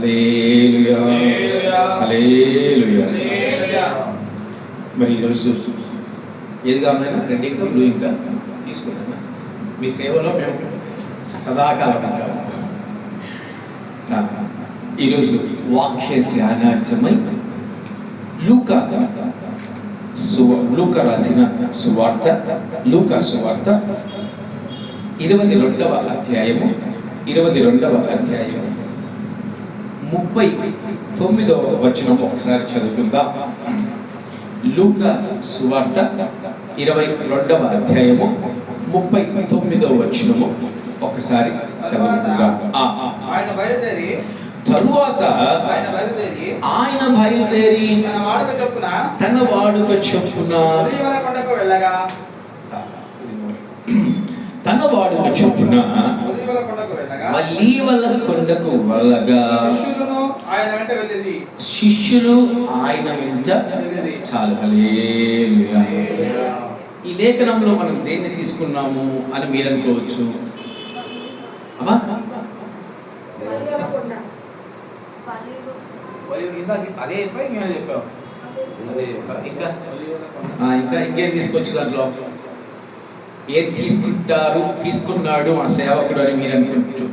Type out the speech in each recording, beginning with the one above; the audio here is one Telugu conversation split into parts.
హల్లెలూయా, హల్లెలూయా. మరి ఈరోజు ఏది కావాలన్నా రెడ్ ఇంకా బ్లూ ఇంకా తీసుకున్నా. మీ సేవలో మేము సదాకాలం ఉంటాము. ఈరోజు వాక్య ధ్యానార్థమై లూకా రాసిన సువార్త, లూకా సువార్త 22వ అధ్యాయము 39వ వచనం ఒకసారి చదువుకుందాం. లూకా సువార్త 22వ అధ్యాయము 39వ వచనము ఒకసారి చదువుకుందాం. తరువాత ఆయన బయలుదేరి తన వాడుక చొప్పున ఒలీవల కొండకు వెళ్ళగా శిష్యులు ఆయన వెంట. చాలు, హల్లెలూయా. ఈ లేఖనంలో మనం దేన్ని తీసుకున్నాము అని మీరు అనుకోవచ్చు. అమ్మా, అదే మేము చెప్పాము. అదే ఇంకా ఇంకేం తీసుకొచ్చు దాంట్లో? ఏం తీసుకున్నాడు మా సేవకుడు అని మీరు అనుకుంటారు.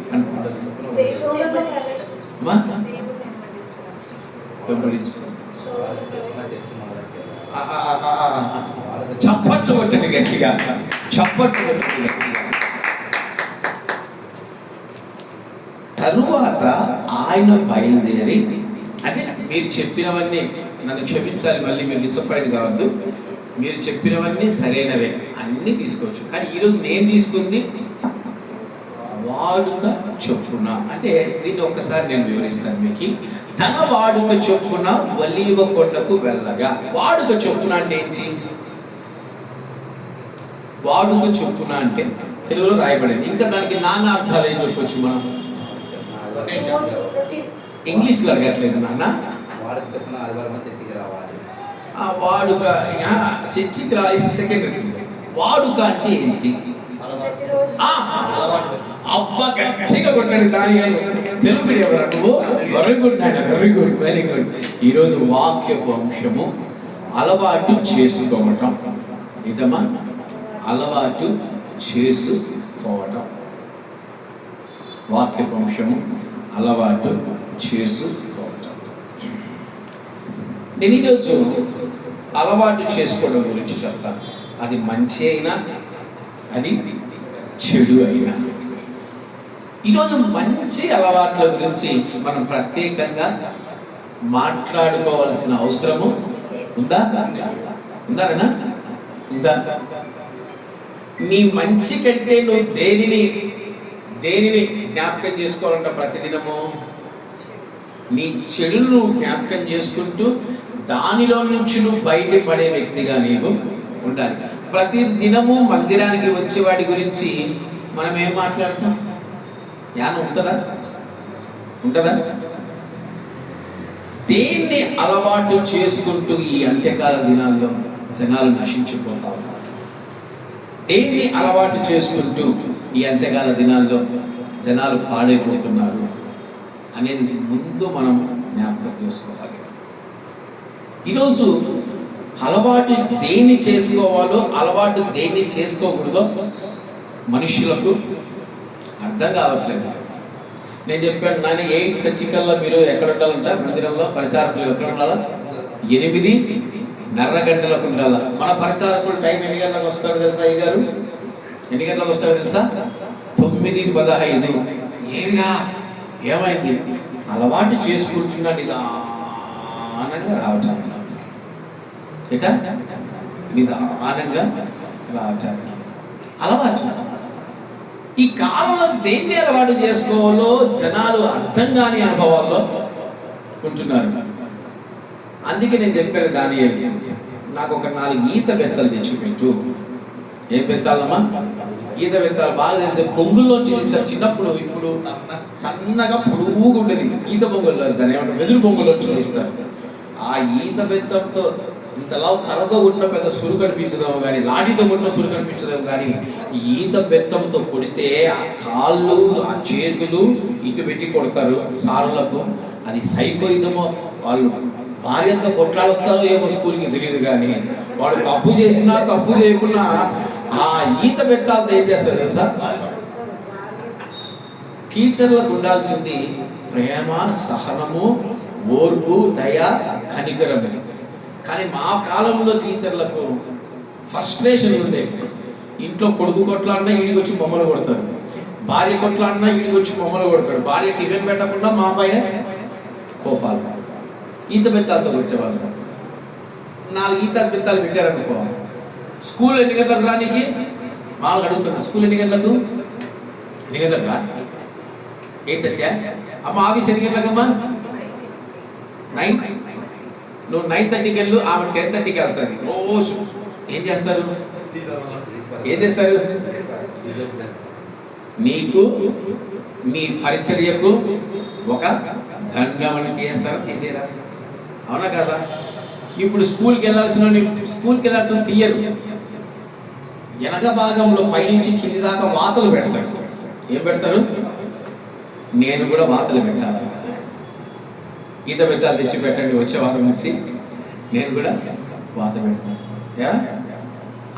చప్పట్లు కొట్టండి గట్టిగా, చప్పట్లు కొట్టండి గట్టిగా. తరువాత ఆయన బయలుదేరి, అంటే మీరు చెప్పినవన్నీ, నన్ను క్షమించాలి, మళ్ళీ మీరు డిసప్పాయింట్ కావద్దు, మీరు చెప్పినవన్నీ సరైనవే, అన్నీ తీసుకోవచ్చు. కానీ ఈరోజు నేను తీసుకుంది వాడుక చొప్పున. అంటే దీన్ని ఒక్కసారి నేను వివరిస్తాను మీకు. తన వాడుక చొప్పున ఒలీవ కొండకు వెళ్ళగా. వాడుక చొప్పున అంటే ఏంటి? వాడుక చొప్పున అంటే తెలుగులో రాయబడింది. ఇంకా దానికి నానా అర్థాలు ఏం చెప్పొచ్చు మనం? ఇంగ్లీష్లో అడగట్లేదు నాన్న. వాడుక చర్చికి రాసి సెకండరీ థింగ్. వాడుక అంటే ఏంటి? అబ్బా, గట్టిగా కొట్టండి దాని. తెలుగు ఎవరు నువ్వు? వెరీ గుడ్ నాయన, వెరీ గుడ్, వెరీ గుడ్. ఈరోజు వాక్యపు అంశము అలవాటు చేసుకోవటం. ఏంటమ్మా? అలవాటు చేసుకోవటం. వాక్యపు అంశము అలవాటు చేసుకోవటం. నేను ఈరోజు అలవాటు చేసుకోవడం గురించి చెప్తాను. అది మంచి అయినా, అది చెడు అయినా. ఈరోజు మంచి అలవాట్ల గురించి మనం ప్రత్యేకంగా మాట్లాడుకోవాల్సిన అవసరము ఉందా? ఉందా? నీ మంచి కంటే నువ్వు దేనిని జ్ఞాపకం చేసుకోవాలంట ప్రతిదినము? నీ చెడును జ్ఞాపకం చేసుకుంటూ దానిలో నుంచి నువ్వు బయటపడే వ్యక్తిగా నీవు ఉండాలి. ప్రతి దినము మందిరానికి వచ్చేవాడి గురించి మనం ఏం మాట్లాడతాం? జ్ఞానం ఉంటుందా? దేన్ని అలవాటు చేసుకుంటూ ఈ అంత్యకాల దినాల్లో జనాలు నశించిపోతా ఉన్నారు? దేన్ని అలవాటు చేసుకుంటూ ఈ అంత్యకాల దినాల్లో జనాలు పాడైపోతున్నారు అనేది ముందు మనం జ్ఞాపకం చేసుకోవాలి. ఈరోజు అలవాటు దేన్ని చేసుకోవాలో, అలవాటు దేన్ని చేసుకోకూడదో మనుషులకు అర్థం కావట్లేదు. నేను చెప్పాను నాయన, 8:30 కల్లా మీరు ఎక్కడ ఉండాలంట? మందిరంలో పరిచారకులు ఎక్కడ ఉండాలా? 8:30 గంటలకు ఉండాలా. మన పరిచారకులు టైం ఎన్ని గంటలకు వస్తాడు తెలుసా? అయ్య గారు ఎన్ని గంటలకు వస్తాడో తెలుసా? 9:15. ఏమిరా, ఏమైంది? అలవాటు చేసుకుంటున్నాడు నిదానంగా రావటానికి. ఏటా? నిదానంగా రావటానికి అలవాటు. ఈ కాలంలో దేన్ని అలవాటు చేసుకోవాలో జనాలు అర్థం కాని అనుభవాల్లో ఉంటున్నారు. అందుకే నేను చెప్పాను దానియేలుకి, నాకు ఒక 4 ఈత బెత్తలు తెచ్చిపెట్టు. ఏం బెత్తాలమ్మా? ఈత బెత్తాలు బాగా తెలిసే బొంగుల్లోంచి తీస్తారు చిన్నప్పుడు. ఇప్పుడు సన్నగా పొడుగుగా ఉండేది ఈత బొంగుల్లో, దాన్ని ఏమంటారు, వెదురు బొంగుల్లోంచి తీస్తారు. ఆ ఈత బెత్తంతో ఇంతలా కర్రతో కొట్టిన పెద్ద సురు కనిపించదేమో కానీ, లాఠీతో కొట్టిన సురు కనిపించదేమో కానీ, ఈత బెత్తంతో కొడితే ఆ కాళ్ళు ఆ చేతులు ఇటు పెట్టి కొడతారు సార్లకు. అది సైకోయిజమో, వాళ్ళు భార్యతో కొట్లాడొస్తారో ఏమో స్కూల్కి తెలియదు కానీ, వాడు తప్పు చేసినా తప్పు చేయకున్నా ఆ ఈత బెత్తాలతో ఏం చేస్తారు తెలుసా? టీచర్లకు ఉండాల్సింది ప్రేమ, సహనము, ఓర్పు, దయ, కనికరము. కానీ మా కాలంలో టీచర్లకు ఫ్రస్ట్రేషన్ ఉండేది. ఇంట్లో కొడుకు కొట్లాడినా ఈడికి వచ్చి బొమ్మలు కొడతారు, భార్య కొట్లాడినా ఈడికి వచ్చి బొమ్మలు కొడతాడు, భార్య టిఫిన్ పెట్టకుండా మా పైన కోపాలు. ఈత బెత్తాలతో కొట్టేవాళ్ళు. 4 ఈత బెత్తాలు పెట్టారనుకో, స్కూల్ ఎన్ని గంటలకు రానికి మామూలుగా అడుగుతున్నా, స్కూల్ ఎన్ని గంటలకు రా? 8:30. అమ్మ ఆఫీస్ ఎన్ని గంటలకమ్మా? 9. నువ్వు 9:30కి వెళ్ళు, ఆమె 10:30కి వెళ్తుంది. రోజు ఏం చేస్తారు? నీకు నీ పరిచర్యకు ఒక దండమని తీసేరా? అవునా కదా? ఇప్పుడు స్కూల్కి వెళ్ళాల్సిన తీయరు. వెనక భాగంలో పైనుంచి కింది దాకా వాతలు పెడతారు. ఏం పెడతారు? నేను కూడా వాతలు పెట్టాలి కదా, ఈత బెత్తాలు తెచ్చి పెట్టండి వచ్చే వారం నుంచి, నేను కూడా వాత పెడతాను.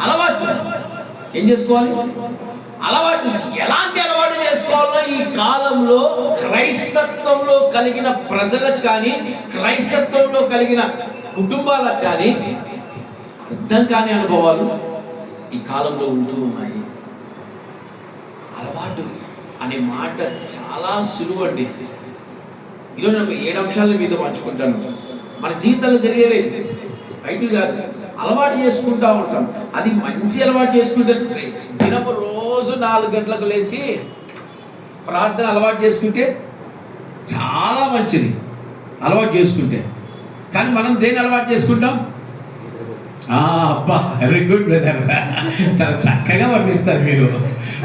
అలవాటు ఏం చేసుకోవాలి? అలవాటు. ఎలాంటి అలవాటు చేసుకోవాలో ఈ కాలంలో క్రైస్తత్వంలో కలిగిన ప్రజలకు కానీ, క్రైస్తత్వంలో కలిగిన కుటుంబాలకు కానీ అర్థం కాని అనుభవాలు ఈ కాలంలో ఉంటూ ఉన్నాయి. అలవాటు అనే మాట చాలా సులువండి. ఈరోజు నేను 7 అంశాలను మీతో పంచుకుంటాను. మన జీవితంలో జరిగేవి, బయటికి కాదు. అలవాటు చేసుకుంటూ ఉంటాం. అది మంచి అలవాటు చేసుకుంటే, దినము రోజు 4 గంటలకు లేచి ప్రార్థన అలవాటు చేసుకుంటే చాలా మంచిది, అలవాటు చేసుకుంటే. కానీ మనం దేని అలవాటు చేసుకుంటాం? అబ్బా, వెరీ గుడ్ బ్రదర్, చాలా చక్కగా వర్ణిస్తారు మీరు,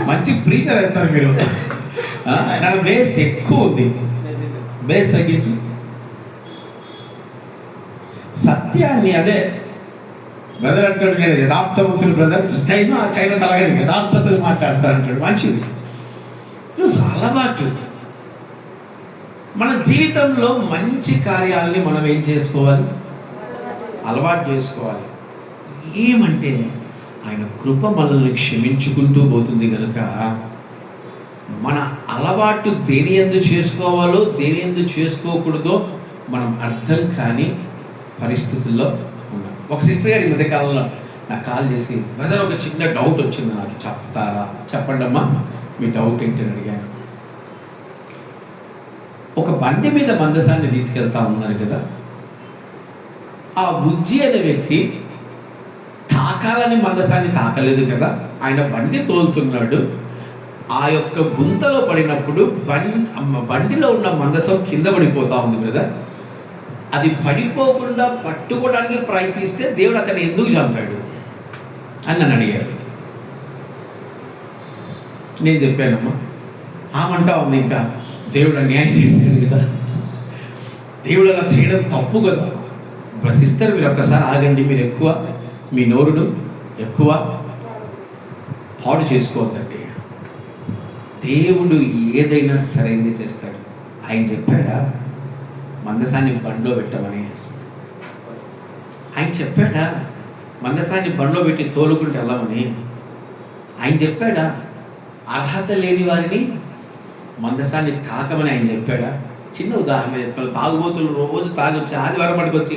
మంచి ప్రీచర్ అవుతారు మీరు. నాకు బేస్ ఎక్కువ ఉంది, బేస్ తగ్గించు. సత్యాన్ని, అదే బ్రదర్ అంటాడు, నేను యథార్థవంతుడు బ్రదర్, చైనా తలగా యథార్థతలు మాట్లాడతాడు అంటాడు. మంచిది. అలవాటు. మన జీవితంలో మంచి కార్యాలని మనం ఏం చేసుకోవాలి? అలవాటు చేసుకోవాలి. ఏమంటే ఆయన కృప మనల్ని క్షమించుకుంటూ పోతుంది కనుక మన అలవాటు దేని యందు చేసుకోవాలో దేని యందు చేసుకోకూడదో మనం అర్థం కాని పరిస్థితుల్లో ఉన్నాం. ఒక సిస్టర్ గారు ఈ మధ్యకాలంలో నాకు కాల్ చేసి, బ్రదర్ ఒక చిన్న డౌట్ వచ్చింది, నాకు చెప్తారా? చెప్పండి అమ్మా, మీ డౌట్ ఏంటని అడిగాను. ఒక బండి మీద మందసాన్ని తీసుకెళ్తా ఉన్నారు కదా, ఆ ఉజ్జి అనే వ్యక్తి తాకాలని మందసాన్ని తాకలేదు కదా, ఆయన బండి తోలుతున్నాడు. ఆ యొక్క గుంతలో పడినప్పుడు బండిలో ఉన్న మందసం కింద పడిపోతా ఉంది కదా, అది పడిపోకుండా పట్టుకోవడానికి ప్రయత్నిస్తే దేవుడు అతన్ని ఎందుకు చంపాడు అని నన్ను అడిగారు. నేను చెప్పానమ్మా, ఆమంటా ఉంది ఇంకా దేవుడు అన్యాయం చేసేది కదా, దేవుడు అలా చేయడం తప్పు కదా. సిస్టర్ మీరు ఒక్కసారి ఆగండి, మీరు ఎక్కువ మీ నోరును ఎక్కువ పాడు చేసుకోవద్దండి. దేవుడు ఏదైనా సరైనది చేస్తాడు. ఆయన చెప్పాడా మందసాన్ని బండ్లో పెట్టమని? ఆయన చెప్పాడా మందసాన్ని బండ్లో పెట్టి తోలుకుంటే వెళ్ళమని? ఆయన చెప్పాడా అర్హత లేని వారిని మందసాన్ని తాకమని ఆయన చెప్పాడా? చిన్న ఉదాహరణ చెప్తాను. తాగుబోతులు రోజు తాగొచ్చి ఆదివారం పట్టుకొచ్చి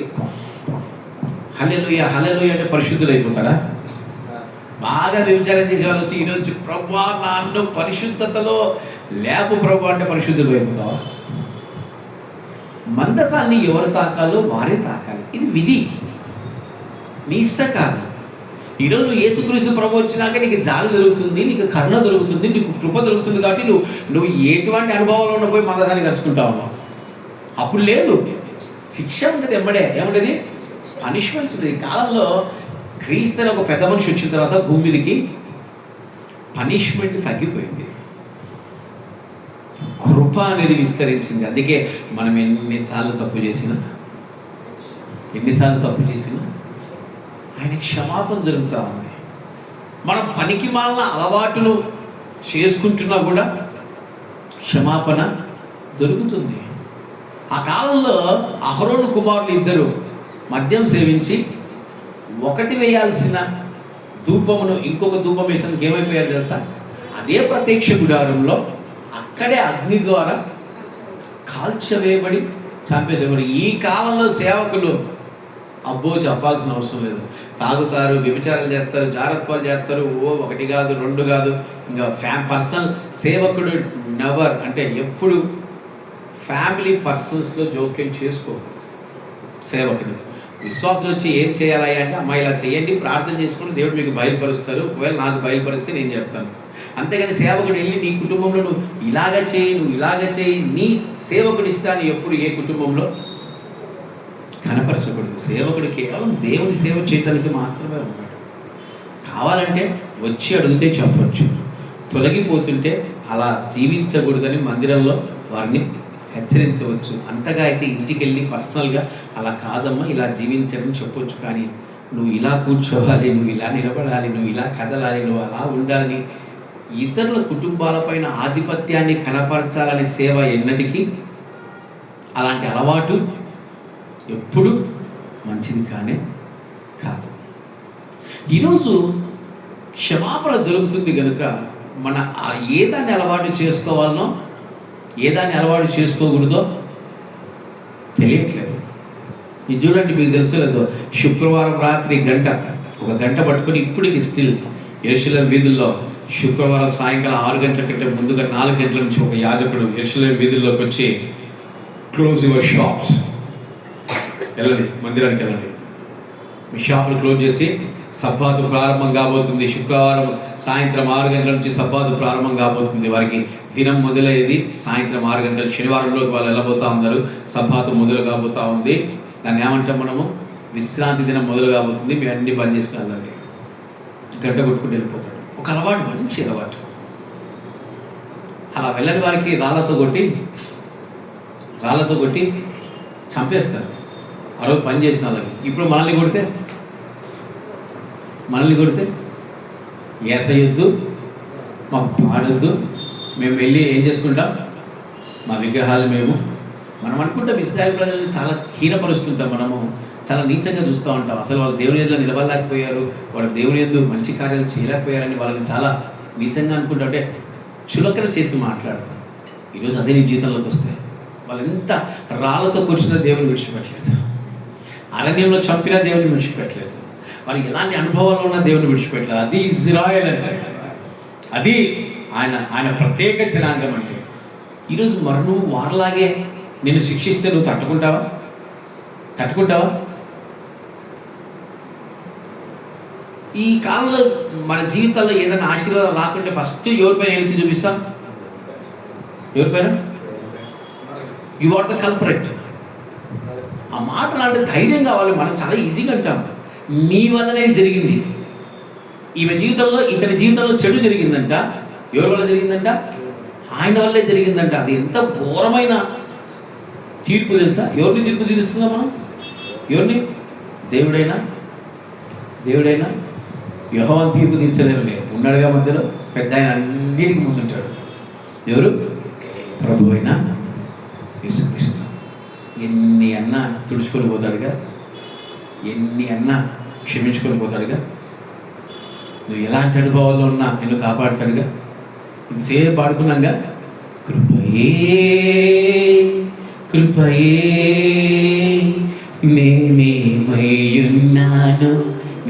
హల్లెలూయా హల్లెలూయా అంటే పరిశుద్ధులు అయిపోతారా? బాగా వ్యభిచారం చేసే వాళ్ళు వచ్చి ఈరోజు ప్రభువా నన్ను పరిశుద్ధతలో లేపు ప్రభు అంటే పరిశుద్ధులు అయిపోతావా? మందసాన్ని ఎవరు తాకాలో వారే తాకాలి. ఇది విధి, నీ ఇష్టం కాదు. ఈరోజు నువ్వు యేసుక్రీస్తు ప్రభు వచ్చినాక నీకు జాలి దొరుకుతుంది, నీకు కరుణ దొరుకుతుంది, నీకు కృప దొరుకుతుంది. కాబట్టి నువ్వు ఎటువంటి అనుభవాలు ఉన్నపోయి మందసాన్ని కలుసుకుంటా ఉన్నావు. అప్పుడు లేదు, శిక్ష ఉంటుంది. ఏముంటుంది? పనిష్మెంట్స్ ఉంటుంది. ఈ కాలంలో క్రీస్తుని ఒక పెద్ద మనిషి వచ్చిన తర్వాత భూమి మీదకి పనిష్మెంట్ తగ్గిపోయింది, కృప అనేది విస్తరించింది. అందుకే మనం ఎన్నిసార్లు తప్పు చేసినా ఆయనకి క్షమాపణ దొరుకుతూ ఉంది. మనం పనికి మాలిన అలవాటును చేసుకుంటున్నా కూడా క్షమాపణ దొరుకుతుంది. ఆ కాలంలో అహరోను కుమారులు ఇద్దరు మద్యం సేవించి ఒకటి వేయాల్సిన ధూపమును ఇంకొక ధూపం వేసినందుకు ఏమైపోయారు తెలుసా? అదే ప్రత్యక్ష గుడారంలో అక్కడే అగ్ని ద్వారా కాల్చవేయబడి చంపేసేవారు. ఈ కాలంలో సేవకులు అబ్బో చెప్పాల్సిన అవసరం లేదు. తాగుతారు, వ్యభిచారాలు చేస్తారు, జారత్వాలు చేస్తారు. ఒకటి కాదు, రెండు కాదు. ఇంకా పర్సనల్ సేవకుడు నెవర్, అంటే ఎప్పుడు ఫ్యామిలీ పర్సనల్స్లో జోక్యం చేసుకో సేవకుడు. విశ్వాసులు వచ్చి ఏం చేయాలి అంటే, అమ్మా ఇలా చేయండి, ప్రార్థన చేసుకుని దేవుడు మీకు బయలుపరుస్తారు, ఒకవేళ నాకు బయలుపరిస్తే నేను చెప్తాను. అంతేగాని సేవకుడు వెళ్ళి నీ కుటుంబంలో నువ్వు ఇలాగ చేయి, నువ్వు ఇలాగ చేయి, నీ సేవకుడి ఇష్టాన్ని ఎప్పుడు ఏ కుటుంబంలో కనపరచకూడదు. సేవకుడు కేవలం దేవుని సేవ చేయడానికి మాత్రమే ఉన్నాడు. కావాలంటే వచ్చి అడిగితే చెప్పవచ్చు, తొలగిపోతుంటే అలా జీవించకూడదని మందిరంలో వారిని హెచ్చరించవచ్చు. అంతగా అయితే ఇంటికి వెళ్ళి పర్సనల్గా అలా కాదమ్మా ఇలా జీవించని చెప్పొచ్చు. కానీ నువ్వు ఇలా కూర్చోవాలి, నువ్వు ఇలా నిలబడాలి, నువ్వు ఇలా కదలాలి, నువ్వు అలా ఉండాలని ఇతరుల కుటుంబాలపైన ఆధిపత్యాన్ని కనపరచాలనే సేవ ఎన్నటికీ, అలాంటి అలవాటు ఎప్పుడు మంచిది కానే కాదు. ఈరోజు క్షమాపణ దొరుకుతుంది కనుక మన ఏ దాన్ని అలవాటు చేసుకోవాలనో ఏ దాన్ని అలవాటు చేసుకోకూడదో తెలియట్లేదు. ఇది చూడండి, మీకు తెలుసలేదు, శుక్రవారం రాత్రి ఒక గంట పట్టుకొని ఇప్పటికి స్టిల్ యెరూషలేము వీధుల్లో శుక్రవారం సాయంకాలం 6 గంటల కంటే ముందుగా 4 గంటల నుంచి ఒక యాజకుడు యెరూషలేము వీధుల్లోకి వచ్చి క్లోజ్ యువర్ షాప్స్, వెళ్ళండి మందిరానికి వెళ్ళండి, మీ షాపులు క్లోజ్ చేసి సబ్బాతు ప్రారంభం కాబోతుంది. శుక్రవారం సాయంత్రం 6 గంటల నుంచి సబ్బాతు ప్రారంభం కాబోతుంది. వారికి దినం మొదలయ్యేది సాయంత్రం 6 గంటలు. శనివారంలోకి వాళ్ళు వెళ్ళబోతూ ఉన్నారు. సబ్బాతు మొదలు కాబోతూ ఉంది. దాన్ని ఏమంటాం మనము? విశ్రాంతి దినం మొదలు కాబోతుంది. మీ అన్ని బంద్ చేసుకుని వెళ్ళండి. గంట కొట్టుకుంటూ వెళ్ళిపోతాడు. ఒక అలవాటు, మంచి అలవాటు. అలా వెళ్ళని వారికి రాళ్ళతో కొట్టి చంపేస్తారు. ఆ రోజు పని చేసిన వాళ్ళకి. ఇప్పుడు మనల్ని కొడితే ఏసయ్యొద్దు, మాకు పాడొద్దు, మేము వెళ్ళి ఏం చేసుకుంటాం, మా విగ్రహాలు మనం అనుకుంటాం ఇశ్రాయేలు ప్రజల్ని చాలా హీనపరుస్తుంటాం, మనము చాలా నీచంగా చూస్తూ ఉంటాం. అసలు వాళ్ళు దేవుని ఎదురు నిలబడలేకపోయారు, వాళ్ళు దేవుని ఎదురు మంచి కార్యాలు చేయలేకపోయారని వాళ్ళని చాలా నీచంగా అనుకుంటా, అంటే చులకన చేసి మాట్లాడతాం. ఈరోజు అదే నీ జీవితంలోకి వస్తే వాళ్ళు ఎంత రాళ్ళతో కూర్చున్న దేవుని విడిచిపెట్టలేదు, అరణ్యంలో చంపిన దేవుని విడిచిపెట్టలేదు, వాళ్ళకి ఎలాంటి అనుభవాలు ఉన్న దేవుని విడిచిపెట్టలేదు. అది ఇజ్రాయెల్ అంటే, అది ఆయన ప్రత్యేక జనాంగం అంటే. ఈరోజు మరి నువ్వు వారిలాగే నిన్ను శిక్షిస్తే నువ్వు తట్టుకుంటావా? ఈ కాలంలో మన జీవితాల్లో ఏదైనా ఆశీర్వాదం రాకుంటే ఫస్ట్ ఎవరిపైన ఎత్తి చూపిస్తాం? ఎవరిపైన? You are the culprit. ఆ మాటలు అంటే ధైర్యం కావాలి. మనం చాలా ఈజీగా అంటాం, నీ వల్లనే జరిగింది, ఈమె జీవితంలో, ఇతని జీవితంలో చెడు జరిగిందంట. ఎవరి వల్ల జరిగిందంట? ఆయన వల్లే జరిగిందంట. అది ఎంత ఘోరమైన తీర్పు తెలుసా? ఎవరిని తీర్పు తీరుస్తున్నాం మనం? ఎవరిని? దేవుడైనా యెహోవాను తీర్పు తీర్చలేరులే, ఉన్నాడుగా మధ్యలో, పెద్ద ఆయన అన్నిటికీ ముందుంటాడు. ఎవరు? ప్రభు అయిన యేసుక్రీస్తు. ఎన్ని అన్నా తుడుచుకొని పోతాడుగా, ఎన్ని అన్నా క్షమించుకొని పోతాడుగా. నువ్వు ఎలాంటి అనుభవాల్లో ఉన్నా నిన్ను కాపాడుతాడుగా. ఇంతసేపు పాడుకున్నాగా, కృపయే నేనేమయ్యున్నాను.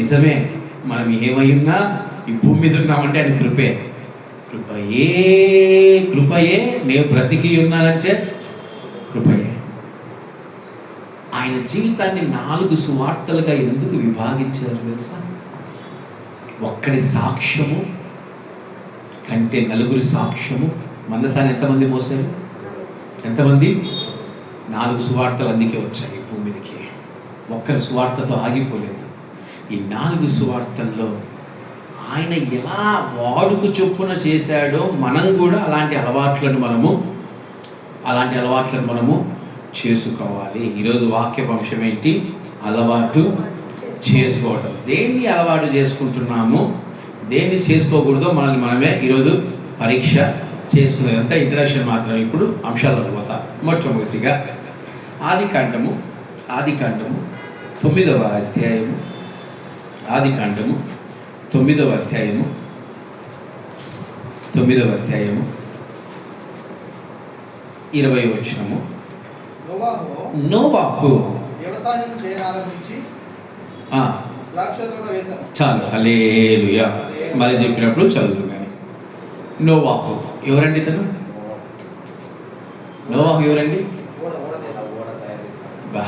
నిజమే, మనం ఏమయ్యున్నా ఈ భూమి మీద ఉన్నామంటే అది కృపయే నేను బ్రతికి ఉన్నానంటే కృపయే. ఆయన జీవితాన్ని 4 సువార్తలుగా ఎందుకు విభాగించారు తెలుసా? ఒక్కడి సాక్ష్యము కంటే 4 సాక్ష్యము. మందసాన్ని ఎంతమంది మోసారు? ఎంతమంది? 4 సువార్తలు అందుకే వచ్చాయి భూమి మీదకి. ఒక్కరి సువార్తతో ఆగిపోలేదు. ఈ 4 సువార్తల్లో ఆయన ఎలా వాడుకు చొప్పున చేశాడో మనం కూడా అలాంటి అలవాట్లను మనము చేసుకోవాలి. ఈరోజు వాక్య అంశం ఏంటి? అలవాటు చేసుకోవటం. దేన్ని అలవాటు చేసుకుంటున్నాము, దేన్ని చేసుకోకూడదో మనల్ని మనమే ఈరోజు పరీక్ష చేసుకునేది. అంతా ఇంట్రడక్షన్ మాత్రమే. ఇప్పుడు అంశాలకు పోతా. మొట్టమొదటిగా ఆదికాండము 9వ అధ్యాయము. ఆదికాండము 9వ అధ్యాయము 20వ వచనము. నోవాహు వ్యవసాయం చేయాలంభించి ద్రాక్ష తోట వేశాను. చాలు, హల్లెలూయా. మరి చెప్పినప్పుడు చదువుతూ కానీ. నోవాహు ఎవరండి ఇతను? నోవాహు ఎవరండి? బా,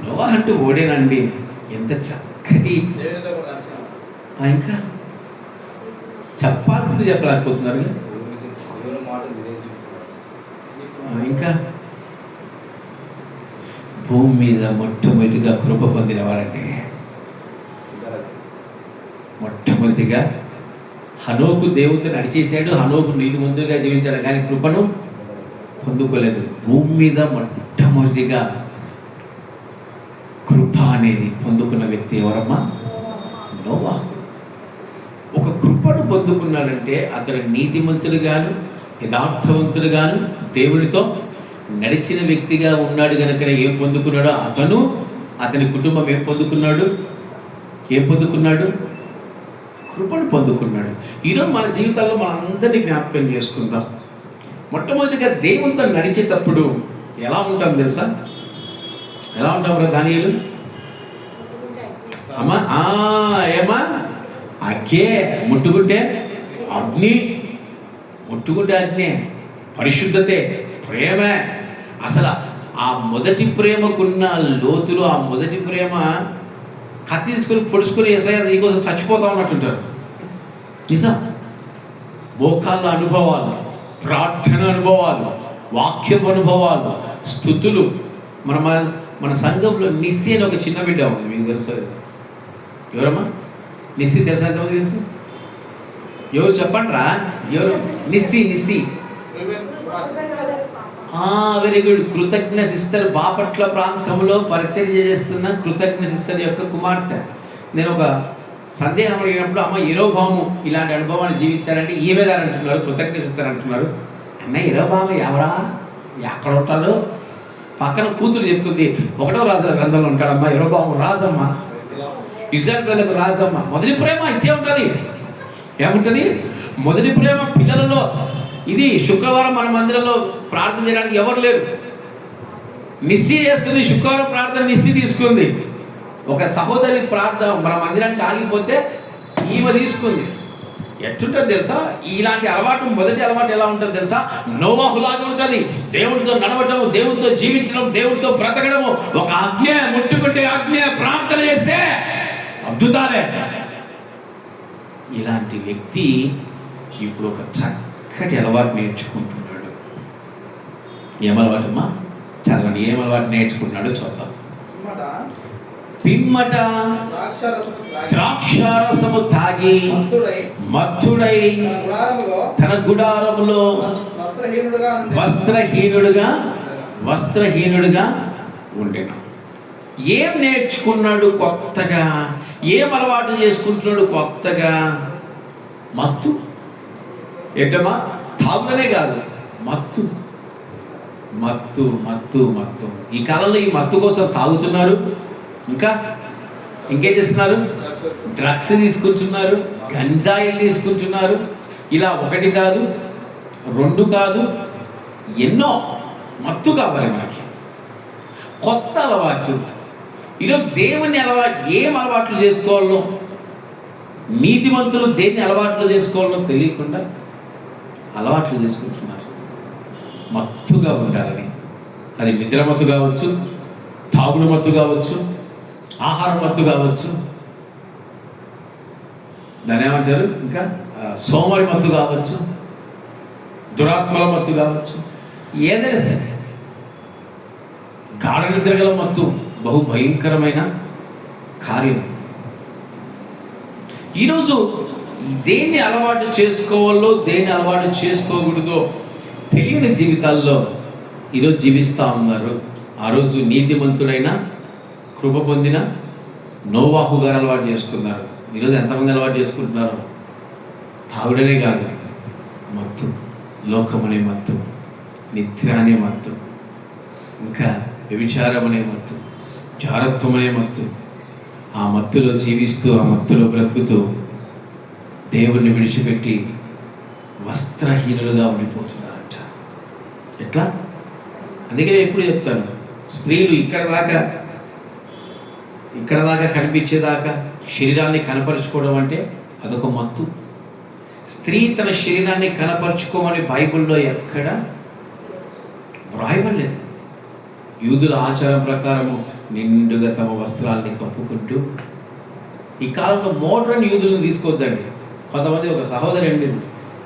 నోవాహు అంటే ఓడేనండి. ఎంత చక్కటి, ఇంకా చెప్పాల్సింది చెప్పలేకపోతున్నారు. ఇంకా భూమి మీద మొట్టమొదటిగా కృప పొందినవాడండి. మొట్టమొదటిగా హనోకు దేవుడితో నడిచేశాడు. హనోకు నీతిమంతుడిగా జీవించాడు, కానీ కృపను పొందుకోలేదు. భూమి మీద మొట్టమొదటిగా కృప అనేది పొందుకున్న వ్యక్తి ఎవరమ్మా? నోవాహు. ఒక కృపను పొందుకున్నాడంటే అతడు నీతిమంతుడుగాను యథార్థవంతుడుగాను దేవుడితో నడిచిన వ్యక్తిగా ఉన్నాడు. కనుక ఏం పొందుకున్నాడో అతను, అతని కుటుంబం ఏం పొందుకున్నాడు? కృపను పొందుకున్నాడు. ఈరోజు మన జీవితాల్లో మనం అందరినీ జ్ఞాపకం చేసుకుందాం. మొట్టమొదటిగా దేవునితో నడిచేటప్పుడు ఎలా ఉంటాం తెలుసా? ఎలా ఉంటాం రా దానియేలు? అమ్మా ఏమా అగ్గే, ముట్టుకుంటే అగ్ని, పరిశుద్ధతే, ప్రేమ. అసలు ఆ మొదటి ప్రేమకున్న లోతులు, ఆ మొదటి ప్రేమ కత్తి తీసుకొని పొడుచుకొని ఏసయ్య నీకోసం చచ్చిపోతా ఉన్నట్టుంటారు. నిజం. మోకాళ్ళ అనుభవాలు, ప్రార్థన అనుభవాలు, వాక్యపు అనుభవాలు, స్తుతులు. మన సంఘంలో నిస్సి అని ఒక చిన్న బిడ్డ ఉంది. మీకు తెలుసు ఎవరమ్మా? నిస్సి తెలుసా? ఎంతమంది తెలుసు? ఎవరు చెప్పండి రా. ఎవరు? Nissi. Very good. Kruthagna sister Bapatla ప్రాంతంలో పరిచర్య చేస్తున్న కృతజ్ఞ సిస్టర్ యొక్క కుమార్తె. నేను ఒక సందేహం అడిగినప్పుడు, అమ్మ యెరోబాము ఇలాంటి అనుభవాన్ని జీవించారంటే ఈమె గారు అంటున్నారు, కృతజ్ఞ సిస్టర్ అంటున్నారు. అన్న యెరోబాము ఎవరా, ఎక్కడ ఉంటాడు? పక్కన కూతురు చెప్తుంది, 1వ రాజుల గ్రంథంలో ఉంటాడమ్మా యెరోబాము రాజమ్మ, ఇశ్రాయేలు ప్రజలకు రాజమ్మ. మొదటి ప్రేమ ఇంతే ఉంటుంది. ఏముంటుంది? మొదటి ప్రేమ పిల్లలలో. ఇది శుక్రవారం మన మందిరంలో ప్రార్థన చేయడానికి ఎవరు లేరు. నిస్సి చేస్తుంది. శుక్రవారం ప్రార్థన నిస్సి తీసుకుంది. ఒక సహోదరి ప్రార్థన మన మందిరానికి ఆగిపోతే ఈమె తీసుకుంది. ఎట్లుంటుంది తెలుసా? ఇలాంటి అలవాటు, మొదటి అలవాటు ఎలా ఉంటుంది తెలుసా? నోవాహులాగా ఉంటుంది. దేవుడితో నడవటము, దేవుడితో జీవించడం, దేవుడితో బ్రతకడము. ఒక ఆజ్ఞ ముట్టుకుంటే ఆజ్ఞ, ప్రార్థన చేస్తే అద్భుతాలే. ఇలాంటి వ్యక్తి ఇప్పుడు ఒక చక్కటి అలవాటు నేర్చుకుంటున్నాడు. ఏమలవాటమ్మా? చదవండి. ఏం అలవాటు నేర్చుకుంటున్నాడు చూద్దాం. పిమ్మట ద్రాక్షారసము తాగి మత్తుడై తన గుడారములో వస్త్రహీనుడుగా ఉండెను. ఏం నేర్చుకున్నాడు కొత్తగా? ఏం అలవాటు చేసుకుంటున్నాడు కొత్తగా? మత్తు. ఏంటమ్మా? తాగులనే కాదు, మత్తు. ఈ కాలంలో ఈ మత్తు కోసం తాగుతున్నారు. ఇంకేం చేస్తున్నారు? డ్రగ్స్ తీసుకుంటున్నారు, గంజాయిలు తీసుకుంటున్నారు. ఇలా 1 కాదు, 2 కాదు, ఎన్నో. మత్తు కావాలి మనకి. కొత్త అలవాట్లు. ఈరోజు దేవుని ఏం అలవాట్లు చేసుకోవాలో, నీతిమంతులు దేన్ని అలవాట్లు చేసుకోవాలో తెలియకుండా అలవాట్లు చేసుకుంటున్నారు. మత్తుగా ఉండాలని. అది నిద్ర మత్తు కావచ్చు, తాగుడు మత్తు కావచ్చు, ఆహార మత్తు కావచ్చు, దాని ఏమంటారు ఇంకా సోమరి మత్తు కావచ్చు, దురాత్మల మత్తు కావచ్చు, ఏదైనా సరే. గాఢ నిద్ర గల మత్తు బహు భయంకరమైన కార్యం. ఈరోజు దేన్ని అలవాటు చేసుకోవాలో, దేన్ని అలవాటు చేసుకోకూడదో తెలియని జీవితాల్లో ఈరోజు జీవిస్తూ ఉన్నారు. ఆ రోజు నీతిమంతుడైన, కృప పొందిన నోవాహు గారు అలవాటు చేసుకున్నారు. ఈరోజు ఎంతమంది అలవాటు చేసుకుంటున్నారు? తాగుడనే కాదు, మత్తు, లోకమనే మత్తు, నిద్ర అనే మత్తు, ఇంకా వ్యభిచారం అనే మత్తు, జారత్వం అనే మత్తు. ఆ మత్తులో జీవిస్తూ, ఆ మత్తులో బ్రతుకుతూ దేవుణ్ణి విడిచిపెట్టి వస్త్రహీనులుగా ఉండిపోతున్నారంట. ఎట్లా? అందుకనే ఎప్పుడు చెప్తాను, స్త్రీలు ఇక్కడ దాకా కనిపించేదాకా శరీరాన్ని కనపరుచుకోవడం అంటే అదొక మత్తు. స్త్రీ తన శరీరాన్ని కనపరుచుకోమని బైబిల్లో ఎక్కడ వ్రాయబడలేదు. యూదుల ఆచారం ప్రకారము నిండుగా తమ వస్త్రాల్ని కప్పుకుంటూ, ఈ కాలంలో మోడ్రన్ యూదులను తీసుకోవద్దండి. కొంతమంది ఒక సహోదరి అండి,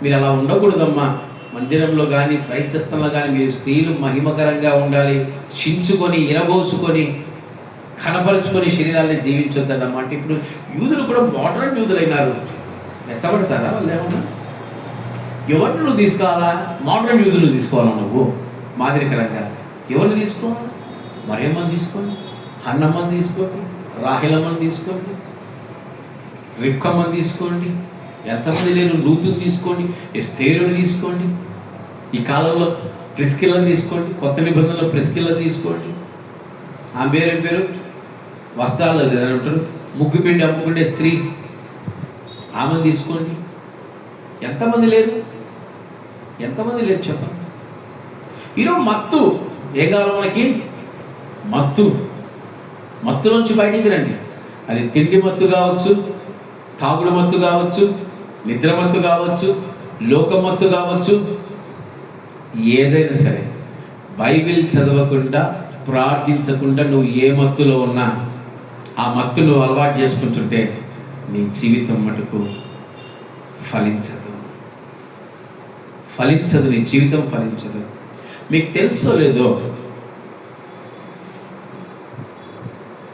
మీరు అలా ఉండకూడదమ్మా, మందిరంలో కానీ క్రైస్తత్వంలో కానీ మీరు స్త్రీలు మహిమకరంగా ఉండాలి, చించుకొని ఇరబోసుకొని కనపరుచుకొని శరీరాన్ని జీవించొద్దన్నమాట. ఇప్పుడు యూదులు కూడా మోడ్రన్ యూదులైనారు. ఎత్తబడతారా వాళ్ళు? ఏమన్నా ఎవరిని నువ్వు తీసుకోవాలా? మోడ్రన్ యూదులు తీసుకోవాలా నువ్వు మాదిరికరంగా? ఎవరిని తీసుకోవాలి? మరియమ్మని తీసుకోండి, హన్నమ్మని తీసుకోండి, రాహేలమ్మని తీసుకోండి, రిబ్కమ్మని తీసుకోండి, ఎంతమంది లేరు, లూతుని తీసుకోండి, ఎస్తేరుని తీసుకోండి, ఈ కాలంలో ప్రిస్కిల్లని తీసుకోండి, కొత్త నిబంధనలో ప్రిస్కిల్లని తీసుకోండి. ఆ పేరు వస్త్రాలు అంటారు, ముగ్గు పిండి అమ్ముకుంటే స్త్రీ, ఆమెను తీసుకోండి. ఎంతమంది లేరు చెప్పండి. ఈరోజు మత్తు ఏం కావాలి మనకి? మత్తులోంచి బయటికి రండి. అది తిండి మత్తు కావచ్చు, తాగుడు మత్తు కావచ్చు, నిద్ర మత్తు కావచ్చు, లోకమత్తు కావచ్చు, ఏదైనా సరే బైబిల్ చదవకుండా ప్రార్థించకుండా నువ్వు ఏ మత్తులో ఉన్నా ఆ మత్తు నువ్వు అలవాటు చేసుకుంటుంటే నీ జీవితం మటుకు ఫలించదు, నీ జీవితం ఫలించదు. మీకు తెలుసో లేదో,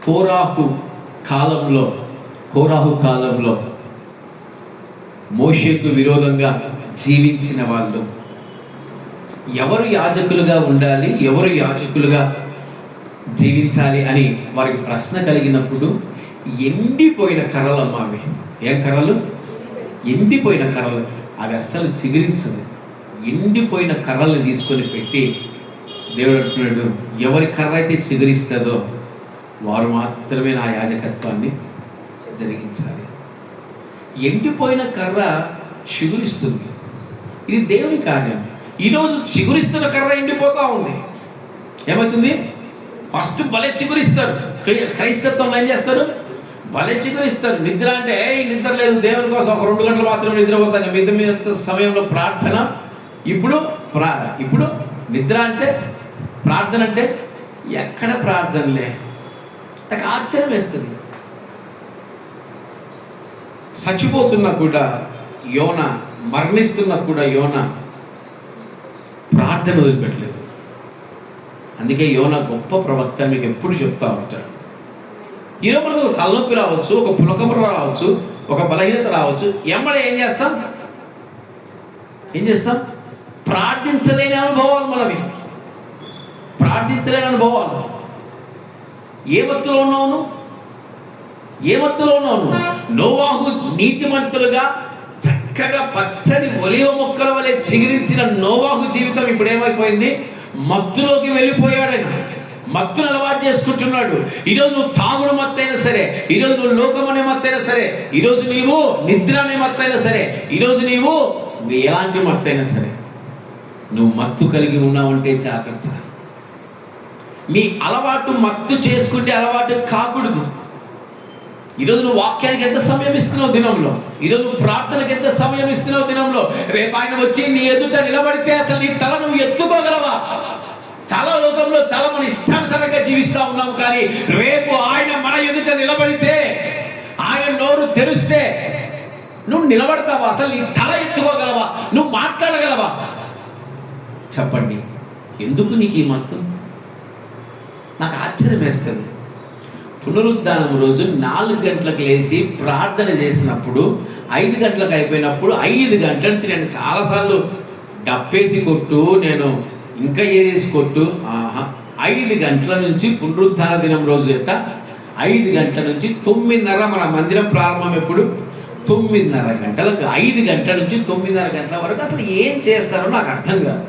కోరాహు కాలంలో మోషేకు విరోధంగా జీవించిన వాళ్ళు ఎవరు యాజకులుగా ఉండాలి, ఎవరు యాజకులుగా జీవించాలి అని వారికి ప్రశ్న కలిగినప్పుడు ఎండిపోయిన కర్రలమ్మ అవి. ఏం కర్రలు? ఎండిపోయిన కర్రలు. అవి అస్సలు చిగురించదు. ఎండిపోయిన కర్రల్ని తీసుకొని పెట్టి దేవుడు అంటున్నాడు, ఎవరి కర్ర అయితే చిగురిస్తుందో వారు మాత్రమే నా యాజకత్వాన్ని జరిగించాలి. ఎండిపోయిన కర్ర చిగురిస్తుంది. ఇది దేవుని కార్యం. ఈరోజు చిగురిస్తున్న కర్ర ఎండిపోతూ ఉంది. ఏమవుతుంది? ఫస్ట్ భలే చిగురిస్తారు. క్రైస్తత్వంలో ఏం చేస్తారు? భలే చిగురిస్తారు. నిద్ర అంటే నిద్ర లేదు, దేవుని కోసం ఒక 2 గంటలు మాత్రమే నిద్రపోతాం, మిగతా సమయంలో ప్రార్థన. ఇప్పుడు నిద్ర అంటే, ప్రార్థన అంటే ఎక్కడ ప్రార్థనలే. నాకు ఆశ్చర్యం వేస్తుంది. చచ్చిపోతున్నా కూడా యోన, మరణిస్తున్నా కూడా యోన ప్రార్థన వదిలిపెట్టలేదు. అందుకే యోన గొప్ప ప్రవక్త మీకు ఎప్పుడు చెప్తా ఉంటాడు. ఈరోజు మనకు ఒక తలనొప్పి రావచ్చు, ఒక పులకముర రావచ్చు, ఒక బలహీనత రావచ్చు. ఎమ్మడే ఏం చేస్తాం? ప్రార్థించలేని అనుభవాలు మనవి. ఏ మత్తులో ఉన్నావు? నోవాహు నీతిమంతులుగా చక్కగా పచ్చని ఒలివ మొక్కల వలె చిగురించిన నోవాహు జీవితం ఇప్పుడు ఏమైపోయింది? మత్తులోకి వెళ్ళిపోయాడని. మత్తును అలవాటు చేసుకుంటున్నాడు. ఈరోజు నువ్వు తాగుడు మత్తైనా సరే, ఈరోజు నువ్వు లోకం అనే మత్తైనా సరే, ఈరోజు నీవు నిద్ర అనే మత్తైనా సరే, ఈరోజు నీవు ఎలాంటి మత్తైనా సరే, నువ్వు మత్తు కలిగి ఉన్నావంటే జాగ్రత్త. నీ అలవాటు మత్తు చేసుకుంటే అలవాటు కాకూడదు. ఈరోజు నువ్వు వాక్యానికి ఎంత సమయం ఇస్తున్నావు దినంలో? ఈరోజు నువ్వు ప్రార్థనకి ఎంత సమయం ఇస్తున్నావు దినంలో? రేపు ఆయన వచ్చి నీ ఎదుట నిలబడితే అసలు నీ తల నువ్వు ఎత్తుకోగలవా? చాలా లోకంలో చాలా మన ఇష్టానుసారంగా జీవిస్తూ ఉన్నాము, కానీ రేపు ఆయన మన ఎదుట నిలబడితే, ఆయన నోరు తెరిస్తే నువ్వు నిలబడతావా? అసలు నీ తల ఎత్తుకోగలవా? నువ్వు మాట్లాడగలవా? చెప్పండి, ఎందుకు నీకు ఈ మత్తు? నాకు ఆశ్చర్యం వేస్తుంది. పునరుద్ధానం రోజు 4 గంటలకు లేచి ప్రార్థన చేసినప్పుడు 5 గంటలకు అయిపోయినప్పుడు 5 గంటల నుంచి నేను చాలాసార్లు డప్పేసి కొట్టు, నేను ఇంకా ఏదేసి కొట్టు, 5 గంటల నుంచి పునరుద్ధాన దినం రోజు యొక్క 5 గంటల నుంచి 9:30 మన మందిరం ప్రారంభం ఎప్పుడు? 9:30 గంటలకు. 5 గంటల నుంచి 9:30 గంటల వరకు అసలు ఏం చేస్తారో నాకు అర్థం కాదు.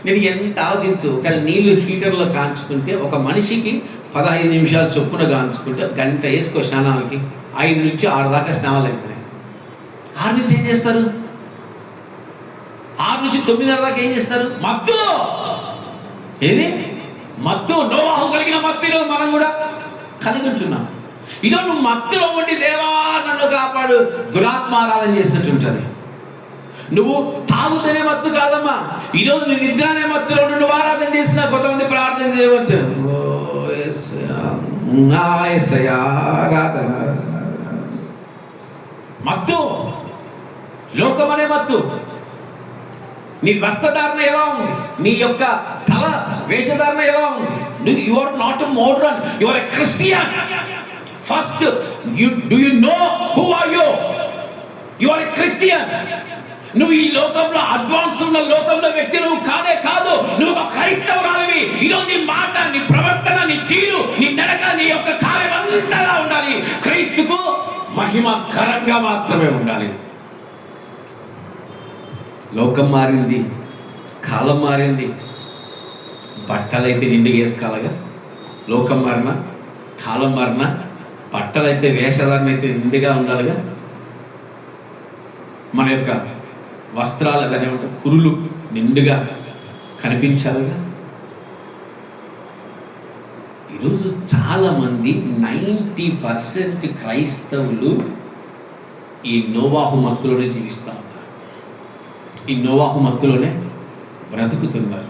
నేను ఎంత ఆలోచించు, ఒకవేళ నీళ్లు హీటర్లో కాంచుకుంటే ఒక మనిషికి 15 నిమిషాలు చొప్పున కాంచుకుంటే గంట వేసుకో స్నానాలకి. 5 నుంచి 6 దాకా స్నానాలు అయిపోయినాయి. 6 నుంచి ఏం చేస్తారు? 6 నుంచి 9:30 దాకా ఏం చేస్తారు? మత్తు. ఏది మత్తు? నోవాహు కలిగిన మత్తు ఈరోజు మనం కూడా కలిగి ఉంటున్నాం. ఈరోజు నువ్వు మత్తులో ఉండి దేవా నన్ను కాపాడు, దురాత్మారాధన చేసినట్టు ఉంటుంది. నువ్వు తాగుతూనే మత్తు కాదమ్మా. ఈరోజు నీ నిద్రనే మత్తులో నువ్వు ఆరాధన చేసినా కొంతమంది ప్రార్థన చేయవచ్చు. మత్తు, లోకం అనే మత్తు. నీ వస్త్రధారణ ఎలా ఉంది? నీ యొక్క తల వేషధారణ ఎలా ఉంది? You are not a modern, you are a Christian. First do you know who are you? You are a Christian. నువ్వు ఈ లోకంలో అడ్వాన్స్ ఉన్న లోకంలో వ్యక్తి నువ్వు కానే కాదు. నువ్వు ఒక క్రైస్తవురాలివి. ఈరోజు నీ మాట, నీ ప్రవర్తన, నీ తీరు, నీ నడక, నీ యొక్క కార్యం అంతలా ఉండాలి. క్రీస్తుకు మహిమకరంగా మాత్రమే ఉండాలి. లోకం మారింది, కాలం మారింది. బట్టలైతే నిండుగా వేసుకోవాలిగా. లోకం మారినా, కాలం మారినా, బట్టలైతే వేషధారణ అయితే నిండుగా ఉండాలిగా. మన యొక్క వస్త్రాలు అదే ఉంటాయి, కురులు నిండుగా కనిపించాలిగా. ఈరోజు చాలామంది 90% క్రైస్తవులు ఈ నోవాహు మత్తులోనే జీవిస్తూ ఉన్నారు. ఈ నోవాహు మత్తులోనే బ్రతుకుతున్నారు.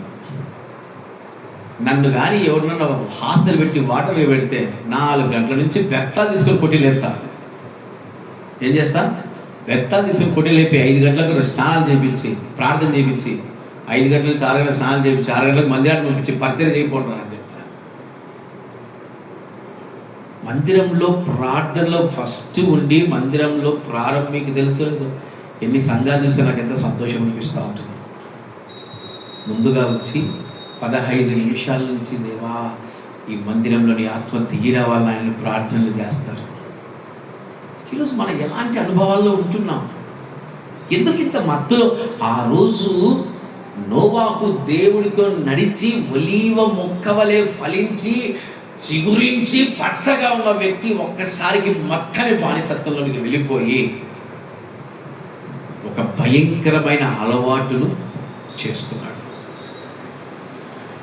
నన్ను కానీ ఎవరినన్నా హాస్టల్ పెట్టి వాటర్లో పెడితే 4 గంటల నుంచి బెత్తాలు తీసుకొని కొట్టి లేపుతా. ఏం చేస్తా? బెత్తాలు తీసుకొని కొట్టి లేపి 5 గంటలకు స్నానాలు చేయించి, ప్రార్థన చేయించి, 5 గంటల నుంచి 6 గంటలకు స్నానాలు చేయించి, 6 గంటలకు మందిరాన్ని పంపించి పరిచయం చేయకపోవడం చెప్తాను. మందిరంలో ప్రార్థనలో ఫస్ట్ ఉండి మందిరంలో మీకు తెలుసు ఎన్ని సంఘాలు చూస్తే నాకు ఎంత సంతోషం అనిపిస్తూ ఉంటుంది. ముందుగా వచ్చి 15 నిమిషాల నుంచి దేవా ఈ మందిరంలోని ఆత్మ దిగి రావాలని ఆయన ప్రార్థనలు చేస్తారు. ఈరోజు మనం ఎలాంటి అనుభవాల్లో ఉంటున్నాం? ఎందుకు ఇంత మత్తులో? ఆ రోజు నోవాహు దేవుడితో నడిచి ఒలీవ మొక్క వలె ఫలించి చిగురించి పచ్చగా ఉన్న వ్యక్తి ఒక్కసారికి మక్కని బానిసత్వంలోకి వెళ్ళిపోయి ఒక భయంకరమైన అలవాటును చేసుకున్నాడు.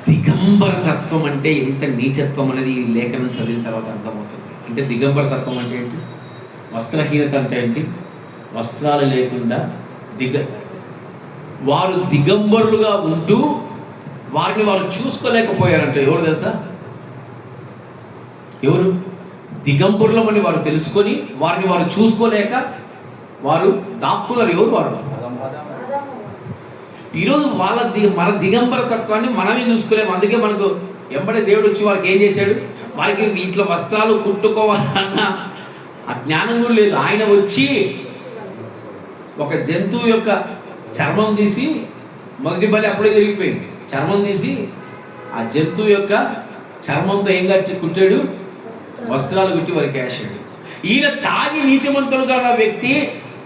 దిగంబర తత్వం అంటే ఎంత నీచత్వం అనేది ఈ లేఖనం చదివిన తర్వాత అర్థమవుతుంది. అంటే దిగంబర తత్వం అంటే ఏంటి? వస్త్రహీనత అంటే ఏంటి? వస్త్రాలు లేకుండా వారు దిగంబరులుగా ఉంటూ వారిని వారు చూసుకోలేకపోయారంట. ఎవరు తెలుసా? ఎవరు? దిగంబరులమని వారు తెలుసుకొని వారిని వారు చూసుకోలేక వారు దాక్కున్నారు. ఎవరు వారు? ఈరోజు మన దిగంబర తత్వాన్ని మనమే చూసుకోలేము. అందుకే మనకు ఎంబడే దేవుడు వచ్చి వారికి ఏం చేశాడు? వారికి వీటిలో వస్త్రాలు కుట్టుకోవాలన్న ఆ జ్ఞానం కూడా లేదు. ఆయన వచ్చి ఒక జంతువు యొక్క చర్మం తీసి, మొదటి బలి అప్పుడే జరిగిపోయింది, చర్మం తీసి ఆ జంతువు యొక్క చర్మంతో ఏం కట్టి కుట్టాడు? వస్త్రాలు కుట్టి వారికి వేసాడు. ఈయన తాగి నీతిమంతుడుగా ఉన్న వ్యక్తి,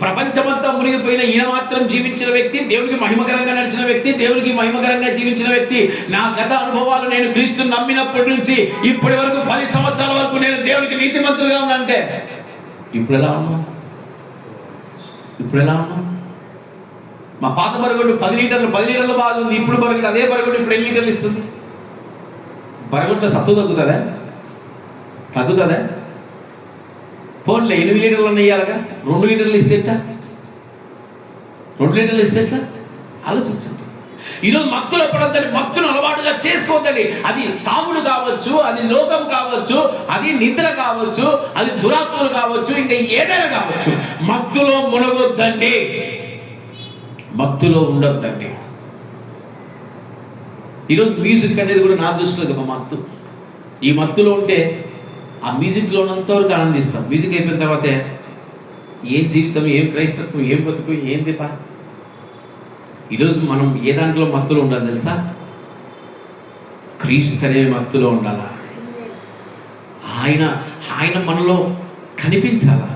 ప్రపంచమంతా మునిగిపోయిన ఈయన మాత్రం జీవించిన వ్యక్తి, దేవుడికి మహిమకరంగా నడిచిన వ్యక్తి, దేవుడికి మహిమకరంగా జీవించిన వ్యక్తి. నా గత అనుభవాలు, నేను క్రీస్తుని నమ్మినప్పటి నుంచి ఇప్పటి వరకు 10 సంవత్సరాల వరకు నేను దేవుడికి నీతిమంతుడుగా ఉన్నానంటే ఇప్పుడు ఎలా ఉన్నా? మా పాత బరగొడ్డు 10 లీటర్లు బాగుంది. ఇప్పుడు బరగొడ్డు, అదే బరగొడ్డు ఇప్పుడు ఎన్ని లీటర్లు ఇస్తుంది? బరగొడ్డులో సత్తు తగ్గుతుందా? ఫోన్లో 8 లీటర్లు ఇవ్వాలిగా, 2 లీటర్లు ఇస్తే ఎట్లా? 2 లీటర్లు ఇస్తే ఎట్లా? ఆలోచించండి. ఈరోజు మత్తులో పడద్దని, మత్తును అలవాటుగా చేసుకోవద్దని. అది తాగుడు కావచ్చు, అది లోకం కావచ్చు, అది నిద్ర కావచ్చు, అది దురాత్మలు కావచ్చు, ఇంకా ఏదైనా కావచ్చు. మత్తులో మునగొద్దండి, మత్తులో ఉండొద్దండి. ఈరోజు మ్యూజిక్ అనేది కూడా నా దృష్టిలో ఒక మత్తు. ఈ మత్తులో ఉంటే ఆ మ్యూజిక్లో ఉన్నంతవరకు ఆనందిస్తాం. మ్యూజిక్ అయిపోయిన తర్వాతే ఏం జీవితం, ఏం క్రైస్తత్వం, ఏం బతుకు, ఏం దీప. ఈరోజు మనం ఏ దాంట్లో మత్తులో ఉండాలి తెలుసా? క్రీస్తు అనే మత్తులో ఉండాలా. ఆయన మనలో కనిపించాలా?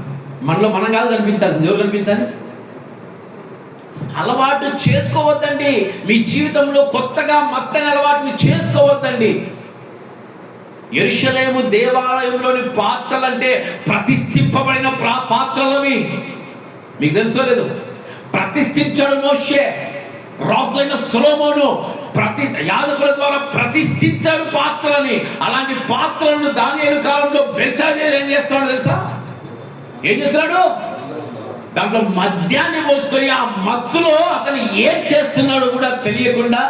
మనలో మనం కాదు కనిపించాల్సింది, ఎవరు కనిపించాలి? అలవాటు చేసుకోవద్దండి. మీ జీవితంలో కొత్తగా మత్తని అలవాటుని చేసుకోవద్దండి. యెరూషలేము దేవాలయంలోని పాత్రలంటే ప్రతిష్ఠింపబడిన పాత్రలవి. మీకు తెలుసో లేదు? ప్రతిష్ఠించాడు మోషే, రాజైన సొలొమోను యాజకుల ద్వారా ప్రతిష్ఠించాడు పాత్రలని. అలాంటి పాత్రలను దానియేలు కాలంలో బెల్షాజర్ ఏం చేస్తున్నాడు తెలుసా? ఏం చేస్తున్నాడు? దాంట్లో మద్యాన్ని పోసుకొని ఆ మత్తులో అతను ఏం చేస్తున్నాడో కూడా తెలియకుండా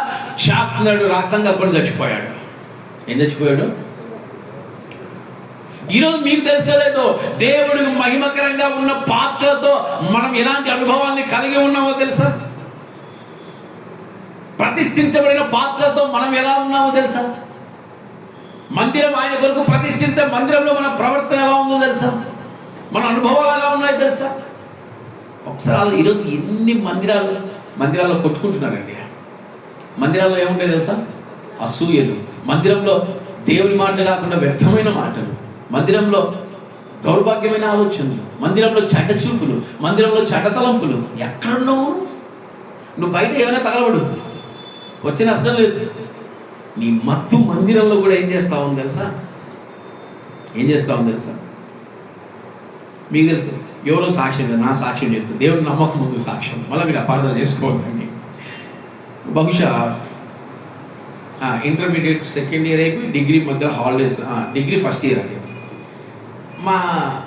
చేస్తున్నాడు. రక్తం కప్పుకొని చచ్చిపోయాడు. ఏం చచ్చిపోయాడు? ఈరోజు మీకు తెలుసలేదు, దేవుడికి మహిమకరంగా ఉన్న పాత్రతో మనం ఎలాంటి అనుభవాన్ని కలిగి ఉన్నామో తెలుసా? ప్రతిష్ఠించబడిన పాత్రతో మనం ఎలా ఉన్నామో తెలుసా? మందిరం ఆయన కొరకు ప్రతిష్ఠించే మందిరంలో మన ప్రవర్తన ఎలా ఉందో తెలుసా? మన అనుభవాలు ఎలా ఉన్నాయో తెలుసా? ఒకసారి ఈరోజు ఎన్ని మందిరాల్లో కొట్టుకుంటున్నారండి. మందిరాల్లో ఏముంటాయి తెలుసా? అసూయలు. మందిరంలో దేవుని మాటలు కాకుండా వ్యర్థమైన మాటలు, మందిరంలో దౌర్భాగ్యమైన ఆలోచనలు, మందిరంలో చెడ్డ చూపులు, మందిరంలో చెడ్డ తలంపులు. ఎక్కడున్నావు నువ్వు? బయట ఏమైనా తగలబడు, వచ్చే నష్టం లేదు. నీ మత్తు మందిరంలో కూడా ఏం చేస్తావు తెలుసా? ఏం చేస్తావు తెలుసా? మీకు తెలుసు, ఎవరో సాక్ష్యం, నా సాక్ష్యం చెప్తుంది, దేవుడు నమ్మకం ముందు సాక్ష్యం, మళ్ళీ మీరు అపార్థం చేసుకోవద్దండి. బహుశా ఇంటర్మీడియట్ సెకండ్ ఇయర్ అయిపోయి డిగ్రీ మధ్య హాలిడేస్, డిగ్రీ ఫస్ట్ ఇయర్ అండి.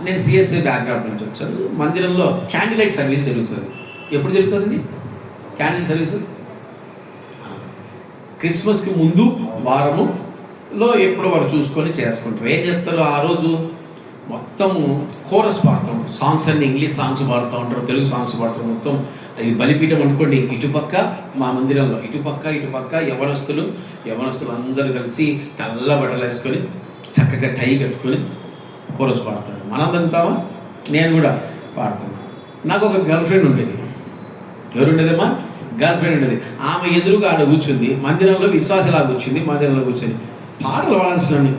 నేను సిఎస్సి బ్యాక్గ్రౌండ్ నుంచి వచ్చాను. మందిరంలో క్యాండిల్ లైట్ సర్వీస్ జరుగుతుంది. ఎప్పుడు జరుగుతుందండి క్యాండిల్ సర్వీస్? క్రిస్మస్కి ముందు వారములో ఎప్పుడో వాళ్ళు చూసుకొని చేసుకుంటారు. ఏం చేస్తారు ఆ రోజు? మొత్తము కోరస్ పాడతాం, సాంగ్స్ అన్ని ఇంగ్లీష్ సాంగ్స్ పాడుతూ ఉంటారు, తెలుగు సాంగ్స్ పాడతారు. మొత్తం ఇది బలిపీఠం అనుకోండి. ఇటుపక్క మా మందిరంలో ఇటుపక్క యవనస్తులు అందరూ కలిసి తెల్ల బట్టలు వేసుకొని చక్కగా టై కట్టుకొని కోరస్ పాడతారు. మనం తంతామా? నేను కూడా పాడుతున్నాను. నాకు ఒక గర్ల్ ఫ్రెండ్ ఉండేది. ఎవరు ఉండేదమ్మా? గర్ల్ ఫ్రెండ్ ఉండేది. ఆమె ఎదురుగా ఆడ కూర్చుంది, మందిరంలో విశ్వాసలా కూర్చుంది, మందిరంలో కూర్చొని పాటలు పాడాల్సిన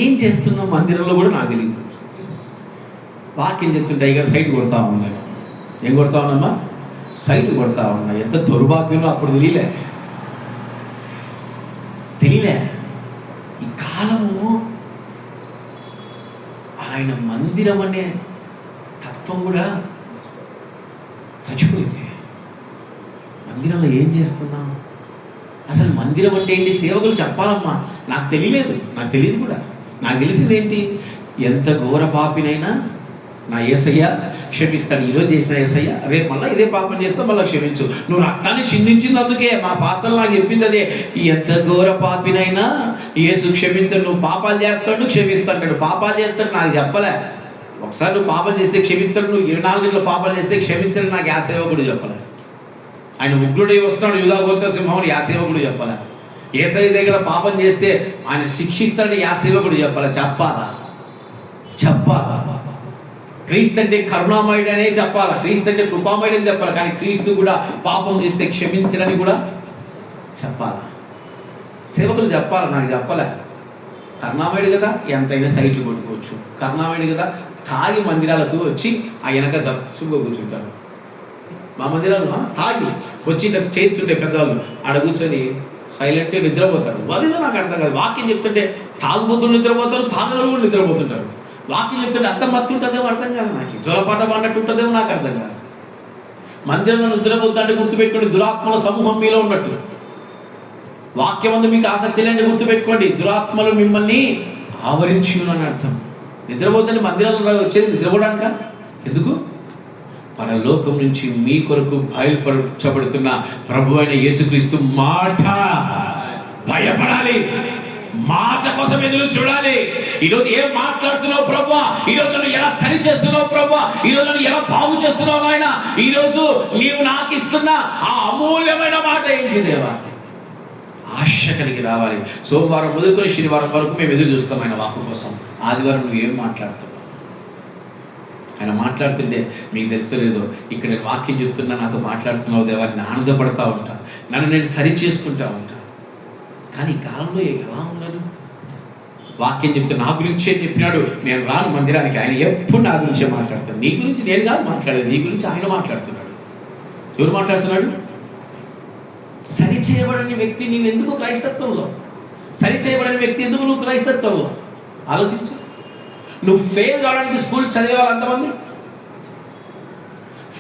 ఏం చేస్తున్నావు మందిరంలో కూడా నాకు తెలియదు. వాక్యం చెప్తుంటే అయ్యారు సైట్ కొడతా ఉన్నాను. ఏం కొడతా ఉన్నామా? సైట్ కొడతా ఉన్నా. ఎంత దౌర్భాగ్యంలో అప్పుడు తెలియలే. ఈ కాలము ఆయన మందిరం అనే తత్వం కూడా చచ్చిపోయింది. మందిరంలో ఏం చేస్తున్నాం? అసలు మందిరం అంటే ఏంటి? సేవకులు చెప్పాలమ్మా. నాకు తెలియదు కూడా. నాకు తెలిసింది ఏంటి? ఎంత ఘోర పాపినైనా నా యేసయ్య క్షమిస్తాడు. ఈరోజు చేసిన యేసయ్య రేపు మళ్ళీ ఇదే పాపం చేస్తావు, మళ్ళీ క్షమించు. నువ్వు రక్తాన్ని చిందించింది అందుకే. మా పాస్టర్లు నాకు చెప్పింది అదే. ఎంత ఘోర పాపినైనా యేసు క్షమించాడు. నువ్వు పాపాలు చేస్తాడు, క్షమిస్తాడు. పాపాలు చేస్తాడు నాకు చెప్పలే. ఒకసారి నువ్వు పాపం చేస్తే క్షమిస్తాడు, నువ్వు 24 గంటల పాపాలు చేస్తే క్షమించాడు నాకు యా సేవకుడు చెప్పలే. ఆయన ఉగ్రుడై వస్తున్నాడు యూదా గోత్ర సింహం యా సేవకుడు చెప్పలే. యేసయ్య దగ్గర పాపం చేస్తే ఆయన శిక్షిస్తాడు యా సేవకుడు చెప్పాలా? చెప్పాలా? క్రీస్తు అంటే కరుణామయుడు అనే చెప్పాలా, క్రీస్తు అంటే కృపామయుడు అని చెప్పాలి. కానీ క్రీస్తు కూడా పాపం చేస్తే క్షమించడని కూడా చెప్పాలా? సేవకులు చెప్పాలి, నాకు చెప్పలే. కరుణామయుడు కదా, ఎంతైనా సైట్లు కొట్టుకోవచ్చు. కరుణామయుడు కదా, తాగి మందిరాలకు వచ్చి ఆ వెనక దచ్చుగా కూర్చుంటారు. మా మందిరాలు తాగి వచ్చి చైర్స్ ఉంటాయి పెద్దవాళ్ళు, ఆడ కూర్చొని సైలెంట్గా నిద్రపోతారు. వదిలో నాకు అర్థం కాదు. వాక్యం చెప్తుంటే తాగుబోతులు నిద్రపోతారు, తాగునలు కూడా నిద్రపోతుంటారు. వాక్యం చెప్తుంటే అంత మత్తు ఉంటుందేమో అర్థం కాదు నాకు. జ్వలపాట అన్నట్టు ఉంటుందేమో నాకు అర్థం కాదు. మందిరంలో నిద్రపోతా అంటే గుర్తుపెట్టుకోండి, దురాత్మల సమూహం మీలో ఉన్నట్టు. వాక్యం అందు మీకు ఆసక్తి లేని గుర్తుపెట్టుకోండి, దురాత్మలు మిమ్మల్ని ఆవరించి అని అర్థం. నిద్రపోతే మందిరంలో వచ్చేది నిద్రపోవడానిక? ఎందుకు? పరలోకం నుంచి మీ కొరకు బయలుపరచబడుతున్న ప్రభు అయిన యేసుక్రీస్తు మాట. భయపడాలి, మాట కోసం ఎదురు చూడాలి. ఈరోజు ఏం మాట్లాడుతున్నావు ప్రభు? ఈరోజు నన్ను ఎలా సరి చేస్తున్నావు ప్రభు? ఈరోజు నన్ను ఎలా బాగు చేస్తున్నావు నాయన? ఈరోజు నీవు నాకు ఇస్తున్న ఆ అమూల్యమైన మాట ఏంటి దేవా? ఆశ కలిగి రావాలి. సోమవారం మొదలుకొని శనివారం వరకు మేము ఎదురు చూస్తాం ఆయన వాక్కు కోసం. ఆదివారం నువ్వు ఏం మాట్లాడుతున్నావు? ఆయన మాట్లాడుతుంటే మీకు తెలుసలేదో, ఇక్కడ నేను వాక్యం చెప్తున్నా, నాతో మాట్లాడుతున్నావు దేవా, నేను ఆనందపడతా ఉంటా, నన్ను నేను సరి చేసుకుంటా ఉంటా. కానీ ఈ కాలంలో ఎలా ఉన్నారు? వాక్యం చెప్తే నా గురించే చెప్పినాడు, నేను రాను మందిరానికి. ఆయన ఎప్పుడు నా గురించే మాట్లాడతాడు. నీ గురించి నేను కాదు మాట్లాడేది, నీ గురించి ఆయన మాట్లాడుతున్నాడు. ఎవరు మాట్లాడుతున్నాడు? సరి చేయబడని వ్యక్తి నీవెందుకు క్రైస్తత్వంలో? సరి చేయబడని వ్యక్తి ఎందుకు నువ్వు క్రైస్తత్వంలో? ఆలోచించు. నువ్వు ఫెయిల్ కావడానికి స్కూల్ చదివే వాళ్ళు ఎంతమంది?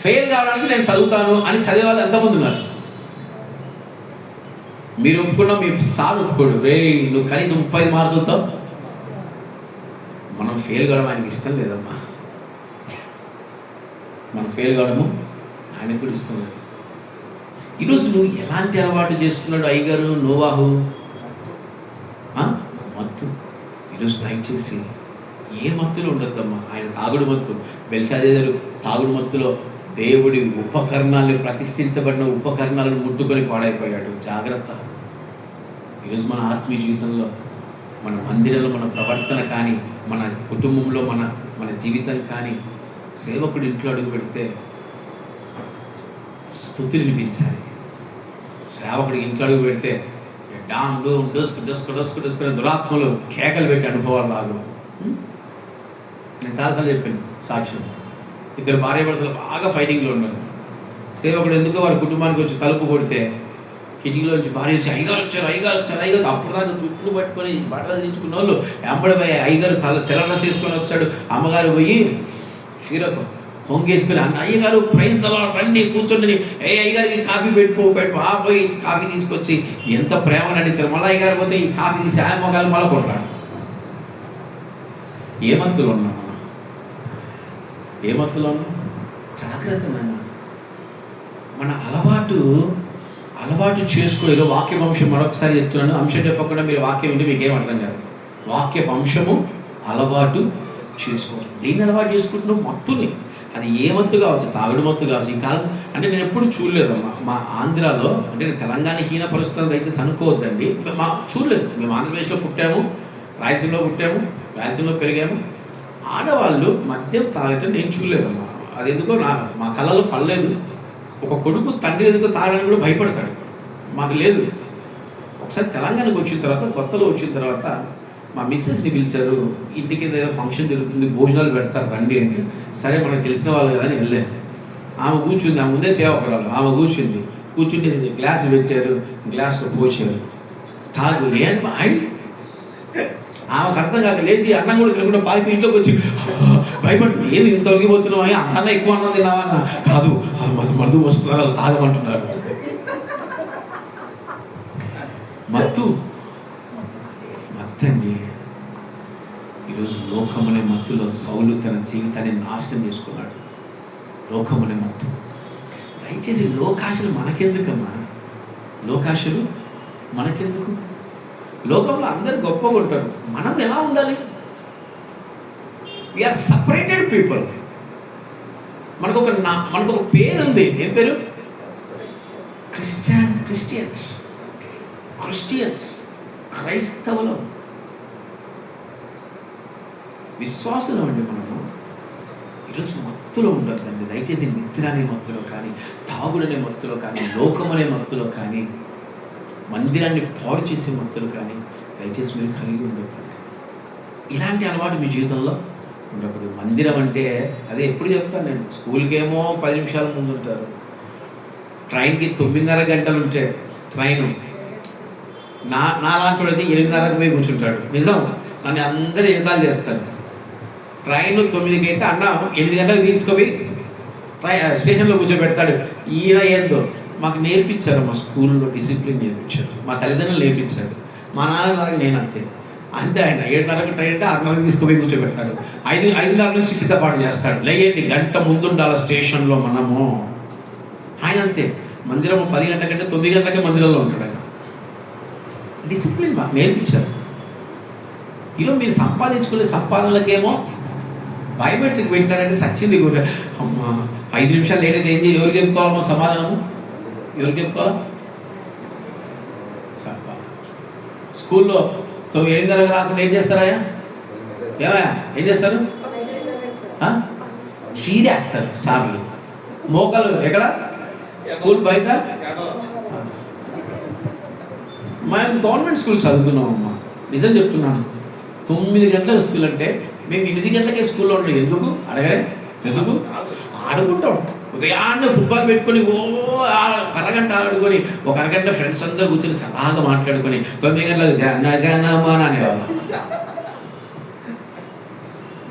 ఫెయిల్ కావడానికి నేను చదువుతాను అని చదివే వాళ్ళు ఎంతమంది ఉన్నారు? మీరు ఒప్పుకున్నా, మీ సార్ ఒప్పుకోడు, రే నువ్వు కనీసం 35 మార్కులతో. మనం ఫెయిల్ కావడం ఆయనకి ఇష్టం లేదమ్మా. మనం ఫెయిల్ కావడము ఆయనకు కూడా ఇష్టం లేదు. ఈరోజు నువ్వు ఎలాంటి అలవాటు చేసుకున్నాడు అయ్యగారు నోవాహు? మత్తు. ఈరోజు దయచేసి ఏ మత్తులో ఉండద్దమ్మా. ఆయన తాగుడు మత్తు. బెల్షాజరు తాగుడు మత్తులో దేవుడి ఉపకరణాలను, ప్రతిష్ఠించబడిన ఉపకరణాలను ముట్టుకొని పాడైపోయాడు. జాగ్రత్త. ఈరోజు మన ఆత్మీయ జీవితంలో, మన మందిరంలో మన ప్రవర్తన కానీ, మన కుటుంబంలో మన జీవితం కానీ, సేవకుడు ఇంట్లో అడుగు పెడితే స్తుతులు వినిపించాలి. సేవకుడికి ఇంట్లో అడుగు పెడితే డామ్ డోమ్ డోసుకుని దురాత్మలు కేకలు పెట్టి అనుభవాలు రాదు. నేను చాలాసార్లు చెప్పాను సాక్ష్యం. 2 భార్యాభర్తలు బాగా ఫైటింగ్లో ఉన్నారు. సేవకుడు ఎందుకో వారి కుటుంబానికి వచ్చి తలుపు కొడితే కిటికీలోంచి భార్య వచ్చి అయ్యగారు వచ్చారు. అప్పుడు దాకా చుట్టూ పట్టుకొని బట్టలు దించుకున్న వాళ్ళు ఎంబడి పోయి అయ్యగారు తెల్ల డ్రెస్ వేసుకొని వచ్చాడు. అమ్మగారు పోయి క్షీరకు పొంగేసుకుని అయ్యగారు ప్రైజ్ దళ రండి కూర్చోండి, అయ్యగారికి కాఫీ పెట్టు పోయి కాఫీ తీసుకొచ్చి ఎంత ప్రేమ నడిచారు. మళ్ళీ అయ్యగారు పోతే ఈ కాఫీ తీసి ఆయన మొగాలు మళ్ళీ కొట్టాడు. ఏ మత్తులో ఉన్నాం మనం? ఏ మత్తులో ఉన్నాం? జాగ్రత్త. మన అలవాటు చేసుకోలేదు. వాక్య అంశం మరొకసారి చెప్తున్నాను. అంశం చెప్పకుండా మీరు వాక్యం ఉంటే మీకేం అర్థం కాదు. వాక్య అంశము అలవాటు చేసుకోవాలి. దేన్ని అలవాటు చేసుకుంటున్నావు? మత్తుని. అది ఏ మత్తు కావచ్చు, తాగుడు మత్తు కావచ్చు. ఈ కాలం అంటే నేను ఎప్పుడు చూడలేదమ్మా. మా ఆంధ్రాలో, అంటే నేను తెలంగాణ హీన పరిస్థితులు దయచేసి అనుకోవద్దండి, చూడలేదు. మేము ఆంధ్రప్రదేశ్లో పుట్టాము, రాయలసీమలో పుట్టాము, రాయలసీమలో పెరిగాము. ఆడవాళ్ళు మద్యం తాగటం నేను చూడలేదమ్మా. అది ఎందుకో మా కళ్ళలో పడలేదు. ఒక కొడుకు తండ్రి ఎదుగు తాగడానికి కూడా భయపడతాడు. మాకు లేదు. ఒకసారి తెలంగాణకు వచ్చిన తర్వాత, కొత్తలో వచ్చిన తర్వాత మా మిస్సెస్ని పిలిచారు. ఇంటికి ఏదో ఫంక్షన్ జరుగుతుంది, భోజనాలు పెడతారు రండి అంటే, సరే మనకు తెలిసిన వాళ్ళు కదా అని వెళ్ళాను. ఆమె కూర్చుంది, ఆమె ముందే సేవకురాలు. ఆమె కూర్చుంటే గ్లాసు పెట్టారు, గ్లాస్లో పోసారు, తాగు. ఆమెకు అర్థం కాక లేచి అన్నం కూడా తినకుండా పారిపోయి ఇంట్లోకి వచ్చి భయపడుతుంది. ఏది ఇంత ఒరిగిపోతున్నావు? అన్న ఎక్కువ అన్నం తిన్నావన్నా? కాదు, మందు వస్తున్నారు, అది తాగమంటున్నారు. మత్తండి. ఈరోజు లోకమనే మత్తులో సౌలు తన జీవితాన్ని నాశనం చేసుకున్నాడు. లోకమనే మత్తు. దయచేసి లోకాశలు మనకెందుకమ్మా? లోకాశలు మనకెందుకు? లోకంలో అందరు గొప్పగా ఉంటారు. మనం ఎలా ఉండాలి? We are separated people. మనకు ఒక పేరు ఉంది. ఏం పేరు? క్రిస్టియన్స్. క్రైస్తవులం, విశ్వాసులం అండి మనము. ఈరోజు మత్తులో ఉండొద్దండి దయచేసి. నిద్ర అనే మత్తులో కానీ, తాగుడనే మత్తులో కానీ, లోకమనే మత్తులో కానీ, మందిరాన్ని పాడు చేసే మత్తులు కానీ దయచేసి మీరు కలిగి ఉండొద్దండి. ఇలాంటి అలవాటు మీ జీవితంలో ఉండకూడదు. మందిరం అంటే అదే ఎప్పుడు చెప్తాను నేను, స్కూల్కి ఏమో 10 నిమిషాల ముందు ఉంటారు, ట్రైన్కి 9:30 గంటలు ఉంటే ట్రైను. నాలాంటి వాడైతే 8:30కి పోయి కూర్చుంటాడు. నిజం, నన్ను అందరూ ఎగతాలు చేస్తారు. ట్రైన్ 9కి అయితే అన్న 8 గంటలకు తీసుకుపోయి స్టేషన్లో కూర్చోబెడతాడు. ఈయన ఏందో మాకు నేర్పించారు, మా స్కూల్లో డిసిప్లిన్ నేర్పించారు, మా తల్లిదండ్రులు నేర్పించారు, మా నాన్నలాగా నేను అంతే. ఆయన 7:30కు ట్రైన్ అంటే 6:30కి తీసుకుపోయి కూర్చోబెడతాడు. 5:30 నుంచి సిద్ధపాటు చేస్తాడు. లేయండి, గంట ముందు ఉండాలి స్టేషన్లో మనము. ఆయన అంతే. మందిరం 10 గంటల కంటే 9 గంటలకే మందిరంలో ఉంటాడు. ఆయన డిసిప్లిన్ మాకు నేర్పించారు. ఈరోజు మీరు సంపాదించుకునే సంపాదనలకేమో బయోమెట్రిక్ పెట్టినారంటే సచ్చింది కూడా. అమ్మ 5 నిమిషాలు లేనిది ఏం చేయాలి? ఎవరికి చెప్పుకోవాలమ్మా సమాధానము? ఎవరికి చెప్పుకోవాలా? స్కూల్లో 8:30 రాకుండా ఏం చేస్తారా? ఏమయ్యా ఏం చేస్తారు? చీరేస్తారు సార్లు. మోకాలు ఎక్కడ? స్కూల్ బయట. మేము గవర్నమెంట్ స్కూల్ చదువుకున్నాం అమ్మా, నిజం చెప్తున్నాను. 9 గంటల స్కూల్ అంటే మేము 8 గంటలకే స్కూల్లో ఉంటాం. ఎందుకు అడగలే? ఎందుకు ఆడుకుంటాం. ఉదయాన్నే ఫుట్బాల్ పెట్టుకొని అరగంట ఆడుకొని ఒక అరగంట ఫ్రెండ్స్ అందరూ కూర్చొని సరదాగా మాట్లాడుకొని 9 గంటలకు జనగణమన అనేవాళ్ళం.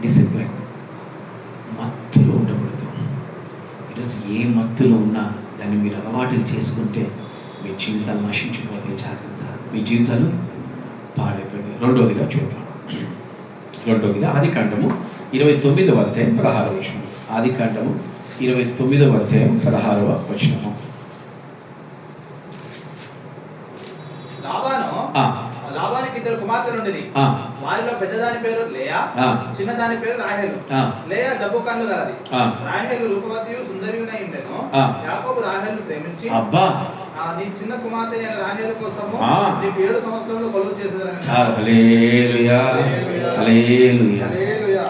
డిసిప్లిన్. మత్తులో ఉండకూడదు. ఈరోజు ఏ మత్తులో ఉన్నా దాన్ని మీరు అలవాటు చేసుకుంటే మీ జీవితాలు నశించిపోతాయి. జాగ్రత్త, మీ జీవితాలు పాడైపోతాయి. రెండోదిగా చూద్దాం. రెండోదిగా ఆదికాండము 29వ అధ్యాయం 16వ వచనం. ఆదికాండము 29వ అధ్యాయం 16వ వచనము. లాబానికి 2 కుమార్తెలు ఉండేది. వారిలో పెద్దదాని పేరు లేయా, చిన్నదాని పేరు రాహేలు. లేయా జబ్బు కన్ను గలది, రాహేలు రూపవతియు సుందరియునై ఉండెను. యాకోబు రాహేలు ప్రేమించి, అబ్బా నీ చిన్న కుమార్తె అయిన రాహేలు కోసము నీకు 7 సంవత్సరాలు కొలువు చేసేదనని. హల్లెలూయా, హల్లెలూయా.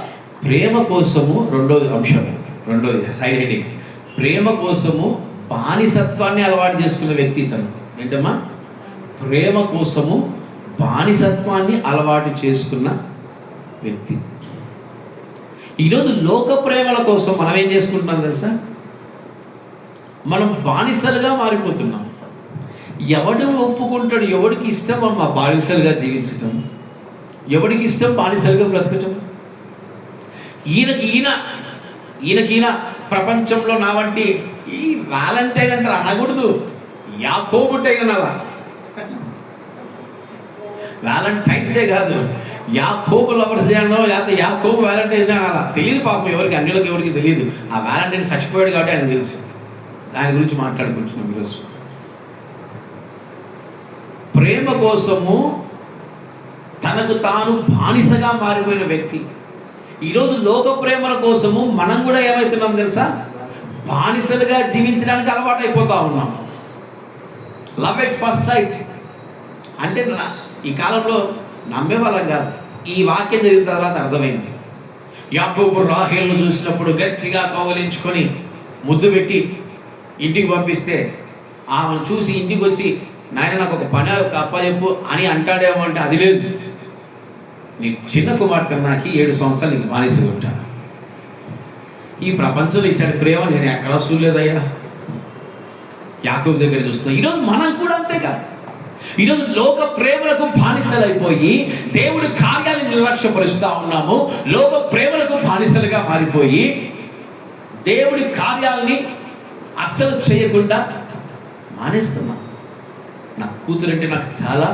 ప్రేమ కోసము రెండోది అంశం, రెండోది సైడ్ హెడ్డింగ్. ప్రేమ కోసము బానిసత్వాన్ని అలవాటు చేసుకున్న వ్యక్తి తను. ఏంటమ్మా? ప్రేమ కోసము బానిసత్వాన్ని అలవాటు చేసుకున్న వ్యక్తి. ఈరోజు లోక ప్రేమల కోసం మనం ఏం చేసుకుంటున్నాం తెలుసా? మనం బానిసలుగా మారిపోతున్నాం. ఎవడు ఒప్పుకుంటాడు? ఎవడికి ఇష్టం అమ్మా బానిసలుగా జీవించటం? ఎవడికి ఇష్టం బానిసలుగా బ్రతకటం? ఈయనకీయన ప్రపంచంలో నా వంటి ఈ వ్యాలంటైన్ అంటారు అనకూడదు. యాకోబు టైన్ అలా. వ్యాలంటైన్స్ డే కాదు, యాకోబు లవర్స్ డే అనో, లేకపోతే యాకోబు వ్యాలంటైన్స్ డే అలా తెలియదు పాపం ఎవరికి, అన్యులకు ఎవరికి తెలియదు. ఆ వ్యాలంటైన్ చచ్చిపోయాడు కాబట్టి ఆయన తెలుసు. దాని గురించి మాట్లాడుకుంటున్నాం ఈరోజు. ప్రేమ కోసము తనకు తాను బానిసగా మారిపోయిన వ్యక్తి. ఈరోజు లోక ప్రేమల కోసము మనం కూడా ఏమవుతున్నాం తెలుసా? బానిసలుగా జీవించడానికి అలవాటు అయిపోతా ఉన్నాం. లవ్ ఎట్ ఫస్ట్ సైట్ అంటే ఈ కాలంలో నమ్మేవాళ్ళం కాదు. ఈ వాక్యం జరిగిన తర్వాత అర్థమైంది. యాకోబు రాహేలును చూసినప్పుడు గట్టిగా కౌగిలించుకొని ముద్దు పెట్టి ఇంటికి పంపిస్తే ఆమెను చూసి ఇంటికి వచ్చి నాయన నాకు ఒక పని అప్పచెప్పు అని అంటాడేమో అంటే అది లేదు. నీ చిన్న కుమార్తె నాకు 7 సంవత్సరాలు నీకు బానిసగా ఉంటాను. ఈ ప్రపంచంలో ఇచ్చాడు ప్రేమ నేను ఎక్కడా చూడలేదయ్యా. యాకోబు దగ్గర చూస్తున్నాం. ఈరోజు మనం కూడా అంతేగా. ఈరోజు లోక ప్రేమలకు బానిసలైపోయి దేవుడి కార్యాలను నిర్లక్ష్యపరుస్తూ ఉన్నాము. లోక ప్రేమలకు బానిసలుగా మారిపోయి దేవుడి కార్యాలని అస్సలు చేయకుండా మానేస్తున్నాం. నా కూతురంటే నాకు చాలా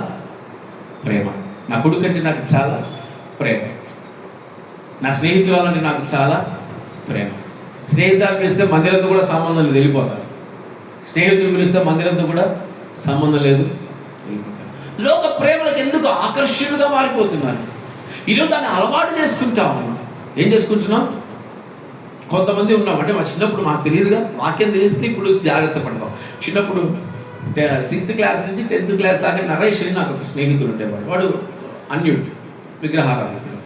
ప్రేమ, నా కొడుకు అంటే నాకు చాలా ప్రేమ, నా స్నేహితురాలంటే నాకు చాలా ప్రేమ. స్నేహితులు పిలిస్తే మందిరంతో కూడా సంబంధం లేదు, వెళ్ళిపోతారు. స్నేహితులు పిలిస్తే మందిరంతో కూడా సంబంధం లేదు, వెళ్ళిపోతారు. లోక ప్రేమలకు ఎందుకు ఆకర్షణగా మారిపోతున్నారు? ఈరోజు దాన్ని అలవాటు చేసుకుంటాము. ఏం చేసుకుంటున్నాం? కొంతమంది ఉన్నాం అంటే మా చిన్నప్పుడు మాకు తెలియదుగా, వాక్యం తెలిస్తే ఇప్పుడు జాగ్రత్త పడతాం. చిన్నప్పుడు 6th క్లాస్ నుంచి 10th క్లాస్ దాకా నరేష్ అని నాకు ఒక స్నేహితుడు ఉండేవాడు. వాడు అన్యుడు, విగ్రహారాధకుడు.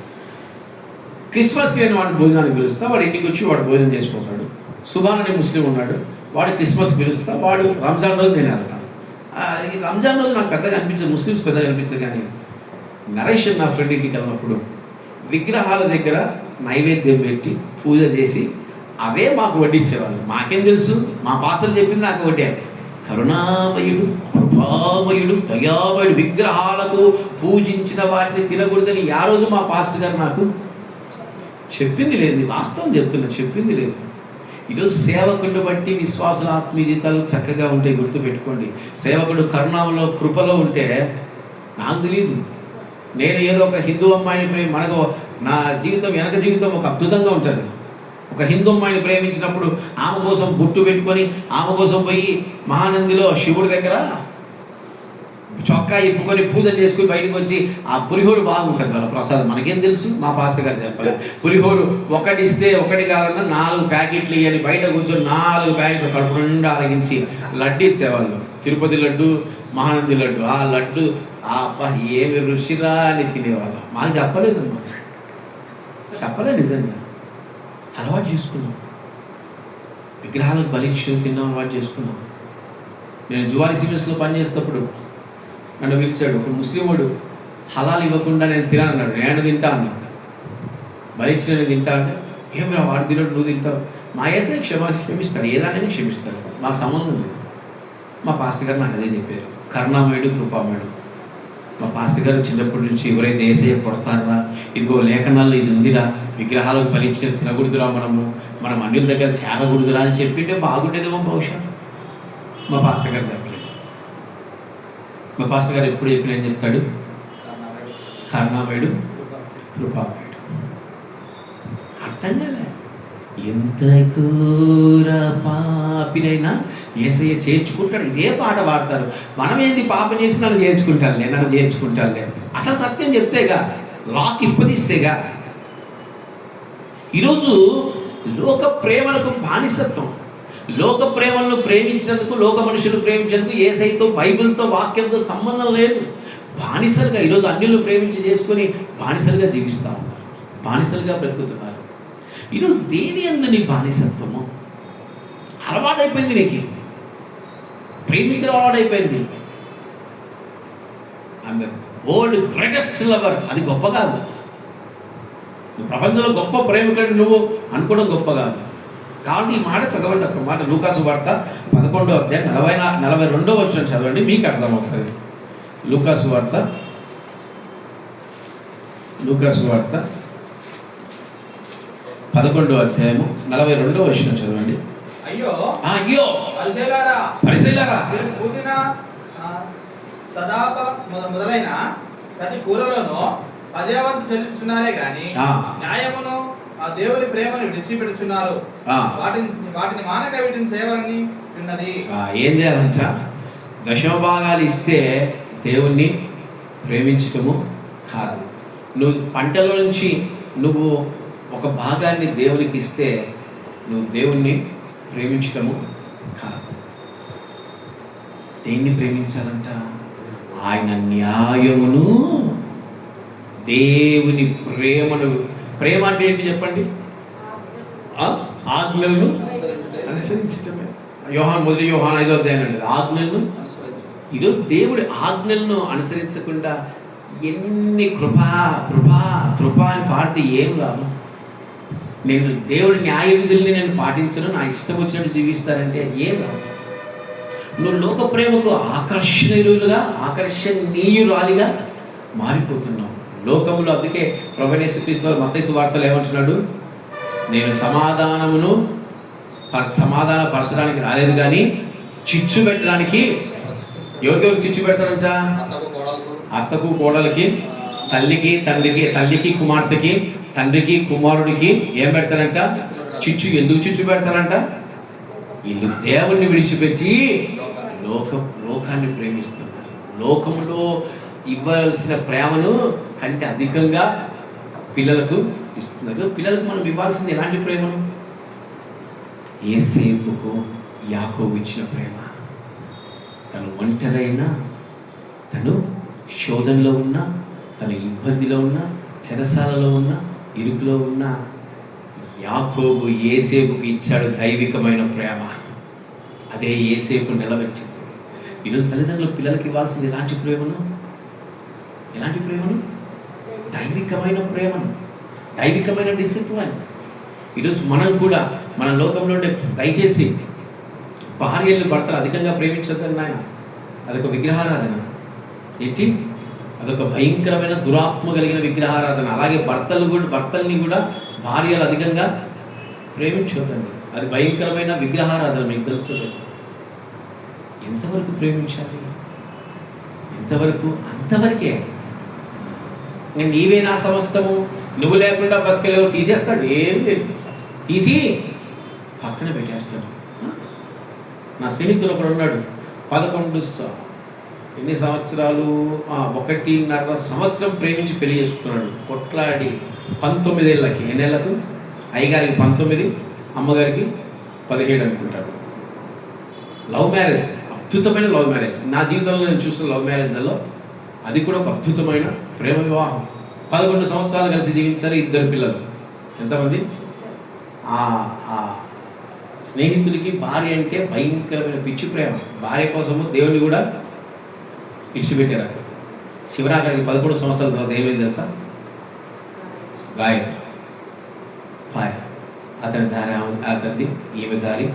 క్రిస్మస్కి నేను వాడిని భోజనానికి పిలుస్తా, వాడు ఇంటికి వచ్చి వాడు భోజనం చేసిపోతాడు. సుభాన్ అనే ముస్లిం ఉన్నాడు, వాడు క్రిస్మస్ పిలుస్తా, వాడు రంజాన్ రోజు నేను వెళ్తాను. ఈ రంజాన్ రోజు నాకు పెద్దగా అనిపించదు, ముస్లిమ్స్ పెద్దగా అనిపించదు. కానీ నరేష్ నా ఫ్రెండ్ ఇంటికి వెళ్ళినప్పుడు విగ్రహాల దగ్గర నైవేద్యం పెట్టి పూజ చేసి అవే మాకు వడ్డించేవాళ్ళు. మాకేం తెలుసు? మా పాస్టర్లు చెప్పింది నాకు ఒకటే, కరుణామయుడు, కృపామయుడు, దయామయుడు, విగ్రహాలకు పూజించిన వాటిని తినకూడదని ఆ రోజు మా పాస్టర్ గారు నాకు చెప్పింది లేదు. వాస్తవం చెప్తున్నా, చెప్పింది లేదు. ఈరోజు సేవకుడిని బట్టి విశ్వాసుల ఆత్మీయ జీవితాలు చక్కగా ఉంటాయి. గుర్తుపెట్టుకోండి, సేవకుడు కరుణాలో కృపలో ఉంటే నాకు తెలియదు. నేను ఏదో ఒక హిందూ అమ్మాయిని మనకు నా జీవితం వెనక జీవితం ఒక అద్భుతంగా ఉంటుంది. ఒక హిందూ అమ్మాయిని ప్రేమించినప్పుడు ఆమె కోసం బుట్టు పెట్టుకొని ఆమె కోసం పోయి మహానందిలో శివుడి దగ్గర చొక్కా ఇప్పుకొని పూజలు చేసుకుని బయటకు వచ్చి ఆ పులిహోరు బాగుంటుంది వాళ్ళ ప్రసాదం. మనకేం తెలుసు? మా పాస్టర్ గారు చెప్పలేదు. పులిహోరు ఒకటి ఇస్తే ఒకటి కాదన్నా 4 ప్యాకెట్లు ఇవ్వని బయట కూర్చొని 4 ప్యాకెట్లు కడుపు నిండా అరగించి లడ్డు ఇచ్చేవాళ్ళు. తిరుపతి లడ్డు, మహానంది లడ్డు. ఆ లడ్డు అబ్బా ఏమి రుచిరా అని తినేవాళ్ళం. మాకు చెప్పలేదమ్మా, చెప్పలేదు. నిజంగా అలవాటు చేసుకున్నాం. విగ్రహాలకు బలిక్షలు తిన్నాం, అలవాటు చేసుకున్నాం. నేను జువారి సిమెంట్స్లో పనిచేసేటప్పుడు నన్ను పిలిచాడు. ఒక ముస్లిముడు హలాల్ ఇవ్వకుండా నేను తినన్నాడు. నేను తింటా అన్నా. బలిచ్చిన నేను తింటా అంటే ఏమి వాడు తినడు నువ్వు తింటావు. మా ఏసే క్షమిస్తాడు, ఏదానైనా క్షమిస్తాడు, మాకు సంబంధం లేదు. మా పాస్టర్ గారు నాకు అదే చెప్పారు, కరుణామయుడు కృపామయుడు. మా పాస్టర్ గారు చిన్నప్పటి నుంచి ఎవరైతే ఏసయ్య కొడతారా, ఇదిగో లేఖనాల్లో ఇది ఉందిరా, విగ్రహాలకు బలిచ్చిన తినకూడదురా, మనం అన్యుల దగ్గర చేరకూడదురా అని చెప్పింటే బాగుండేదేమో బహుశా. మా పాస్టర్ గారు చెప్పలేదు. మా పాస్టర్ గారు ఎప్పుడు చెప్పిన ఏం చెప్తాడు, కరుణామయుడు కృపామయుడు. అర్థం కాలే. ఎంత కూర పాపినైనా యేసయ్య చేర్చుకుంటాడు. ఇదే పాట పాడతారు. మనం ఏంది పాపం చేసి నన్ను చేర్చుకుంటానులే. అసలు సత్యం చెప్తేగా, లాక్ ఇప్పదీస్తేగా. ఈరోజు లోక ప్రేమలకు బానిసత్వం, లోక ప్రేమలను ప్రేమించినందుకు, లోక మనుషులు ప్రేమించినందుకు యేసయ్యతో, బైబిల్తో, వాక్యంతో సంబంధం లేదు. బానిసలుగా ఈరోజు అన్యులను ప్రేమించి చేసుకొని బానిసలుగా జీవిస్తూ ఉన్నారు, బానిసలుగా బ్రతుకుతున్నారు. ఈరోజు దేని అందు నీ బానిసత్వము అలవాటైపోయింది, నీకు ప్రేమించడం అలవాటైపోయింది. అండ్ వరల్డ్ గ్రేటెస్ట్ లవర్, అది గొప్ప కాదు. ప్రపంచంలో గొప్ప ప్రేమికుడు నువ్వు అనుకోవడం గొప్ప కాదు. కాబట్టి ఈ మాట చదవండి, ఒక మాట లూకాసు వార్త 11వ అధ్యాయం 42వ వచనం చదవండి, మీకు అర్థమవుతుంది. లూకాసు వార్త 11వ అధ్యాయము 42వ వచనం చదవండి. అయ్యో పరిశీలారా, సదాప మొదలైన ప్రతి కూరలోనూ 10వ వంతు చెల్లించున్నారే గాని న్యాయమును ఆ దేవుని ప్రేమను విడిచిపెడుచున్నారు. వాటిని మానక వీటిని చేయవాలని ఉన్నది. ఏం చేయాలంట? దశమ భాగాలు ఇస్తే దేవుణ్ణి ప్రేమించటము కాదు. నువ్వు పంటలో నుంచి నువ్వు ఒక భాగాన్ని దేవునికి ఇస్తే నువ్వు దేవుణ్ణి ప్రేమించటము కాదు. దేన్ని ప్రేమించాలంట? ఆయన న్యాయమును, దేవుని ప్రేమను. ప్రేమ అంటే ఏంటి చెప్పండి? ఆజ్ఞలను అనుసరించటమే. మొదటి యోహాను 5వ అధ్యాయం అండి, ఆజ్ఞలను. ఈరోజు దేవుడి ఆజ్ఞలను అనుసరించకుండా ఎన్ని కృపా అని పాడితే ఏం లాభం? నేను దేవుడి న్యాయ విధుల్ని నేను పాటించను, నా ఇష్టం వచ్చినట్టు జీవిస్తానంటే ఏం లాభం? నువ్వు లోక ప్రేమకు ఆకర్షణీయురాలిగా మారిపోతున్నావు లోకములో. అందుకే ప్రభువైన యేసుక్రీస్తు మత్తయి సువార్తలో ఏమంటున్నాడు? నేను సమాధానపరచడానికి రాలేదు కానీ చిచ్చు పెట్టడానికి. ఎవరికెవరికి చిచ్చు పెడతారంట? అత్తకు కోడలికి, తల్లికి తండ్రికి, తల్లికి కుమార్తెకి, తండ్రికి కుమారుడికి ఏం పెడతారంట? చిచ్చు. ఎందుకు చిచ్చు పెడతారంట? వీళ్ళు దేవుణ్ణి విడిచిపెట్టి లోకాన్ని ప్రేమిస్తున్నారు. లోకములో ఇవ్వాల్సిన ప్రేమను కంటే అధికంగా పిల్లలకు ఇస్తున్నారు. పిల్లలకు మనం ఇవ్వాల్సింది ఎలాంటి ప్రేమను? యేసేపుకు యాకోబు ఇచ్చిన ప్రేమ. తను ఒంటరైనా, తను శోధనలో ఉన్నా, తను ఇబ్బందిలో ఉన్నా, చెరసాలలో ఉన్నా, ఇరుకులో ఉన్నా, యాకోబు యేసేపుకు ఇచ్చాడు దైవికమైన ప్రేమ. అదే యేసేపు నిలబెట్టింది. ఈరోజు తల్లిదండ్రులు పిల్లలకి ఇవ్వాల్సింది ఎలాంటి ప్రేమను? దైవికమైన ప్రేమను, దైవికమైన డిసిప్లిన్. ఈరోజు మనం కూడా మన లోకంలో దయచేసి భార్యలను భర్తలు అధికంగా ప్రేమించొద్దని నాయన. అదొక విగ్రహారాధన. ఏంటి? అదొక భయంకరమైన దురాత్మ కలిగిన విగ్రహారాధన. అలాగే భర్తల్ని కూడా భార్యలు అధికంగా ప్రేమించొద్దండి. అది భయంకరమైన విగ్రహారాధన. మీకు తెలుస్తుంది. ఎంతవరకు ప్రేమించాలి? ఎంతవరకు? అంతవరకే. నేను నీవే నా సమస్తము, నువ్వు లేకుండా బతకలేవు, తీసేస్తాడు. ఏం లేదు, తీసి పక్కన పెట్టేస్తాడు. నా స్నేహితుడు ఒకడు ఉన్నాడు, 11 ఎన్ని సంవత్సరాలు 1.5 సంవత్సరం ప్రేమించి పెళ్లి చేసుకున్నాడు. కొట్లాడి 19 ఏళ్ళకి. ఎన్నేళ్లకు? అయ్యగారికి 19, అమ్మగారికి 17 అనుకుంటాడు. లవ్ మ్యారేజ్, అద్భుతమైన లవ్ మ్యారేజ్. నా జీవితంలో నేను చూసిన లవ్ మ్యారేజ్లలో అది కూడా ఒక అద్భుతమైన ప్రేమ వివాహం. 11 సంవత్సరాలు కలిసి జీవించారు. 2 పిల్లలు. ఎంతమంది? ఆ స్నేహితుడికి భార్య అంటే భయంకరమైన పిచ్చి ప్రేమ. భార్య కోసము దేవుని కూడా ఇడిచిపెట్టారు. శివరాకరికి 11 సంవత్సరాల తర్వాత ఏమైంది తెలుసా? గాయం, పాయ. అతని దారి అతనిది, ఈమె దారి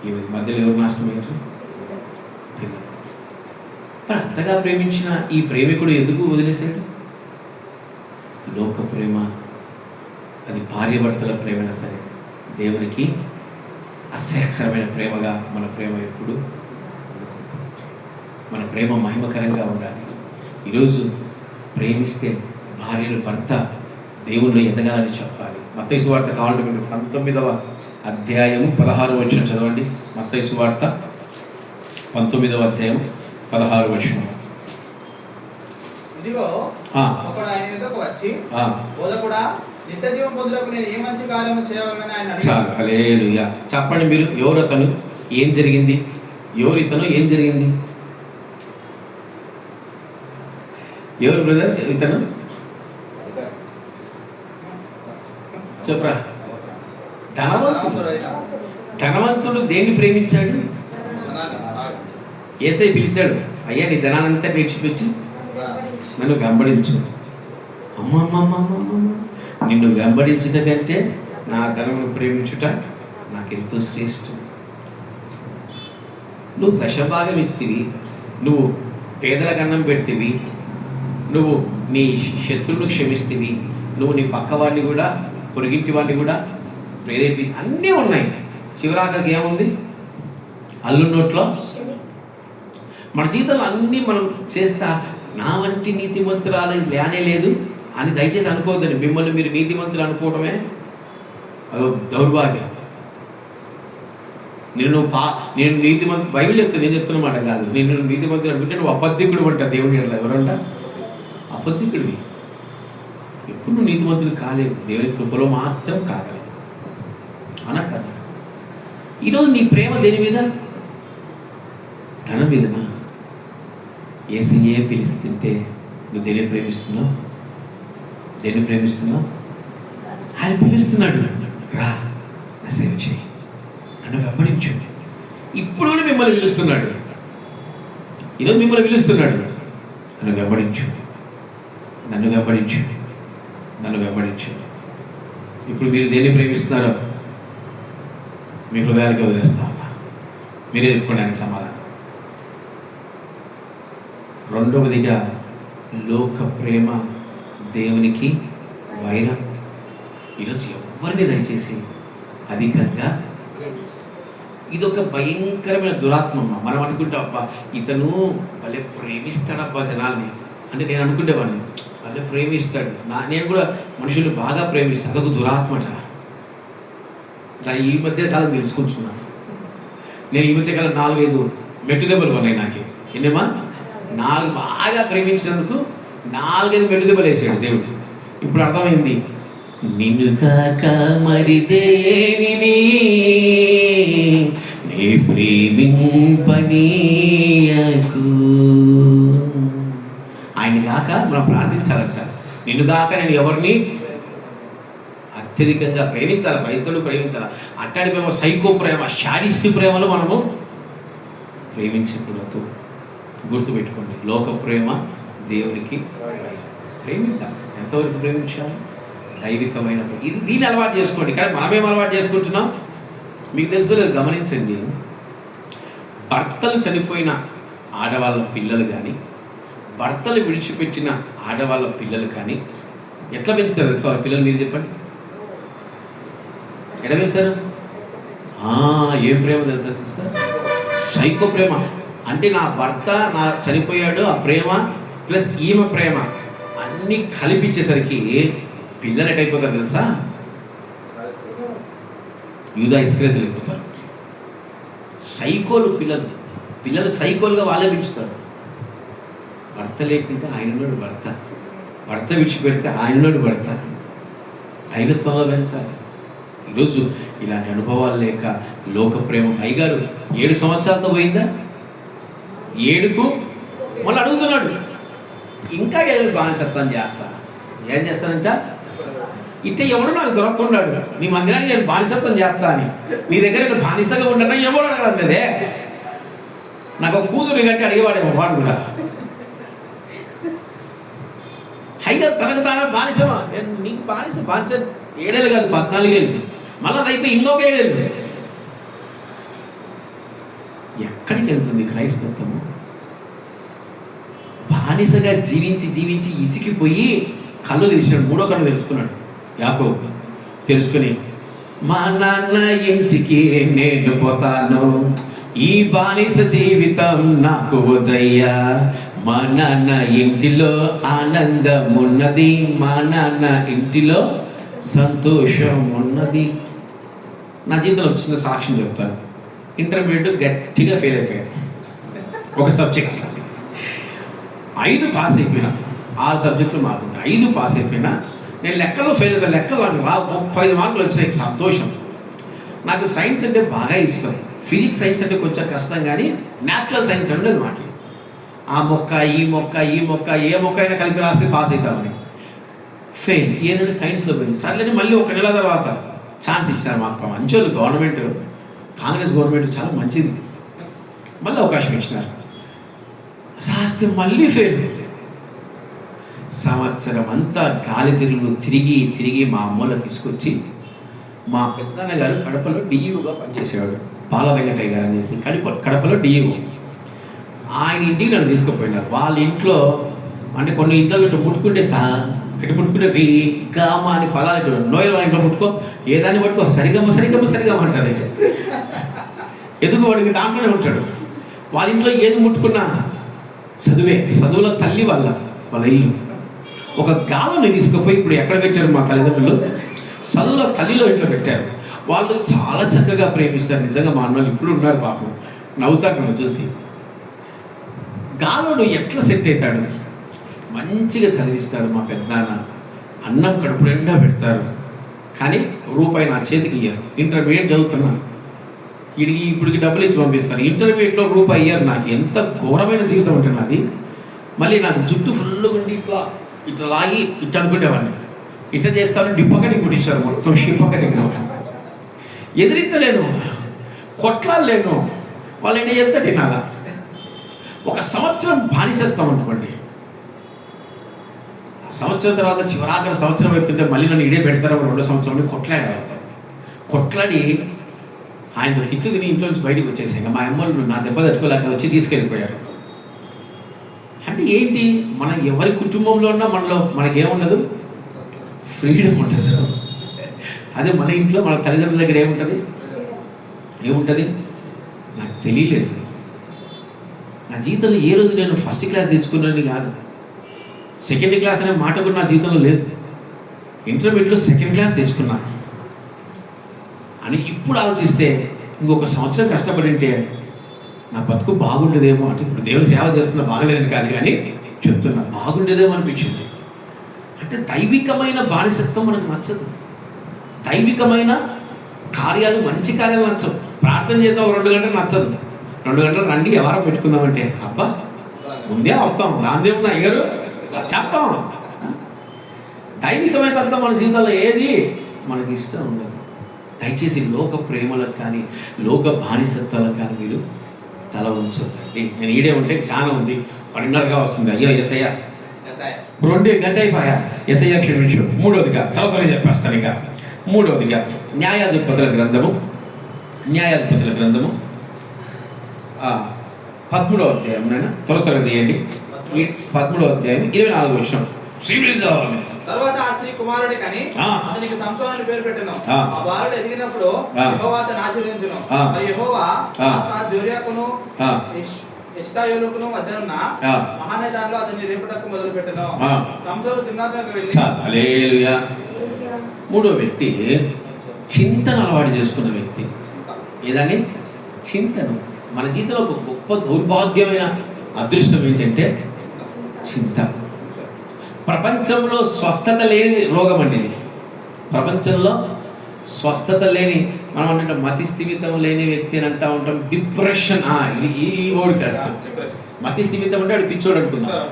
ఈమె, మధ్యలో ఎవరు నాశనం ఏంటి? పిల్లలు. మరి అంతగా ప్రేమించిన ఈ ప్రేమికుడు ఎందుకు వదిలేశాడు? లోక ప్రేమ, అది భార్యాభర్తల ప్రేమైనా సరే దేవునికి అసహ్యకరమైన ప్రేమగా మన ప్రేమ ఎప్పుడు, మన ప్రేమ మహిమకరంగా ఉండాలి. ఈరోజు ప్రేమిస్తే భార్యలు భర్త దేవుళ్ళు ఎదగాలని చెప్పాలి. మత్తయి సువార్త కావాలంటే మీరు 19వ అధ్యాయము 16వ వచనం చదవండి. మత్తయి సువార్త 19వ అధ్యాయం 16వ వచనం. ఇదిగో ఒకడు ఆయన యొద్దకు వచ్చి, బోధకుడా, నిత్య జీవం పొందుటకు నేను ఏ మంచి కార్యము చేయవలెనని ఆయన అడిగాడు. హల్లెలూయా. చెప్పండి మీరు, ఎవరు అతను, ఏం జరిగింది? ఎవరు ఇతను, ఏం జరిగింది? ఎవరు బ్రదర్ ఇతను? చెప్పరా. ధనవంతుడు దేన్ని ప్రేమించాడు? యేసయ్య పిలిచాడు, అయ్యా నీ ధనానంతా విడిచిపెట్టి నన్ను వెంబడించు. అమ్మమ్మమ్మమ్మమ్మ, నిన్ను వెంబడించుట కంటే నా ధనమును ప్రేమించుట నాకెంతో శ్రేష్టం. నువ్వు దశభాగం ఇస్తేవి, నువ్వు పేదలకు అన్నం పెడితేవి, నువ్వు నీ శత్రువును క్షమిస్తేవి, నువ్వు నీ పక్కవాడిని కూడా, పొరుగింటి వాడిని కూడా అన్నీ ఉన్నాయి. శివరాత్రికి ఏముంది? అల్లు నోట్లో. మన జీవితంలో అన్నీ మనం చేస్తా నా వంటి నీతిమంతురాలు లేనే లేదు అని దయచేసి అనుకోవద్దండి. మిమ్మల్ని మీరు నీతిమంతులు అనుకోవడమే అదో దౌర్భాగ్యం. నేను నీతిమంతు, బైబిల్ చెప్తాను, నేను చెప్తున్నమాట కాదు. నేను నీతిమంతులు అనుకుంటే నువ్వు అబద్ధికుడు అంట. దేవుని ఎవరంట? అబద్ధికుడివి. ఎప్పుడు నువ్వు నీతిమంతులు కాలేవు, దేవుని కృపలో మాత్రం కాగలవు. అనా కదా? ఈరోజు నీ ప్రేమ దేని మీద? ధనం మీదనా? యేసయ్యే పిలుస్తుంటే నువ్వు దేన్ని ప్రేమిస్తున్నావు? దేన్ని ప్రేమిస్తున్నావు? ఆయన పిలుస్తున్నాడు, రా నా సేవ చేయి, నన్ను వెంబడించు. ఇప్పుడు కూడా మిమ్మల్ని పిలుస్తున్నాడు. ఈరోజు మిమ్మల్ని పిలుస్తున్నాడు, నన్ను వెంబడించు, నన్ను వెంబడించు, నన్ను వెంబడించు. ఇప్పుడు మీరు దేన్ని ప్రేమిస్తున్నారో మీ హృదయానికి వదిలేస్తా ఉన్నా, మీరే చెప్పుకోవడానికి సమాధానం. రెండవదిగా లోక ప్రేమ దేవునికి వైరం. ఈరోజు ఎవరిని దయచేసి అధికంగా, ఇదొక భయంకరమైన దురాత్మమ్మ. మనం అనుకుంటాం, అబ్బా ఇతను భలే ప్రేమిస్తాడబ్బా జనాల్ని అంటే నేను అనుకునేవాడిని, భలే ప్రేమిస్తాడు. నేను కూడా మనుషులు బాగా ప్రేమిస్తాను. అదొక దురాత్మట. ఈ మధ్య కాలం తెలుసుకుంటున్నాను. నేను ఈ మధ్య కాలం 4-5 మెట్టు దెబ్బలు ఉన్నాయి నాకు. ఎన్నేమా? 4 బాగా ప్రేమించినందుకు 4-5 మెట్టు దెబ్బలు వేసాడు దేవుడు. ఇప్పుడు అర్థమైంది, నిన్ను కాక మరి దేనిని నీ ప్రేమింపనీయకు. ఆయన కాక మనం ప్రార్థించాలంట. నిన్ను కాక నేను ఎవరిని అత్యధికంగా ప్రేమించాలి. క్రైస్తవులు ప్రేమించాలి. అట్టడి ప్రేమ, సైకో ప్రేమ, శాడిస్ట్ ప్రేమలో మనము ప్రేమించకూడదు. గుర్తుపెట్టుకోండి, లోక ప్రేమ దేవునికి ప్రేమిద్దాం. ఎంతవరకు ప్రేమించాలి? దైవికమైన ప్రేమ. దీన్ని అలవాటు చేసుకోండి. కానీ మనమేం అలవాటు చేసుకుంటున్నాం మీకు తెలుసు లేదు. గమనించండి, భర్తలు చనిపోయిన ఆడవాళ్ళ పిల్లలు కానీ, భర్తలు విడిచిపెట్టిన ఆడవాళ్ళ పిల్లలు కానీ ఎట్లా పెంచుతారు తెలుసు వాళ్ళ పిల్లలు? మీరు చెప్పండి, ఎట్లా పెంచుతారు? ఏం ప్రేమ తెలుసా సిస్టర్? సైకో ప్రేమ. అంటే నా భర్త నా చనిపోయాడు, ఆ ప్రేమ ప్లస్ ఈమె ప్రేమ అన్నీ కలిపించేసరికి పిల్లలు ఎటైపోతారు తెలుసా? యూదా ఇస్కరియోతు అయిపోతారు. సైకోలు పిల్లలు సైకోలుగా వాళ్ళే పెంచుతారు. భర్త లేకుంటే ఆయనలోడు భర్త, భర్త విడిచిపెడితే ఆయనలోడు భర్త. దైవత్వంలో పెంచాలి. ఈరోజు ఇలాంటి అనుభవాలు లేక లోక ప్రేమ. అయ్యగారు 7 సంవత్సరాలతో పోయిందా? 7కు మళ్ళీ అడుగుతున్నాడు, ఇంకా 7 బానిసత్వం చేస్తా. ఏం చేస్తానంట? ఇట్టే ఎవడు నాకు దొరకకున్నాడు, నీ మందిరానికి నేను బానిసత్వం చేస్తా అని. నీ దగ్గర నేను బానిసగా ఉండన్నా ఎవడు అడగడం లేదే. నాకు ఒక కూతురు కంటే అడిగేవాడేమో వాడు కూడా. హైగర్ తనకు తాను బానిసమా? నేను నీకు బానిస 7 ఏళ్ళు కాదు 14 ఏళ్ళు, మళ్ళీ అది అయిపోయి ఇంకొక 7 ఏళ్ళు. ఎక్కడికి వెళ్తుంది క్రైస్తవత్వము? బానిసగా జీవించి జీవించి ఇసికిపోయి కళ్ళు తెరిచినాడు, 3వ కన్ను తెలుసుకున్నాడు యాకోబు. తెలుసుకుని మా నాన్న ఇంటికి నేను పోతాను, ఈ బానిస జీవితం నాకు వదయ్యా. మా నాన్న ఇంటిలో ఆనందం ఉన్నది, మా నాన్న ఇంటిలో సంతోషం ఉన్నది. నా జీవితంలో వచ్చిన సాక్ష్యం చెప్తాను. ఇంటర్మీడియట్ గట్టిగా ఫెయిల్ అయిపోయాను ఒక సబ్జెక్ట్. 5 పాస్ అయిపోయినా, 6 సబ్జెక్టులు మాకు 5 పాస్ అయిపోయినా. నేను లెక్కలో ఫెయిల్ అవుతాను, లెక్కలు 35 మార్కులు వచ్చినాయి, సంతోషం. నాకు సైన్స్ అంటే బాగా ఇష్టం. ఫిజిక్స్ సైన్స్ అంటే కొంచెం కష్టం, కానీ న్యాచురల్ సైన్స్ అంటే మాకు ఆ మొక్క ఈ మొక్క ఏ మొక్క అయినా కలిపి రాస్తే పాస్ అవుతామని. ఫెయిల్. ఏదంటే సైన్స్లో పోయింది. సర్లేని మళ్ళీ 1 నెల తర్వాత ఛాన్స్ ఇచ్చారు మాకు. మంచోళ్ళు గవర్నమెంట్, కాంగ్రెస్ గవర్నమెంట్ చాలా మంచిది. మళ్ళీ అవకాశం ఇచ్చినారు, రాస్తే మళ్ళీ ఫెయిల్. సంవత్సరం అంతా గాలి తిరిగి మా అమ్మలో తీసుకొచ్చి, మా పెద్దన్న గారు కడపలో డిఈఓగా పనిచేసేవాడు, పాల వెంకటయ్య గారు అనేసి, కడపలో డిఈఓ. ఆయన ఇంటికి నన్ను తీసుకుపోయినారు. వాళ్ళ ఇంట్లో అంటే కొన్ని ఇంట్లో ఇటు ముట్టుకుంటే ఇటు ముట్టుకుంటే రీ గామ అని పదాలు, ఇటు నోయల ఇంట్లో ముట్టుకో, ఏదాన్ని పట్టుకో సరిగమ్మ అంటారు. ఎందుకు వాడికి దాంట్లోనే ఉంటాడు. వాళ్ళ ఇంట్లో ఏది ముట్టుకున్నా చదువులో తల్లి వాళ్ళ ఇల్లు. ఒక గాలని తీసుకుపోయి ఇప్పుడు ఎక్కడ పెట్టారు మా తల్లిదండ్రులు? చదువులో తల్లిలో ఇంట్లో పెట్టారు. వాళ్ళు చాలా చక్కగా ప్రేమిస్తారు. నిజంగా మా అన్నలు ఇప్పుడు ఉన్నారు పాపం, నవ్వుతారు నన్ను చూసి. గాలోడు ఎట్లా సెట్ అవుతాడు? మంచిగా చదివిస్తారు మా పెద్దనాన్న, అన్నం కడుపు నిండా పెడతారు, కానీ రూపాయి నా చేతికి ఇయ్యరు. ఇంటర్మీడియట్ చదువుతున్నాను, ఇప్పటికి డబ్బులు ఇచ్చి పంపిస్తారు. ఇంటర్మీడియట్లో రూపాయి ఇయ్యరు. నాకు ఎంత ఘోరమైన జీవితం ఉంటుంది నాది. మళ్ళీ నాకు జుట్టు ఫుల్గా ఉండి ఇట్లా లాగి ఇట్లా అనుకునేవాడిని. ఇట్లా చేస్తాను, డిప్పకని కుట్టించారు, మొత్తం షిప్పకని. ఎదిరించలేను, కొట్లాడలేను, వాళ్ళు ఏంటి చెప్తే తినాలా. 1 సంవత్సరం బానిసత్వం అనుకోండి. ఆ సంవత్సరం తర్వాత చివరాఖరి సంవత్సరం అవుతుంటే మళ్ళీ నన్ను ఇడే పెడతారు. 2వ సంవత్సరం కొట్లాడి ఆయనతో తిట్లు తిని ఇంట్లో నుంచి బయటకు వచ్చేసాయి. మా అమ్మలు నా దెబ్బ తట్టుకోలేక వచ్చి తీసుకెళ్ళిపోయారు. అంటే ఏంటి, మనం ఎవరి కుటుంబంలో ఉన్నా మనకేముండదు, ఫ్రీడమ్ ఉండదు. అదే మన ఇంట్లో మన తల్లిదండ్రుల దగ్గర ఏముంటుంది నాకు తెలియలేదు. నా జీవితంలో ఏ రోజు నేను ఫస్ట్ క్లాస్ తెచ్చుకున్నాను కాదు, సెకండ్ క్లాస్ అనే మాట కూడా నా జీవితంలో లేదు. ఇంటర్మీడియట్లో 2nd క్లాస్ తెచ్చుకున్నాను అని ఇప్పుడు ఆలోచిస్తే, ఇంకొక సంవత్సరం కష్టపడి ఉంటే నా బతుకు బాగుండేదేమో. అంటే ఇప్పుడు దేవుని సేవ చేస్తున్నా బాగలేదని కాదు, కానీ చెప్తున్నా బాగుండేదేమో అనిపించింది. అంటే దైవికమైన బానిసత్వం మనకు నచ్చదు. దైవికమైన కార్యాలు, మంచి కార్యాలు నచ్చవు. ప్రార్థన చేద్దాం 2 గంటలు నచ్చదు. 2 గంటలు రండి ఎవరో పెట్టుకుందామంటే అబ్బా ముందే వస్తాం, దాందేముంది అయ్యారు చెప్తాం. దైవికమైన అర్థం మన జీవితంలో ఏది మనకి ఇష్టం ఉండదు. దయచేసి లోక ప్రేమలకు కానీ లోక బానిసత్వాలకు కానీ మీరు తల ఉంచొద్దండి. నేను ఈడే ఉంటే చాలా ఉంది, 10:30గా వస్తుంది. అయ్యో ఎస్ఐయా 2 గంట అయిపోయా, ఎస్ఐయా క్షమించు. 3వదిగా త్వరగా చెప్పేస్తాను. ఇక 3వదిగా న్యాయాధిపతుల గ్రంథము 13వ అధ్యాయం. నైనా త్వరగా తీయండి. 13వ అధ్యాయం 24వ వచనం. తర్వాత ఆ స్త్రీ కుమారుడి కని అతనికి సంసోను అని పేరు పెట్టెను. ఆ బాలుడు ఎదిగినప్పుడు యెహోవా అతన్ని ఆశీర్వదించెను. మరి యెహోవా ఆత్మ జొర్యాకును ఎష్టాయోలుకును మధ్యనున్న మహానైదానంలో అతన్ని రేపుటకు మొదలు పెట్టెను. సంసోను తిమ్నాతునకు వెళ్ళి. హల్లెలూయా. 3వ వ్యక్తి చింతన అలవాటు చేసుకున్న వ్యక్తి. ఏదని చింతను. మన జీవితంలో ఒక గొప్ప దౌర్భాగ్యమైన అదృష్టం ఏంటంటే చింత. ప్రపంచంలో స్వస్థత లేని రోగం అండి ఇది. ప్రపంచంలో స్వస్థత లేని, మనం అంటే మతి స్థిమితం లేని వ్యక్తి అని అంటూ ఉంటాం. డిప్రెషన్. ఇది ఈ వర్డ్ కాదు. మతి స్థిమితం అంటే వాడు పిచ్చోడు అనుకుందాం.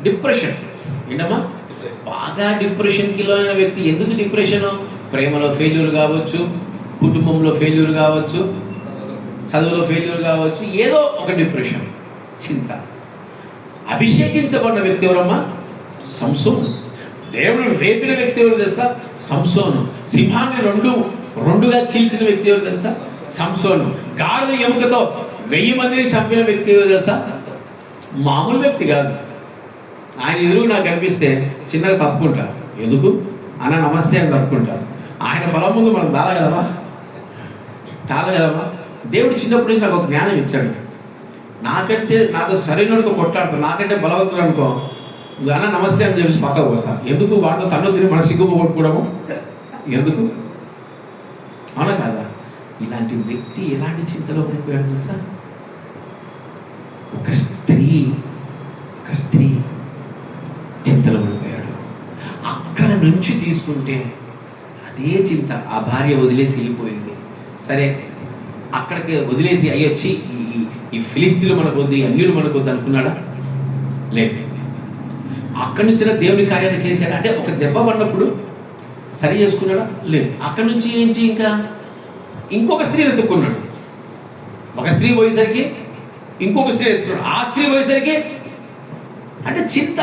డిప్రెషన్ ఏంటమ్మా, బాగా డిప్రెషన్కి లోనైన వ్యక్తి. ఎందుకు డిప్రెషన్? ప్రేమలో ఫెయిల్యూర్ కావచ్చు, కుటుంబంలో ఫెయిల్యూర్ కావచ్చు, చదువులో ఫెయిల్యూర్ కావచ్చు, ఏదో ఒక డిప్రెషన్, చింత. అభిషేకించబడిన వ్యక్తి ఎవరమ్మా? సంసోను. దేవుడు రేపిన వ్యక్తి ఎవరు తెలుసా? సంసోను. సింహాన్ని రెండుగా చీల్చిన వ్యక్తి ఎవరు తెలుసా? సంసోను. గాడిద ఎముకతో 1000 మందిని చంపిన వ్యక్తి ఎవరు తెలుసా? మామూలు వ్యక్తి కాదు. ఆయన ఎదురు నాకు కనిపిస్తే చిన్నగా తప్పుకుంటా. ఎందుకు అన్న నమస్తే అని తప్పుకుంటా. ఆయన బలం ముందు మనం తాగగలమా? దేవుడు చిన్నప్పటి నుంచి నాకు ఒక జ్ఞానం ఇచ్చాడు. నాతో సరైనతో కొట్టాడుతాను, నాకంటే బలవంతుడు అనుకో, అన్న నమస్తే అని చెప్పేసి పక్కకు పోతా. ఎందుకు? వాడితో తన్ను తిరిగి మన సిగ్గు కొట్టుకోవడము ఎందుకు? అవునా కదా? ఇలాంటి వ్యక్తి ఎలాంటి చింతలో పడిపోయాడు సార్? ఒక స్త్రీ చింతలో పడిపోయాడు. అక్కడ నుంచి తీసుకుంటే అదే చింత. ఆ భార్య వదిలేసి వెళ్ళిపోయింది. సరే, అక్కడికి వదిలేసి అయ్యొచ్చి ఈ ఫిలిస్తీన్లు మనకు వద్దు, ఈ అన్యులు మనకు వద్దు అనుకున్నాడా? లేదు. అక్కడి నుంచి దేవుని కార్యాన్ని చేశాడు. అంటే ఒక దెబ్బ పడినప్పుడు సరి చేసుకున్నాడా? లేదు. అక్కడి నుంచి ఏంటి, ఇంకా ఇంకొక స్త్రీని ఎత్తుక్కున్నాడు. ఒక స్త్రీ పోయేసరికి ఇంకొక స్త్రీ ఎత్తుకున్నాడు. ఆ స్త్రీ పోయేసరికి అంటే చింత.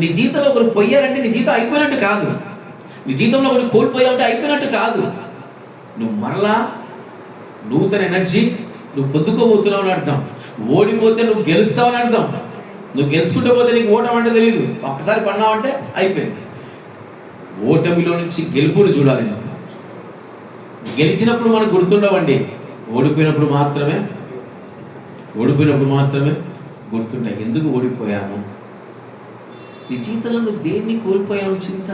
నీ జీవితంలో ఒకరు పోయారంటే నీ జీవితం అయిపోయినట్టు కాదు. నీ జీవితంలో ఒకరు కోల్పోయావంటే అయిపోయినట్టు కాదు. నువ్వు మరలా నూతన ఎనర్జీ, నువ్వు పొద్దుకోబోతున్నావు అని అర్థం. ఓడిపోతే నువ్వు గెలుస్తావు అని అర్థం. నువ్వు గెలుచుకుంటూ పోతే నీకు ఓటం అంటే తెలియదు. ఒక్కసారి పడినావంటే అయిపోయింది. ఓటమిలో నుంచి గెలుపులు చూడాలి. గెలిచినప్పుడు మనకు గుర్తుండవండి, ఓడిపోయినప్పుడు మాత్రమే గుర్తుంటాయి. ఎందుకు ఓడిపోయాము? నీ జీవితంలో నువ్వు దేన్ని కోల్పోయావు? చింత.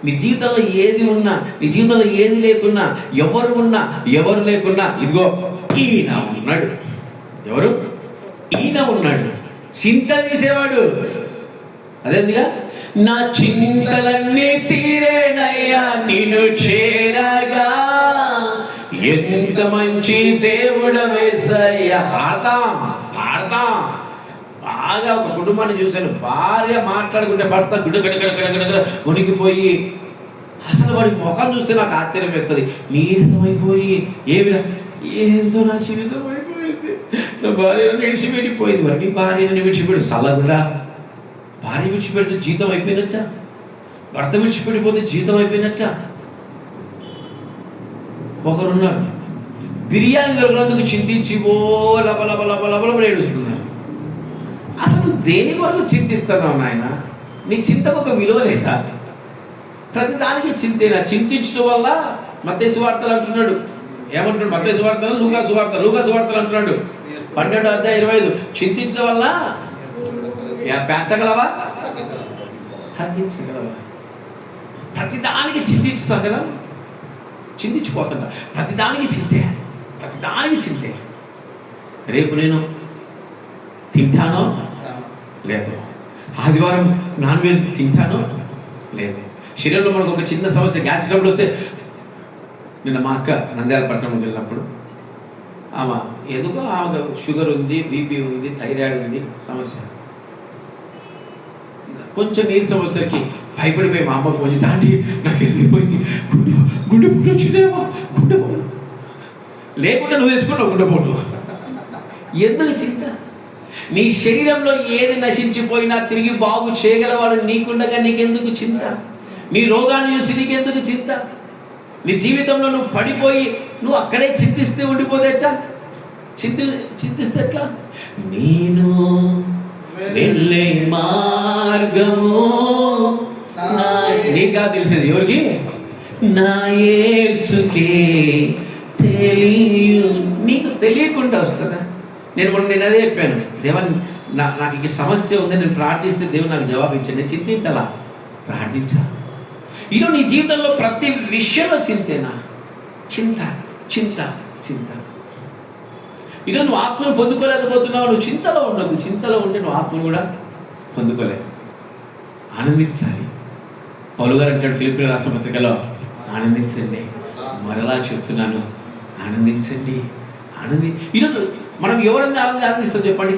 నీ జీవితంలో ఏది ఉన్నా, నీ జీవితంలో ఏది లేకున్నా, ఎవరు ఉన్నా ఎవరు లేకున్నా, ఇదిగో ఈయన ఉన్నాడు. ఎవరు? ఈయన ఉన్నాడు. చింత తీసేవాడు. అదేందుగా? నా చింతలన్నీ తీరేనయ్యా నిన్ను చేరగా, ఎంత మంచి దేవుడవేసయ్యా. పాడతాం. బాగా ఒక కుటుంబాన్ని చూశాను. భార్య మాట్లాడుకుంటే భర్త గుడ్డ ఉనికిపోయి, అసలు వాడి ముఖం చూస్తే నాకు ఆశ్చర్యం వేస్తుంది. నీరసమైపోయి, ఏందో నా జీవితం అయిపోయింది, నా భార్య విడిచిపెట్టిపోయింది. మరి నీ భార్యని విడిచిపెట్టి సలగుడా? భార్య విడిచిపెడితే జీతం అయిపోయినట్ట, భర్త విడిచిపెట్టిపోతే జీతం అయిపోయినట్ట. ఒకరున్నారు బిర్యానీ దొరికినందుకు చింతించి లబలబలబలబల ఏడుస్తున్నారు. అసలు దేని వరకు చింతిస్తున్నావు నాయన? నీ చింతకు ఒక విలువ లేదా? ప్రతిదానికి చింతేనా? చింతించడం వల్ల మత్తయి సువార్తలు అంటున్నాడు. ఏమంటున్నాడు? మత్తయి సువార్తలు, లూకా సువార్తలు అంటున్నాడు. 12:25 చింతించడం వల్ల పెంచగలవా, తగ్గించగలవా? ప్రతిదానికి చింతించుతావు కదా, చింతించిపోతుంటా. ప్రతిదానికి చింతే. రేపు నేను తింటానో లేదు, ఆదివారం నాన్ వెజ్ తింటానో లేదు. శరీరంలో మనకు ఒక చిన్న సమస్య, గ్యాస్ ట్రబుల్ వస్తే, నిన్న మా అక్క నంద్యాలపట్నంకి వెళ్ళినప్పుడు ఎందుకో ఆమె షుగర్ ఉంది, బీపీ ఉంది, థైరాయిడ్ ఉంది సమస్య. కొంచెం నీరు సమస్యకి భయపడిపోయి మా అమ్మ ఫోన్ చేసి, ఆంటీ నాకు ఎదిగిపోయింది, గుండెపోటు వచ్చిందేమో. గుండెపోటు లేకుండా నువ్వు తెచ్చుకున్నావు గుండెపోటు. ఎందుకు చింత? నీ శరీరంలో ఏది నశించిపోయినా తిరిగి బాగు చేయగలవాడు నీకుండగా నీకెందుకు చింత? నీ రోగాన్ని చూసి నీకెందుకు చింత? నీ జీవితంలో నువ్వు పడిపోయి నువ్వు అక్కడే చింతిస్తే ఉండిపోతే ఎట్లా? చింతిస్తే ఎట్లా? నేను వెళ్ళే మార్గము నీకా తెలిసేది ఎవరికి? నా యేసుకే తెలియు. నీకు తెలియకుండా వస్తుందా? నేను అదే చెప్పాను, దేవన్ నాకు ఈ సమస్య ఉంది, నేను ప్రార్థిస్తే దేవుడు నాకు జవాబు ఇచ్చాను. నేను చింతించాలా? ప్రార్థించాలి. ఈరోజు నీ జీవితంలో ప్రతి విషయంలో చింతేనా? చింత. ఈరోజు నువ్వు ఆత్మను పొందుకోలేకపోతున్నావు, నువ్వు చింతలో ఉండదు. చింతలో ఉంటే నువ్వు ఆత్మను కూడా పొందుకోలేవు. ఆనందించాలి. పౌలు గారు అంటాడు ఫిలిప్పీయులకు రాసిన పత్రికలో, ఆనందించండి. మరలా చెప్తున్నాను, ఆనందించండి. ఈరోజు మనం ఎవరెందు ఆనందిస్తాం చెప్పండి?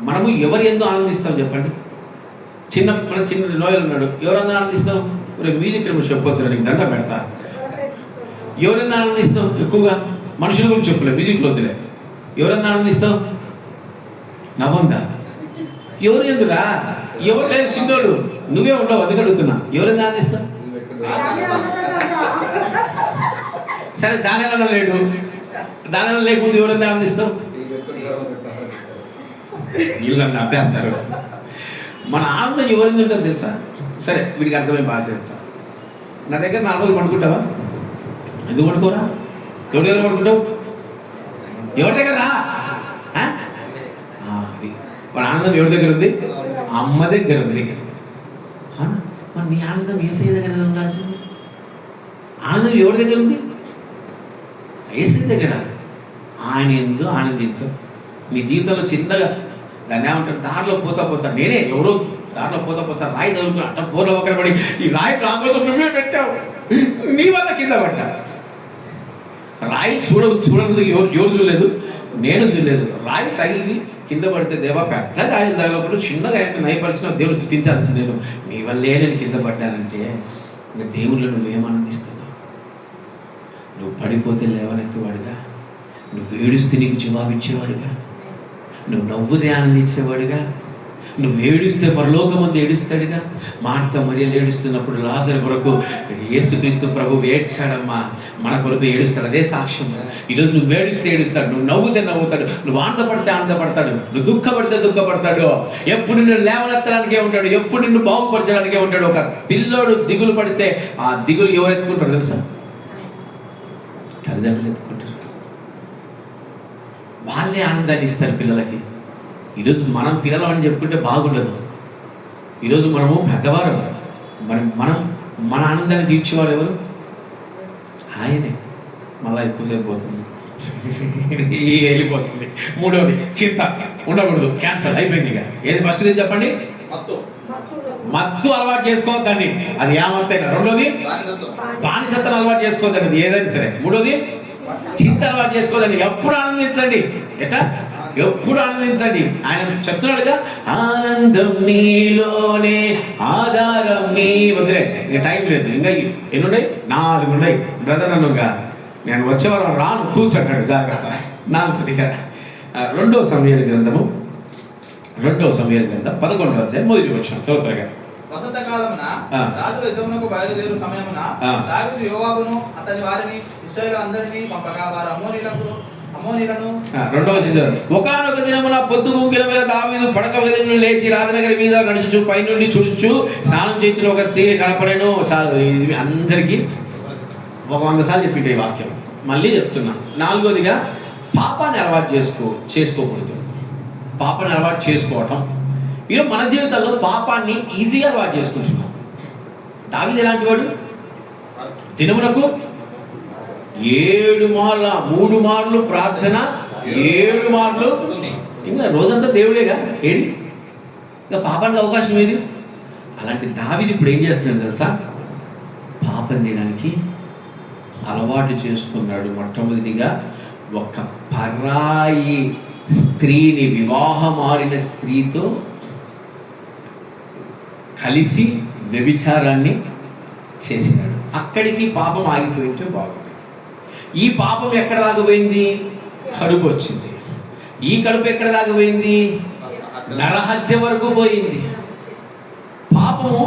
మనము ఎవరు ఎందు ఆనందిస్తాం చెప్పండి? మన చిన్న లోయలు ఉన్నాడు, ఎవరందరూ ఆనందిస్తాం? రేపు మ్యూజిక్ చెప్పొద్దు, నీకు దండ పెడతా. ఎవరెందు ఆనందిస్తాం? ఎక్కువగా మనుషుల గురించి చెప్పలే, మ్యూజిక్లో వద్దులే. ఎవరెందు ఆనందిస్తాం? నవ్వందా? ఎవరు ఎందురా? ఎవరు లేరు చిన్నోడు, నువ్వే ఉండవు, అందుకు అడుగుతున్నా. ఎవరైనా ఆనందిస్తావు? సరే దానిలో లేడు, దానిలో లేకపోతే ఎవరైనా ఆనందిస్తావు? వీళ్ళని అభ్యాస్తారు. మన ఆనందం ఎవరింది ఉంటుంది తెలుసా? సరే వీడికి అర్థమై బాగా చెప్తా. నా దగ్గర 4 రోజులు పడుకుంటావా? ఎందుకు పడుకోరా? ఎవరి దగ్గర పడుకుంటావు? ఎవరి దగ్గర రా? అది మన ఆనందం ఎవరి దగ్గర ఉంది? అమ్మ దగ్గర ఉంది. మరి నీ ఆనందం యేసయ్య దగ్గర ఉండాల్సింది. ఆనందం ఎవరి దగ్గర ఉంది? యేసయ్య దగ్గర. ఆయన ఎందు ఆనందించదు. నీ జీవితంలో చిన్నగా దాన్ని ఏమంటారు, దారిలో పోతా నేనే ఎవరో దారిలో పోతా రాయి తగులుకుని అట్ట బోర్లో ఒకరి పడి, ఈ రాయి నా కోసం నువ్వే పెట్టావు, నీ వల్ల కింద పడ్డా. రాయి చూడలేదు, ఎవరు చూడలేదు, నేను చూడలేదు. రాయి తగిలింది, కింద పడితే దేవా పెద్ద గాయాలు తగలప్పుడు చిన్న గాయాన్ని నయపరిచిన దేవుడు స్తుతించాల్సింది. నేను నీ వల్లే నేను కింద పడ్డానంటే ఇంకా దేవుళ్ళు నువ్వేం ఆనందిస్తున్నావు? నువ్వు పడిపోతే లేవనెత్తేవాడుగా, నువ్వు ఏడుస్తే నీకు జవాబిచ్చేవాడుగా, నువ్వు నవ్వుదే ఆనందించేవాడుగా, నువ్వు ఏడుస్తే పరలోకమందు ఏడుస్తాడుగా. మార్త మరియలు ఏడుస్తున్నప్పుడు లాజరు కొరకు యేసుక్రీస్తు ప్రభు ఏడ్చాడమ్మా, మన కొరకు ఏడుస్తాడు. అదే సాక్ష్యం. ఈరోజు నువ్వు ఏడుస్తే ఏడుస్తాడు, నువ్వు నవ్వుతే నవ్వుతాడు, నువ్వు ఆనందపడితే ఆనందపడతాడు, నువ్వు దుఃఖపడితే దుఃఖపడతాడు. ఎప్పుడు నిన్ను లేవనెత్తడానికే ఉంటాడు, ఎప్పుడు నిన్ను బాగుపరచడానికే ఉంటాడు. ఒక పిల్లోడు దిగులు పడితే ఆ దిగులు ఎవరు ఎత్తుకుంటారు తెలుసా? తల్లిదండ్రులు ఎత్తుకుంటారు. వాళ్ళే ఆనందాన్ని ఇస్తారు పిల్లలకి. ఈరోజు మనం పిల్లలు అని చెప్పుకుంటే బాగుండదు. ఈరోజు మనము పెద్దవారు, మనం మన ఆనందాన్ని తీర్చేవారు ఎవరు? ఆయనే. మళ్ళీ ఎక్కువసేపు పోతుంది, వెళ్ళిపోతుంది. మూడవది చింత ఉండకూడదు, క్యాన్సర్ అయిపోయింది. ఇక ఏది ఫస్ట్ చెప్పండి? మత్తు అలవాటు చేసుకోవద్దండి, అది ఏమత్తైనా. రెండోది బానిసత్వం అలవాటు చేసుకోవద్దండి, అది ఏదైనా సరే. మూడోది చింత అలవాటు చేసుకోదండి. ఎప్పుడు ఆనందించండి. ఎట్లా? ఎప్పుడు ఆనందించండి. ఆయన చెప్తున్నాడుగా, ఆనందం నీలోనే ఆధారం నీ. వదిలే, ఇంకా టైం లేదు. ఇంకా ఎన్నున్నాయి? 4 ఉన్నాయి. బ్రదర్ అన్నుగా నేను వచ్చేవారు రాను కూర్చోండి, జాగ్రత్త. 4 దిగా 2వ సమూయేలు గ్రంథము 11వ అధ్యాయం మొదటి వచనం త్వరగా. వసంత కాలమున రాజులు యుద్ధమునకు బయలుదేరు సమయమున దావీదు యోవాబును అతని వారిని ఇశ్రాయేలు అందరినీ పంపగా వారు అమ్మోనీలను ఒకానొక దినమున పొద్దు గుంకిన వేళ దావీదు పడక గది నుండి లేచి రాజనగరి మీద నడుచుచు పైనుండి చూచుచు స్నానం చేయించిన ఒక స్త్రీని కనపడేను. ఇది అందరికీ 100 సార్లు చెప్పింటే ఈ వాక్యం మళ్ళీ చెప్తున్నా. 4వదిగా పాపాన్ని అలవాటు చేసుకోకూడదు. పాపాన్ని అలవాటు చేసుకోవటం. ఈరోజు మన జీవితంలో పాపాన్ని ఈజీగా అలవాటు చేసుకుంటున్నాం. దావీదు ఎలాంటి వాడు? దినమునకు 7 మార్లు 3 మార్లు ప్రార్థన, 7 మార్లు. ఇంకా రోజంతా దేవుడేగా, ఏడి ఇంకా పాపానికి అవకాశం ఏది? అలాంటి దావీదు ఇప్పుడు ఏం చేస్తున్నాడు తెలుసా? పాపం చేయడానికి అలవాటు చేసుకున్నాడు. మొట్టమొదటిగా ఒక పరాయి స్త్రీని, వివాహమారిన స్త్రీతో కలిసి వ్యభిచారాన్ని చేసినాడు. అక్కడికి పాపం ఆగిపోయింటే బాగుంది. ఈ పాపం ఎక్కడ దాకపోయింది? కడుపు వచ్చింది. ఈ కడుపు ఎక్కడ దాకపోయింది? నరహత్య వరకు పోయింది. పాపము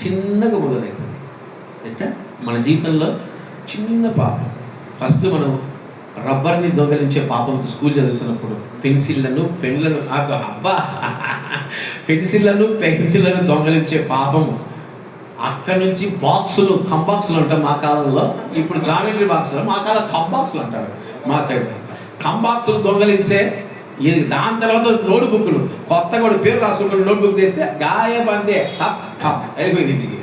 చిన్నగా మొదలవుతుంది. ఎట్లా? మన జీవితంలో చిన్న పాపం. ఫస్ట్ మనం రబ్బర్ని దొంగలించే పాపంతో స్కూల్ చదువుతున్నప్పుడు పెన్సిళ్లను పెన్సిళ్లను దొంగలించే పాపము. అక్కడి నుంచి బాక్సులు, కంబాక్సులు అంటాం మా కాలంలో. ఇప్పుడు జామెట్రీ బాక్సులు, మా కాలం కంబాక్సులు అంటారు మా సైడ్. కంబాక్సులు దొంగలించే ఇది. దాని తర్వాత నోట్బుక్లు, కొత్తగా కూడా పేరు రాసుకుంటున్న నోట్బుక్ తెస్తే గాయబందే అయిపోయింది ఇంటికి.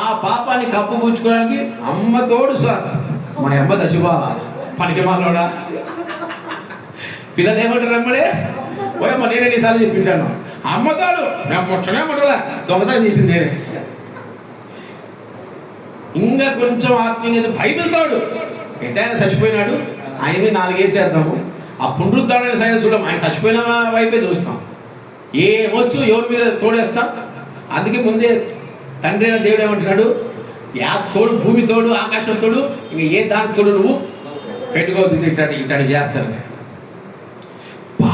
ఆ పాపాన్ని కప్పుపుచ్చుకోవడానికి అమ్మ తోడు సార్. మా అమ్మ దశివా పనికి మాలోడా. పిల్లలు ఏమంటారు? అమ్మడే ఓయమ్మ, నేనే ఎన్నిసార్లు చెప్పింటాను. అమ్మతాడు మేము ముట్టలే దొంగతనం చేసింది నేనే. ఇంకా కొంచెం ఆత్మీయత బైబిల్ తాడు. ఎట్టయినా చచ్చిపోయినాడు, ఆయన మీద 4 వేసేద్దాము. ఆ పునరుద్ధరణ సైన్స్ చూడడం, ఆయన చచ్చిపోయిన వైపే చూస్తాం. ఏమొచ్చు ఎవరి మీద తోడేస్తాం. అందుకే ముందే తండ్రి అయిన దేవుడు ఏమంటున్నాడు? తోడు, భూమి తోడు, ఆకాశం తోడు, ఇంక ఏ దాని తోడు నువ్వు పెట్టుకోవద్దు. ఇట్లాంటి చేస్తారు.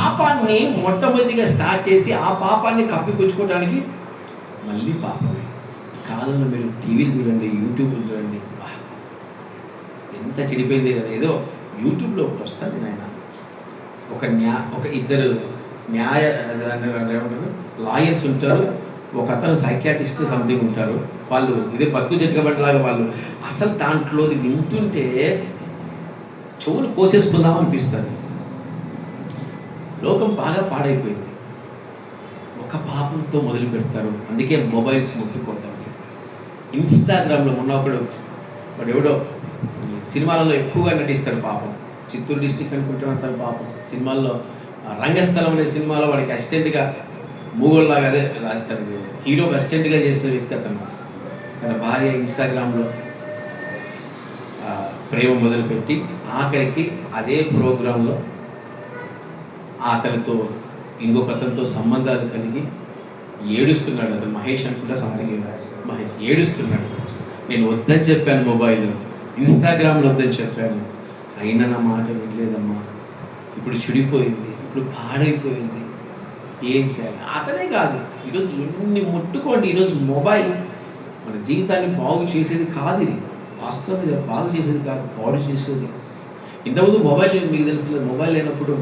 పాపాన్ని మొట్టమొదటిగా స్టార్ట్ చేసి ఆ పాపాన్ని కప్పిపుచ్చుకోవడానికి మళ్ళీ పాపమే. ఈ కాలంలో మీరు టీవీలు చూడండి, యూట్యూబ్లు చూడండి, ఎంత చెడిపోయింది కదా. ఏదో యూట్యూబ్లో ఒకటి వస్తుంది నాయన, ఒక ఇద్దరు లాయర్స్ ఉంటారు, ఒక అతను సైకియాట్రిస్ట్ సంథింగ్ ఉంటారు. వాళ్ళు ఇదే బతుకు జట్టుకబట్టలాగా వాళ్ళు అసలు దాంట్లోది వింటుంటే చెవులు కోసేసుకుందాం అనిపిస్తుంది. లోకం బాగా పాడైపోయింది. ఒక పాపంతో మొదలు పెడతారు, అందుకే మొబైల్స్ ముట్టుకోతారు. ఇన్స్టాగ్రామ్లో మొన్న వాడు ఎవడో సినిమాలలో ఎక్కువగా నటిస్తాడు పాపం, చిత్తూరు డిస్టిక్ అనుకుంటున్నాను తన పాపం. సినిమాల్లో రంగస్థలం అనే సినిమాలో వాడికి అసిస్టెంట్గా మూగోళ్ళలాగా అదే తనకి హీరోకి అసిస్టెంట్గా చేసిన వ్యక్తి అతను. తన భార్య ఇన్స్టాగ్రామ్లో ప్రేమ మొదలుపెట్టి ఆఖరికి అదే ప్రోగ్రాంలో అతనితో ఇంకొక అతనితో సంబంధాలు కలిగి ఏడుస్తున్నాడు. అతను మహేష్ అనుకుంటా సంథింగ్, మహేష్ ఏడుస్తున్నాడు. నేను వద్దని చెప్పాను, మొబైల్ ఇన్స్టాగ్రామ్లో వద్దని చెప్పాను, అయినా నా మాట వినలేదమ్మా. ఇప్పుడు చెడిపోయింది, ఇప్పుడు పాడైపోయింది, ఏం చేయాలి? అతనే కాదు, ఈరోజు ఎన్ని ముట్టుకోండి. ఈరోజు మొబైల్ మన జీవితాన్ని బాగు చేసేది కాదు. ఇది వాస్తవంగా బాగు చేసేది కాదు, పాడు చేసేది. ఇంతకుముందు మొబైల్ మీకు తెలుసు, మొబైల్ లేనప్పుడు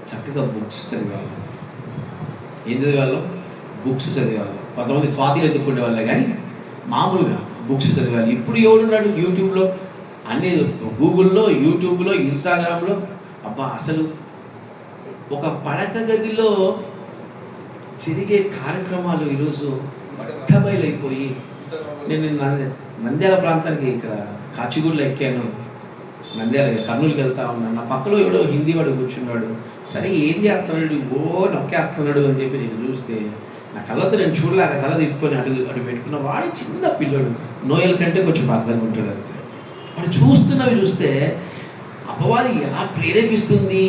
చక్కగా బుక్స్ చదివేవాళ్ళం. ఏం చదివేవాళ్ళం? బుక్స్ చదివేవాళ్ళం. కొంతమంది స్వాతిలో ఎత్తుకునే వాళ్ళే, కానీ మామూలుగా బుక్స్ చదివేవాళ్ళు. ఇప్పుడు ఎవడున్నాడు? యూట్యూబ్లో అన్నీ, గూగుల్లో, యూట్యూబ్లో, ఇన్స్టాగ్రామ్లో. అబ్బా, అసలు ఒక పడక గదిలో జరిగే కార్యక్రమాలు ఈరోజు బట్టబయలైపోయి. నేను నంద్యాల ప్రాంతానికి ఇక్కడ కాచిగూడలో ఎక్కాను, నంద్యాల కర్నూలుకి వెళ్తా ఉన్నాను. నా పక్కలో ఎవడో హిందీ వాడు కూర్చున్నాడు. సరే ఏం చేస్తున్నాడు, నొక్కేస్తున్నాడు అని చెప్పి నేను చూస్తే నా కళ్ళతో నేను చూడలేక తల తిప్పుకొని అడుగు పెట్టుకున్న వాడు చిన్న పిల్లడు, నోయల కంటే కొంచెం అర్థంగా ఉంటాడు అంతే. వాడు చూస్తే అపవాది ఎలా ప్రేరేపిస్తుంది,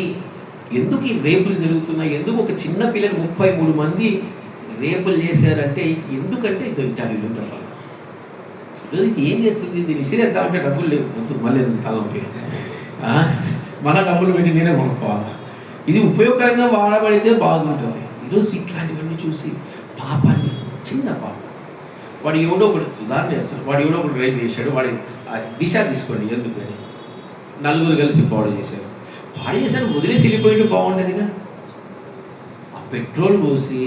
ఎందుకు ఈ రేపులు జరుగుతున్నాయి, ఎందుకు ఒక చిన్న పిల్లని 33 మంది రేపులు చేశారంటే ఎందుకంటే ఇతను డబ్బులు. ఇది ఏం చేస్తుంది? దీన్ని ఇసిరేద్దామంటే డబ్బులు లేవు, మళ్ళీ తలనొప్పి, మన డబ్బులు పెట్టి నేనే కొనుక్కోవాలా. ఇది ఉపయోగకరంగా వాడబడితే బాగుంటుంది. ఈరోజు ఇట్లాంటివన్నీ చూసి పాపాన్ని, చిన్న పాపం, వాడు ఎవడో ఒకడు ఉదాహరణ చెప్తాడు, వాడు ఎవడో ఒకడు రేపు చేశాడు, వాడి దిశ తీసుకోండి ఎందుకని, నలుగురు కలిసి పాడు చేశారు, వదిలేసి వెళ్ళిపోయింది బాగుండేదిగా. ఆ పెట్రోల్ పోసి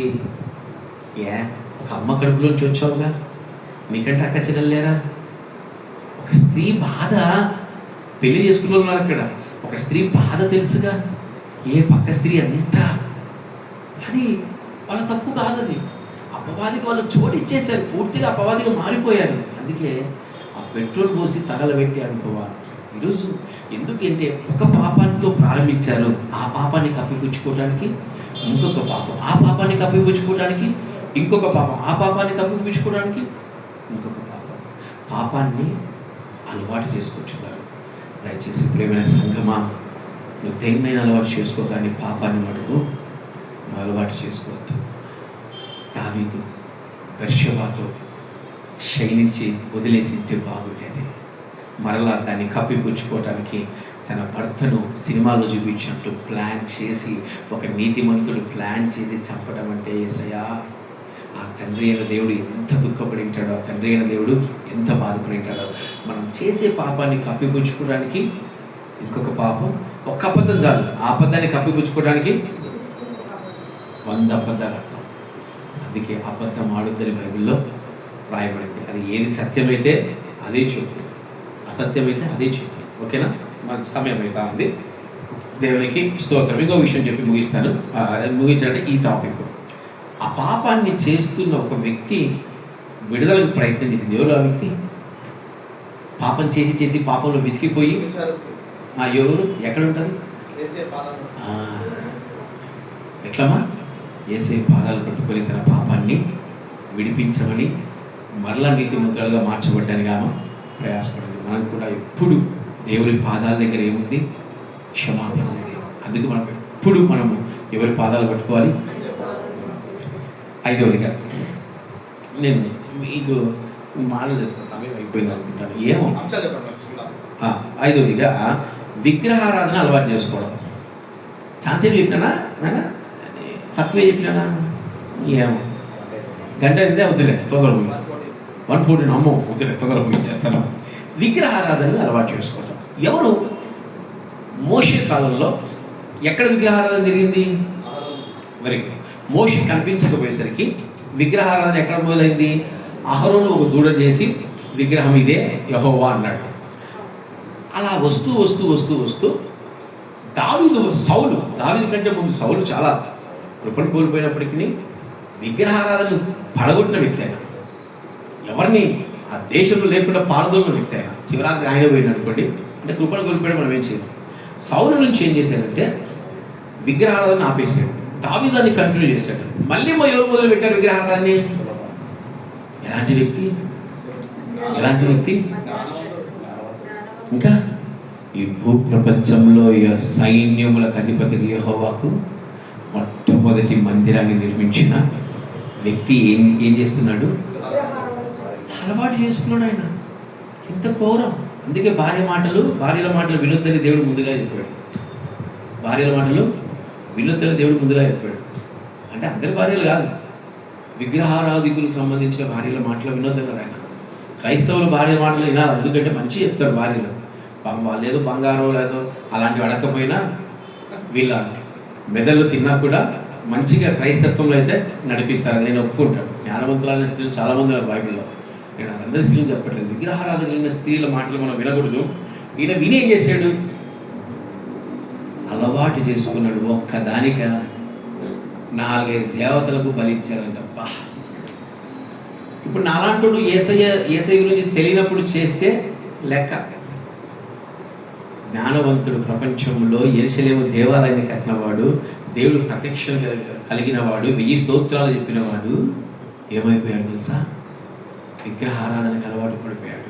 ఒక అమ్మ కడుపులోంచి వచ్చావుగా, నీకంటే అక్క చెల్లెలేరా? ఒక స్త్రీ బాధ, పెళ్లి చేసుకున్న వాళ్ళు ఉన్నారు అక్కడ, ఒక స్త్రీ బాధ తెలుసుగా. ఏ పక్క స్త్రీ అంతా, అది వాళ్ళ తప్పు కాదు, అది అపవాదికి వాళ్ళు చోటు ఇచ్చేసారు, పూర్తిగా అపవాదిగా మారిపోయారు. అందుకే ఆ పెట్రోల్ పోసి తగలబెట్టి అనుకోవాలి. ఈరోజు ఎందుకంటే ఒక పాపానితో ప్రారంభించారు, ఆ పాపాన్ని కప్పిపుచ్చుకోవడానికి ఇంకొక పాపం, ఆ పాపాన్ని కప్పిపుచ్చుకోవడానికి ఇంకొక పాపం, ఆ పాపాన్ని కప్పిపుచ్చుకోవడానికి ఇంకొక పాపం. పాపాన్ని అలవాటు చేసుకుంటున్నారు. దయచేసి ప్రియమైన సంఘమా, నువ్వు దేన్నైనా అలవాటు చేసుకో, కానీ పాపాన్ని మటుకు నువ్వు అలవాటు చేసుకోవద్దు. దావీదు బెర్షెబాతో శయనించి వదిలేసింటే బాగుండేది. మరలా దాన్ని కప్పిపుచ్చుకోవడానికి తన భర్తను సినిమాల్లో చూపించినట్లు ప్లాన్ చేసి, ఒక నీతిమంతుడు ప్లాన్ చేసి చంపడం అంటే యేసయ్యా, ఆ తండ్రి అయిన దేవుడు ఎంత దుఃఖపడి ఉంటాడో, ఆ తండ్రి అయిన దేవుడు ఎంత బాధపడి ఉంటాడో. మనం చేసే పాపాన్ని కప్పిపుచ్చుకోవడానికి ఇంకొక పాపం, ఒక్క అబద్ధం చాలు, ఆ అబద్ధాన్ని కప్పిపుచ్చుకోవడానికి 100 అబద్ధాలు అర్థం. అందుకే అబద్ధం ఆడొద్దని బైబిల్లో రాయబడింది. అది ఏది సత్యమైతే అదే చెప్పు, అసత్యమైతే అదే చెప్పు. ఓకేనా? మనకు సమయం అవుతా ఉంది. దేవునికి స్తోత్రం. ఇంకో విషయం చెప్పి ముగిస్తాను. ముగించాలంటే ఈ టాపిక్, ఆ పాపాన్ని చేస్తున్న ఒక వ్యక్తి విడుదలకు ప్రయత్నం చేసింది. ఎవరు ఆ వ్యక్తి? పాపం చేసి చేసి పాపంలో విసిగిపోయి ఎవరు? ఎక్కడ ఉంటుంది? ఎట్లమ్మా? యేసే పాదాలు పట్టుకొని తన పాపాన్ని విడిపించమని, మరలా నీతిమంతులుగా మార్చబడ్డానికి ఆమె ప్రయాసపడింది. మనం కూడా ఎప్పుడు దేవుని పాదాల దగ్గర ఏముంది? క్షమాపణ ఉంది. అందుకు మనం ఎప్పుడు మనము ఎవరి పాదాలు పట్టుకోవాలి? 5వదిగా నేను మీకు మాటలు సమయం అయిపోయింది అనుకుంటాను. ఏమో 5వదిగా విగ్రహారాధన అలవాటు చేసుకోవడం. ఛాన్సేపు చెప్పినా నానా తక్కువే చెప్పినా ఏమో గంట అయితే వద్దులే తొందర 140 అమ్మో వద్దులే తొందర ముగించేస్తాను. విగ్రహారాధనని అలవాటు చేసుకోవడం. ఎవరు మోషే కాలంలో ఎక్కడ విగ్రహారాధన జరిగింది? మరి మోషే కనిపించకపోయేసరికి విగ్రహారాధన ఎక్కడ మొదలైంది? అహరోను ఒక దూడ చేసి విగ్రహం ఇదే యెహోవా అన్నాడు. అలా వస్తూ వస్తూ వస్తూ వస్తూ దావీదు కంటే ముందు సౌలు చాలా కృపను కోల్పోయినప్పటికీ విగ్రహారాధనను పడగొట్టిన వ్యక్తి ఆయన. ఎవరిని ఆ దేశంలో లేకుండా పారదోలిన వ్యక్తి ఆయన. చివరాత్రి ఆయన పోయింది అనుకోండి, అంటే కృపను కోల్పోయడం మనం ఏం చేయదు. సౌలు నుంచి ఏం చేశాడంటే విగ్రహారాధన ఆపేసాడు. దావీదు దాన్ని కంటిన్యూ చేశాడు. మళ్ళీ ఎవరు మొదలు పెట్టారు విగ్రహారాధనని? ఎలాంటి వ్యక్తి? ఇంకా ఈ భూప్రపంచంలో సైన్యములకు అధిపతి యెహోవాకు మొట్టమొదటి మందిరాన్ని నిర్మించిన వ్యక్తి ఏం చేస్తున్నాడు? అలవాటు చేసుకున్నాడు ఆయన. ఇంత ఘోరం. అందుకే భార్యల మాటలు వినొద్దని దేవుడు ముందుగా చెప్పాడు. భార్యల మాటలు వినొద్దని దేవుడు ముందుగా చెప్పాడు. అంటే అందరి భార్యలు కాదు, విగ్రహారాధికులకు సంబంధించిన భార్యల మాటలు వినొద్దన్నాడు ఆయన. క్రైస్తవుల భార్య మాటలు వినాలి, ఎందుకంటే మంచి చెప్తాడు భార్యలు. వాళ్ళు ఏదో బంగారం లేదో అలాంటివి అడగకపోయినా వీళ్ళ మెదళ్ళు తిన్నా కూడా మంచిగా క్రైస్తత్వంలో అయితే నడిపిస్తారు. అది నేను ఒప్పుకుంటాను. జ్ఞానవంతులైన స్త్రీలు చాలామంది ఉన్నారు బైబిల్లో. నేను అందరి స్త్రీలు చెప్పట్లేదు. విగ్రహారాధన అయిన స్త్రీల మాటలు మనం వినకూడదు. ఈయన విని ఏం చేశాడు? అలవాటు చేసుకున్నాడు. ఒక్కదానిక 4-5 దేవతలకు బలిచ్చారంట. ఇప్పుడు నాలాంటి యేసయ్య గురించి తెలియనప్పుడు చేస్తే లెక్క. జ్ఞానవంతుడు, ప్రపంచంలో యెరూషలేము దేవాలయాన్ని కట్టినవాడు, దేవుడు ప్రత్యక్షం కలిగినవాడు, 1000 స్తోత్రాలు చెప్పినవాడు ఏమైపోయాడు తెలుసా? విగ్రహారాధనకు అలవాటు పడిపోయాడు.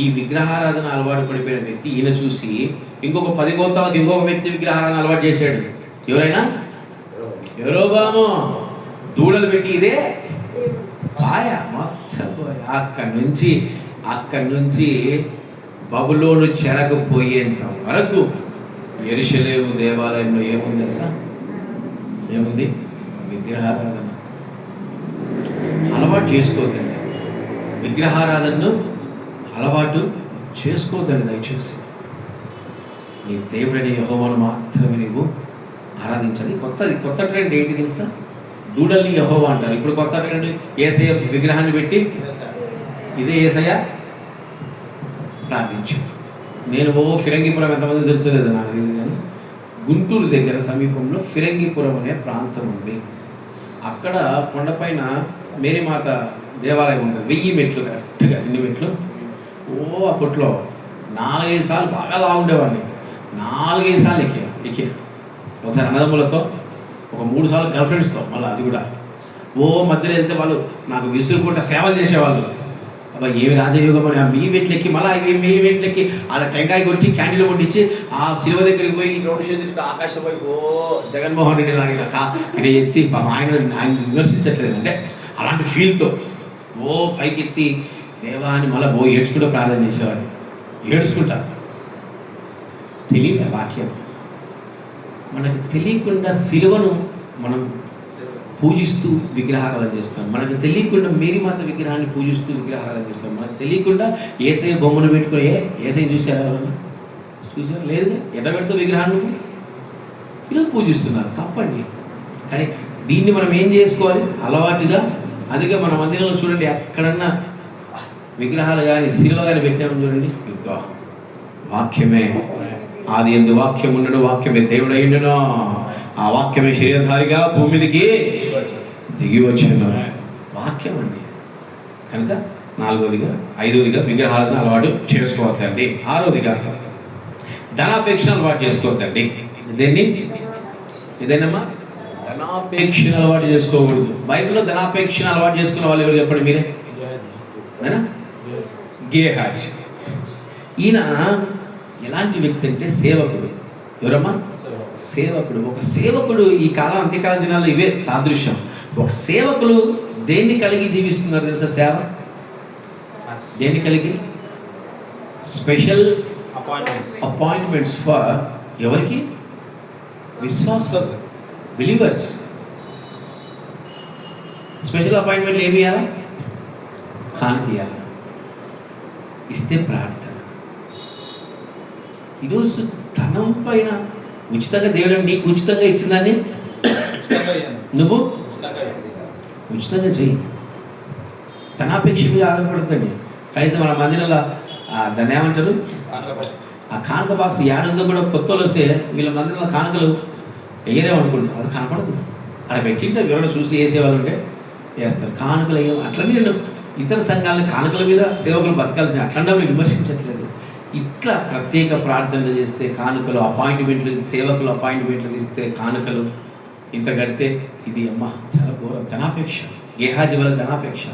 ఈ విగ్రహారాధన అలవాటు పడిపోయిన వ్యక్తి ఈయన చూసి ఇంకొక 10 గోత్రాలకు ఇంకొక వ్యక్తి విగ్రహారాధన అలవాటు చేశాడు. ఎవరైనా? యెరోబాము. దూడలు పెట్టి ఇదే పాయ మొత్తం. అక్కడి నుంచి బబులోను చెరగపోయేంత వరకు యెరూషలేము దేవాలయంలో ఏముంది తెలుసా? ఏముంది? విగ్రహారాధన. అలవాటు చేసుకోవద్దండి. విగ్రహారాధనను అలవాటు చేసుకోవద్దండి దయచేసి. నీ దేవుడని యెహోవాను మాత్రమే నీవు ఆరాధించాలి. కొత్త ట్రెండ్ ఏంటి తెలుసా? దూడల్ని యెహోవా అంటారు. ఇప్పుడు కొత్త ట్రెండ్ యేసయ్య విగ్రహాన్ని పెట్టి ఇదే యేసయ్య ప్రార్థించు. నేను ఫిరంగిపురం ఎంతమంది తెలుసు లేదు నాకు తెలియదు, కానీ గుంటూరు దగ్గర సమీపంలో ఫిరంగిపురం అనే ప్రాంతం ఉంది. అక్కడ కొండపైన మేరీమాత దేవాలయం ఉంటుంది. 1000 మెట్లు, కరెక్ట్గా 2 మెట్లు. అప్పట్లో 4-5 సార్లు బాగా లా ఉండేవాడిని. 4-5 సార్లు ఎక్కి ఒకసారి అన్నదమ్ములతో, ఒక 3 సార్లు గర్ల్ ఫ్రెండ్స్తో, మళ్ళీ అది కూడా మధ్యలో వెళ్తే వాళ్ళు నాకు విసురుకుంటా సేవలు చేసేవాళ్ళు. అబ్బా ఏమి రాజయోగం అని ఆ 1000 మెట్లు ఎక్కి మళ్ళీ 1000 మెట్లు ఎక్కి అలా టెంకాయ కొట్టి క్యాండిల్ కొట్టించి ఆ శిలువ దగ్గరికి పోయి రోడ్డు చేతి ఆకాశం పోయి జగన్మోహన్ రెడ్డి లాగా ఎత్తి ఆయన విమర్శించట్లేదు, అంటే అలాంటి ఫీల్తో పైకి ఎత్తి దేవాన్ని మళ్ళీ ఏడ్చుకుంటూ ప్రార్థన చేసేవారు. ఏడ్చుకుంటారు. తెలియదు వాక్యం. మనకు తెలియకుండా శిలువను మనం పూజిస్తూ విగ్రహారాధన చేస్తాం. మనకు తెలియకుండా మేరీమాత విగ్రహాన్ని పూజిస్తూ విగ్రహారాధన చేస్తాం. మనకు తెలియకుండా యేసయ్య బొమ్మను పెట్టుకుని యేసయ్య చూసారా? లేదు. ఎట్లా పెడుతూ విగ్రహాన్ని ఈరోజు పూజిస్తున్నారు. తప్పండి. కానీ దీన్ని మనం ఏం చేసుకోవాలి? అలవాటుగా. అందుకే మన మందిరంలో చూడండి, ఎక్కడన్నా విగ్రహాలు కానీ శిలువ కానీ పెట్టామని చూడండి. వాక్యమే ఆది యందు వాక్యం ఉండడు, వాక్యమే దేవుడు అయ్యుండును, ఆ వాక్యమే శరీరధారిగా భూమి మీదకి దిగి వచ్చాను. వాక్యం అండి. కనుక 4వదిగా 5వదిగా విగ్రహాలను అలవాటు చేసుకోవద్దండి. 6వదిగా ధనాపేక్షను అలవాటు చేసుకోవద్దండి. ఇదేనమ్మా ధనాపేక్షను అలవాటు చేసుకోకూడదు. బైబిల్లో ధనాపేక్షను అలవాటు చేసుకున్న వాళ్ళు ఎవరు చెప్పండి మీరే? గేహాజ్. ఈయన ఎలాంటి వ్యక్తి అంటే సేవకుడు. ఎవరమ్మా? సేవకుడు. ఒక సేవకుడు ఈ కాలం అంత్యకాల దినాల్లో ఇవే సాదృశ్యం. ఒక సేవకులు దేన్ని కలిగి జీవిస్తున్నారు తెలుసా? సేవ దేన్ని కలిగి? స్పెషల్ అపాయింట్మెంట్స్ ఫర్ ఎవరికి? బిలీవర్స్ స్పెషల్ అపాయింట్మెంట్లు ఏమి ఇవ్వాలా? కానుక ఇవ్వాలి, ఇస్తే ప్రార్థన. ఈరోజు ధనం పైన ఉచితంగా దేవుడు నీకు ఉచితంగా ఇచ్చిందని నువ్వు ఉచితంగా చెయ్యి. ధనాపేక్ష మీద ఆధారపడుతుంది. కనీసం మన మందిరంలో దాన్ని ఏమంటారు, ఆ కానుక బాక్స్ ఏడుందో కూడా కొత్త వాళ్ళు వస్తే వీళ్ళ మందిరంలో కానుకలు ఎగరేమనుకుంటారు, అది కనపడదు. అక్కడ పెట్టింటే ఎవరైనా చూసి వేసేవాళ్ళు ఉంటే వేస్తారు. కానుకలు అయ్యో అట్లనే నేను ఇతర సంఘాలను కానుకల మీద సేవకులు బతకాల్సిన అట్లా విమర్శించట్లేదు. ఇట్లా ప్రత్యేక ప్రార్థనలు చేస్తే కానుకలు, అపాయింట్మెంట్లు, సేవకులు అపాయింట్మెంట్లు ఇస్తే కానుకలు ఇంత కడితే ఇది అమ్మ చాలా ఘోరం. ధనాపేక్ష, గేహాజీ వల్ల ధనాపేక్ష.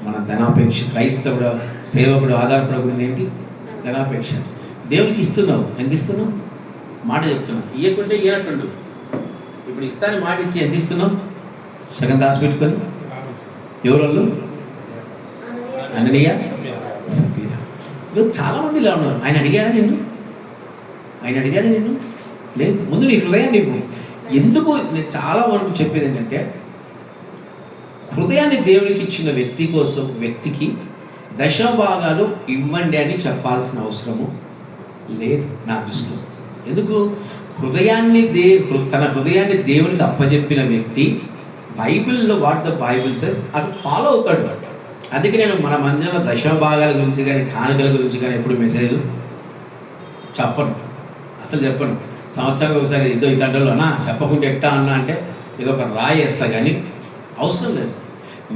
మన ధనాపేక్ష క్రైస్తవుడు సేవకుడు ఆధారపడకూడదు ఏంటి? ధనాపేక్ష. దేవుడికి ఇస్తున్నావు, ఎంత ఇస్తున్నావు? మాట చెప్తున్నావు, ఇవ్వకుంటే ఇవ్వకుండు. ఇప్పుడు ఇస్తాను మాట ఇచ్చి ఎంత ఇస్తున్నావు? సగం దాచి పెట్టుకొని ఎవరోళ్ళు? అననీయ, సఫీరా. ఈరోజు చాలామంది ఇలా ఉన్నారు. ఆయన అడిగారా నిన్ను? లేదు. ముందు నీ హృదయాన్ని ఇవ్వు. ఎందుకు నేను చాలా వరకు చెప్పేది ఏంటంటే, హృదయాన్ని దేవునికి ఇచ్చిన వ్యక్తికి దశభాగాలు ఇవ్వండి అని చెప్పాల్సిన అవసరము లేదు నా దృష్టిలో. ఎందుకు? తన హృదయాన్ని దేవునికి అప్పచెప్పిన వ్యక్తి బైబిల్లో వాట్ ద బైబిల్ సెస్ అది ఫాలో అవుతాడు. అందుకే నేను మన మందిరంలో దశభాగాల గురించి కానీ కానుకల గురించి కానీ ఎప్పుడు మెసేజ్ చెప్పను, అసలు చెప్పను. సంవత్సరానికి ఒకసారి ఏదో ఇటంటలో అన్నా చెప్పకుంటే ఎట్టా అన్నా అంటే ఏదో ఒక రాయి వేస్తా, కానీ అవసరం లేదు.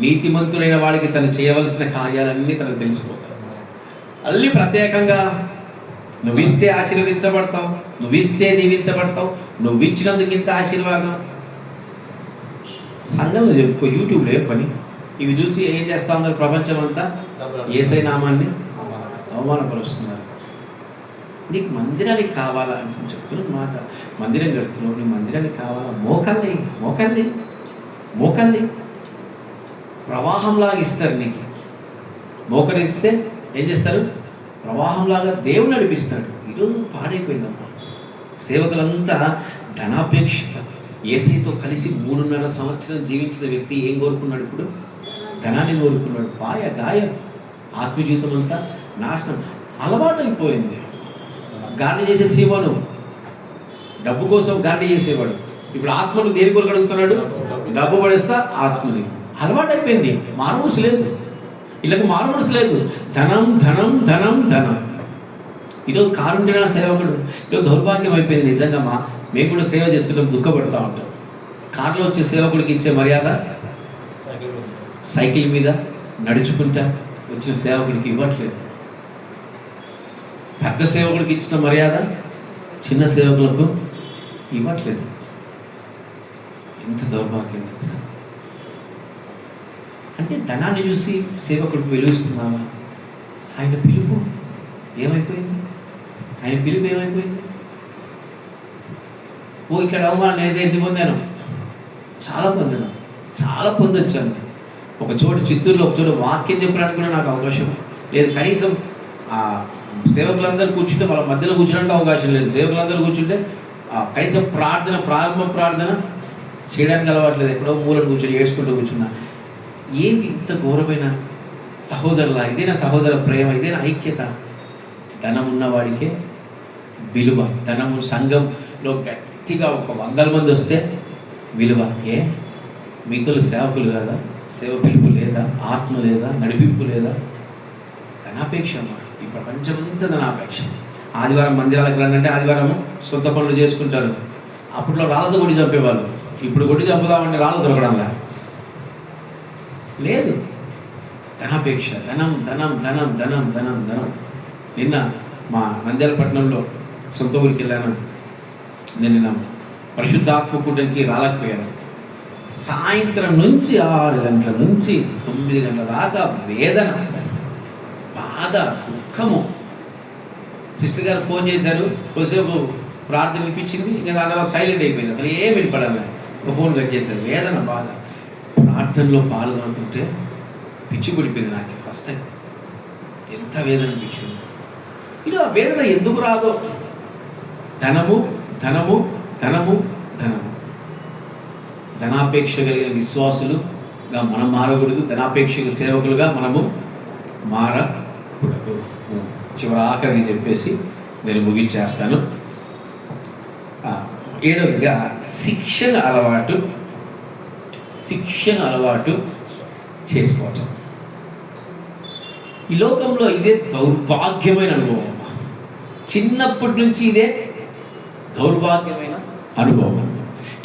నీతిమంతుడైన వాడికి తను చేయవలసిన కార్యాలన్నీ తనకు తెలిసిపోతాయి. అన్నీ ప్రత్యేకంగా నువ్వు ఇస్తే ఆశీర్వదించబడతావు, నువ్వు ఇస్తే దీవించబడతావు, నువ్వు ఇచ్చినందుకు ఇంత ఆశీర్వాదం. సంఘంలో చెప్పుకో, యూట్యూబ్లో పని ఇవి చూసి ఏం చేస్తా ఉన్నారు? ప్రపంచం అంతా యేసయ్య నామాన్ని అవమానపరుస్తున్నారు. నీకు మందిరానికి కావాలా అని చెప్తున్న మాట, మందిరం కడుతున్నావు, నీ మందిరానికి కావాలా? మోకల్ని ప్రవాహంలాగా ఇస్తారు నీకు. మోకరిస్తే ఏం చేస్తారు? ప్రవాహంలాగా దేవుడు నడిపిస్తాడు. ఈరోజు పాడైపోయిందమ్మా. సేవకులంతా ధనాపేక్షిత. యేసయ్యతో కలిసి 3.5 సంవత్సరం జీవించిన వ్యక్తి ఏం కోరుకున్నాడు? ఇప్పుడు ధనాన్ని కోరుకున్నాడు. గాయం, ఆత్మజీవితం అంతా నాశనం. అలవాటు అయిపోయింది. గాడి చేసే సీమను డబ్బు కోసం గాడి చేసేవాడు. ఇప్పుడు ఆత్మను దేని కొరకు అడుగుతున్నాడు? డబ్బు పడేస్తా ఆత్మని. అలవాటు అయిపోయింది. మారుమనసు లేదు, వీళ్ళకు మారుమనసు లేదు. ధనం ధనం ధనం ధనం. ఈరోజు కారుండిన సేవకుడు ఈరోజు దౌర్భాగ్యం అయిపోయింది. నిజంగా మేము కూడా సేవ చేస్తుంటాం, దుఃఖపడుతూ ఉంటాం. కారులో వచ్చే సేవకుడికి ఇచ్చే మర్యాద సైకిల్ మీద నడుచుకుంటా వచ్చిన సేవకుడికి ఇవ్వట్లేదు. పెద్ద సేవకుడికి ఇచ్చిన మర్యాద చిన్న సేవకులకు ఇవ్వట్లేదు. ఎంత దౌర్భాగ్యం సార్. అంటే ధనాన్ని చూసి సేవకుడికి విలువిస్తున్నావా? ఆయన పిలుపు ఏమైపోయింది? ఇక్కడ అవమానం నేను ఎన్ని పొందాను? చాలా పొందొచ్చాను. ఒక చోట చిత్తూరులో ఒక చోట వాక్యం చెప్పడానికి కూడా నాకు అవకాశం లేదు. కనీసం సేవకులందరూ కూర్చుంటే వాళ్ళ మధ్యలో కూర్చోడానికి అవకాశం లేదు. సేవకులందరూ కూర్చుంటే కనీసం ప్రారంభ ప్రార్థన చేయడానికి అలవాట్లేదు. ఎక్కడో మూలను కూర్చొని ఏడ్చుకుంటూ కూర్చున్నా. ఏంది ఇంత ఘోరమైన సహోదరులా? ఇదేనా సహోదర ప్రేమ? ఇదేనా ఐక్యత? ధనం ఉన్నవాడికే విలువ. ధనము సంఘంలో గట్టిగా 100 మంది వస్తే విలువ. మీతో సేవకులు కదా? సేవ పిలుపు లేదా? ఆత్మ లేదా? నడిపింపు లేదా? ధనాపేక్ష. ఈ ప్రపంచమంతా ధనాపేక్ష. ఆదివారం మందిరాలకు రండి, ఆదివారము సొంత పనులు చేసుకుంటారు. అప్పట్లో రాళ్ళతో కొట్టి చంపేవాళ్ళు. ఇప్పుడు కొట్టి చంపుదామంటే రాళ్ళు దొరకడంలా లేదు. ధనాపేక్ష. ధనం ధనం ధనం ధనం ధనం ధనం. నిన్న మా నంద్యాలపట్నంలో సొంత ఊరికి వెళ్ళాను. నేను నిన్న పరిశుద్ధాత్మ కూటమికి రాలేకపోయాను. సాయంత్రం నుంచి 6 గంటల నుంచి 9 గంటల దాకా వేదన, బాధ, దుఃఖము. సిస్టర్ గారు ఫోన్ చేశారు, కొద్దిసేపు ప్రార్థన వినిపించింది, ఇంకా దాదాపు సైలెంట్ అయిపోయింది. అసలు ఏం వినపడాలి. ఒక ఫోన్ కట్ చేశారు. వేదన, బాధ. ప్రార్థనలో పాల్గొనుకుంటే పిచ్చి పడిపోయింది నాకు ఫస్ట్ టైం. ఎంత వేదన అనిపించింది. ఇది ఆ వేదన ఎందుకు రాదో? ధనము ధనము ధనము ధనము. ధనాపేక్ష కలిగిన విశ్వాసులుగా మనం మారకూడదు, ధనాపేక్ష సేవకులుగా మనము మారకూడదు. చివరి ఆఖరికి చెప్పేసి నేను ముగించేస్తాను. 7వదిగా శిక్షణ అలవాటు చేసుకోవటం. ఈ లోకంలో ఇదే దౌర్భాగ్యమైన అనుభవం. చిన్నప్పటి నుంచి ఇదే దౌర్భాగ్యమైన అనుభవం.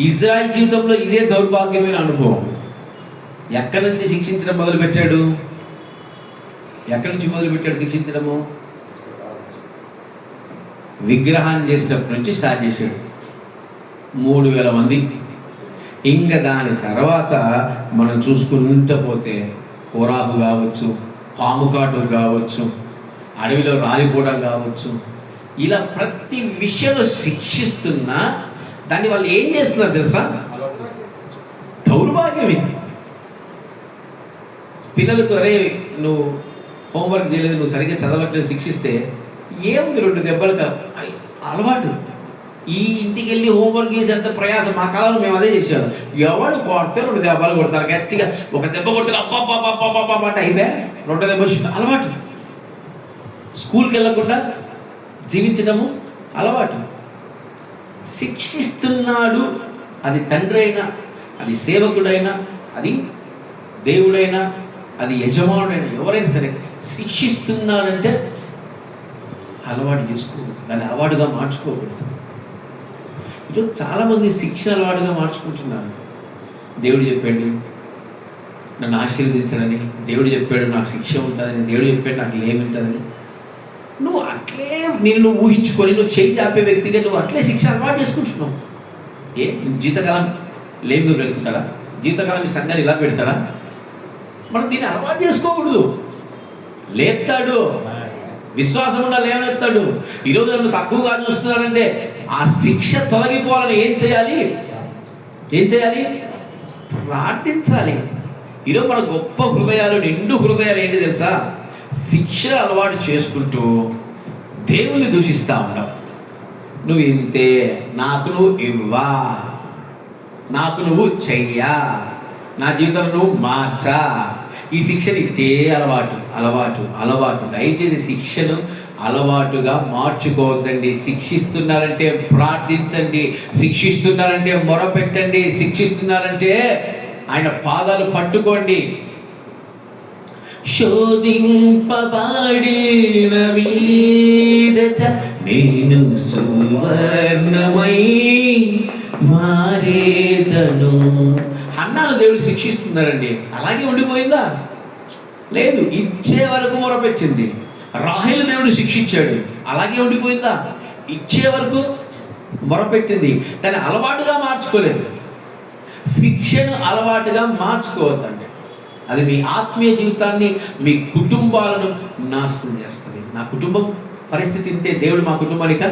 ఇజ్రాయెల్ జీవితంలో ఇదే దౌర్భాగ్యమైన అనుభవం. ఎక్కడి నుంచి శిక్షించడం మొదలుపెట్టాడు? శిక్షించడము? విగ్రహాన్ని చేసినప్పటి నుంచి స్టార్ట్ చేశాడు. 3000 మంది. ఇంకా దాని తర్వాత మనం చూసుకుంటూ పోతే కోరాహు కావచ్చు, పాము కాటు కావచ్చు, అడవిలో రాలిపోవడం కావచ్చు, ఇలా ప్రతి విషయంలో శిక్షిస్తున్నా దాన్ని వాళ్ళు ఏం చేస్తున్నారు తెలుసా? దౌర్భాగ్యం ఇది. పిల్లలకు అరే నువ్వు హోంవర్క్ చేయలేదు, నువ్వు సరిగ్గా చదవట్లేదు శిక్షిస్తే ఏముంది 2 దెబ్బలు అలవాటు. ఈ ఇంటికి వెళ్ళి హోంవర్క్ చేసేంత ప్రయాసం మా కాలంలో మేము అదే చేసాము. ఎవడు కొడితే 2 దెబ్బలు కొడతారు, గట్టిగా ఒక దెబ్బ కొడతారు అబ్బా అంటే అయిపోయా 2 దెబ్బలు అలవాటు. స్కూల్కి వెళ్ళకుండా జీవించడము అలవాటు. శిక్షిస్తున్నాడు, అది తండ్రి అయినా, అది సేవకుడైనా, అది దేవుడైనా, అది యజమానుడైనా, ఎవరైనా సరే శిక్షిస్తున్నాడంటే అలవాటు చేసుకోకూడదు, దాన్ని అలవాటుగా మార్చుకోకూడదు. ఈరోజు చాలామంది శిక్షణ అలవాటుగా మార్చుకుంటున్నారు. దేవుడు చెప్పాడు నన్ను ఆశీర్వదించడని, దేవుడు చెప్పాడు నాకు శిక్ష ఉంటుందని, దేవుడు చెప్పాడు నాకు లేమి ఉంటుందని. నువ్వు అట్లే నిన్ను ఊహించుకొని నువ్వు చేయి చాపే వ్యక్తిగా నువ్వు అట్లే శిక్ష అలవాటు చేసుకుంటున్నావు. జీవితకాలం లేమి బ్రతుకుతాడా? జీవితకాలం ఈ సంఘాన్ని ఇలా పెడతాడా? మనం దీన్ని అలవాటు చేసుకోకూడదు. లేపుతాడు, విశ్వాసం ఉండాలి, లేవనెత్తాడు. ఈరోజు నన్ను తక్కువగా చూస్తున్నాడంటే ఆ శిక్ష తొలగిపోవాలని ఏం చేయాలి? ప్రార్థించాలి. ఈరోజు మన గొప్ప హృదయాలు, నిండు హృదయాలు ఏంటి తెలుసా? శిక్ష అలవాటు చేసుకుంటూ దేవుని దూషిస్తూ ఉంటాం. నువ్వు ఇంతే, నాకు నువ్వు ఇవ్వా, నాకు నువ్వు చెయ్యా, నా జీవితంలో నువ్వు మార్చా. ఈ శిక్షను ఇట్టే అలవాటు. దయచేసి శిక్షను అలవాటుగా మార్చుకోవద్దండి. శిక్షిస్తున్నారంటే ప్రార్థించండి, శిక్షిస్తున్నారంటే మొరపెట్టండి, శిక్షిస్తున్నారంటే ఆయన పాదాలు పట్టుకోండి. శోధింపబడిన మీదట నేను సువర్ణమై మారేదను. అన్నాను దేవుడు శిక్షిస్తున్నారండి, అలాగే ఉండిపోయిందా? లేదు, ఇచ్చే వరకు మొరపెట్టింది. రాహేలు దేవుడు శిక్షించాడు, అలాగే ఉండిపోయిందా? ఇచ్చే వరకు మొరపెట్టింది. దాన్ని అలవాటుగా మార్చుకోలేదు. శిక్షను అలవాటుగా మార్చుకోవద్దండి. అది మీ ఆత్మీయ జీవితాన్ని, మీ కుటుంబాలను నాశనం చేస్తుంది. నా కుటుంబం పరిస్థితి ఇంతే, దేవుడు మా కుటుంబానికి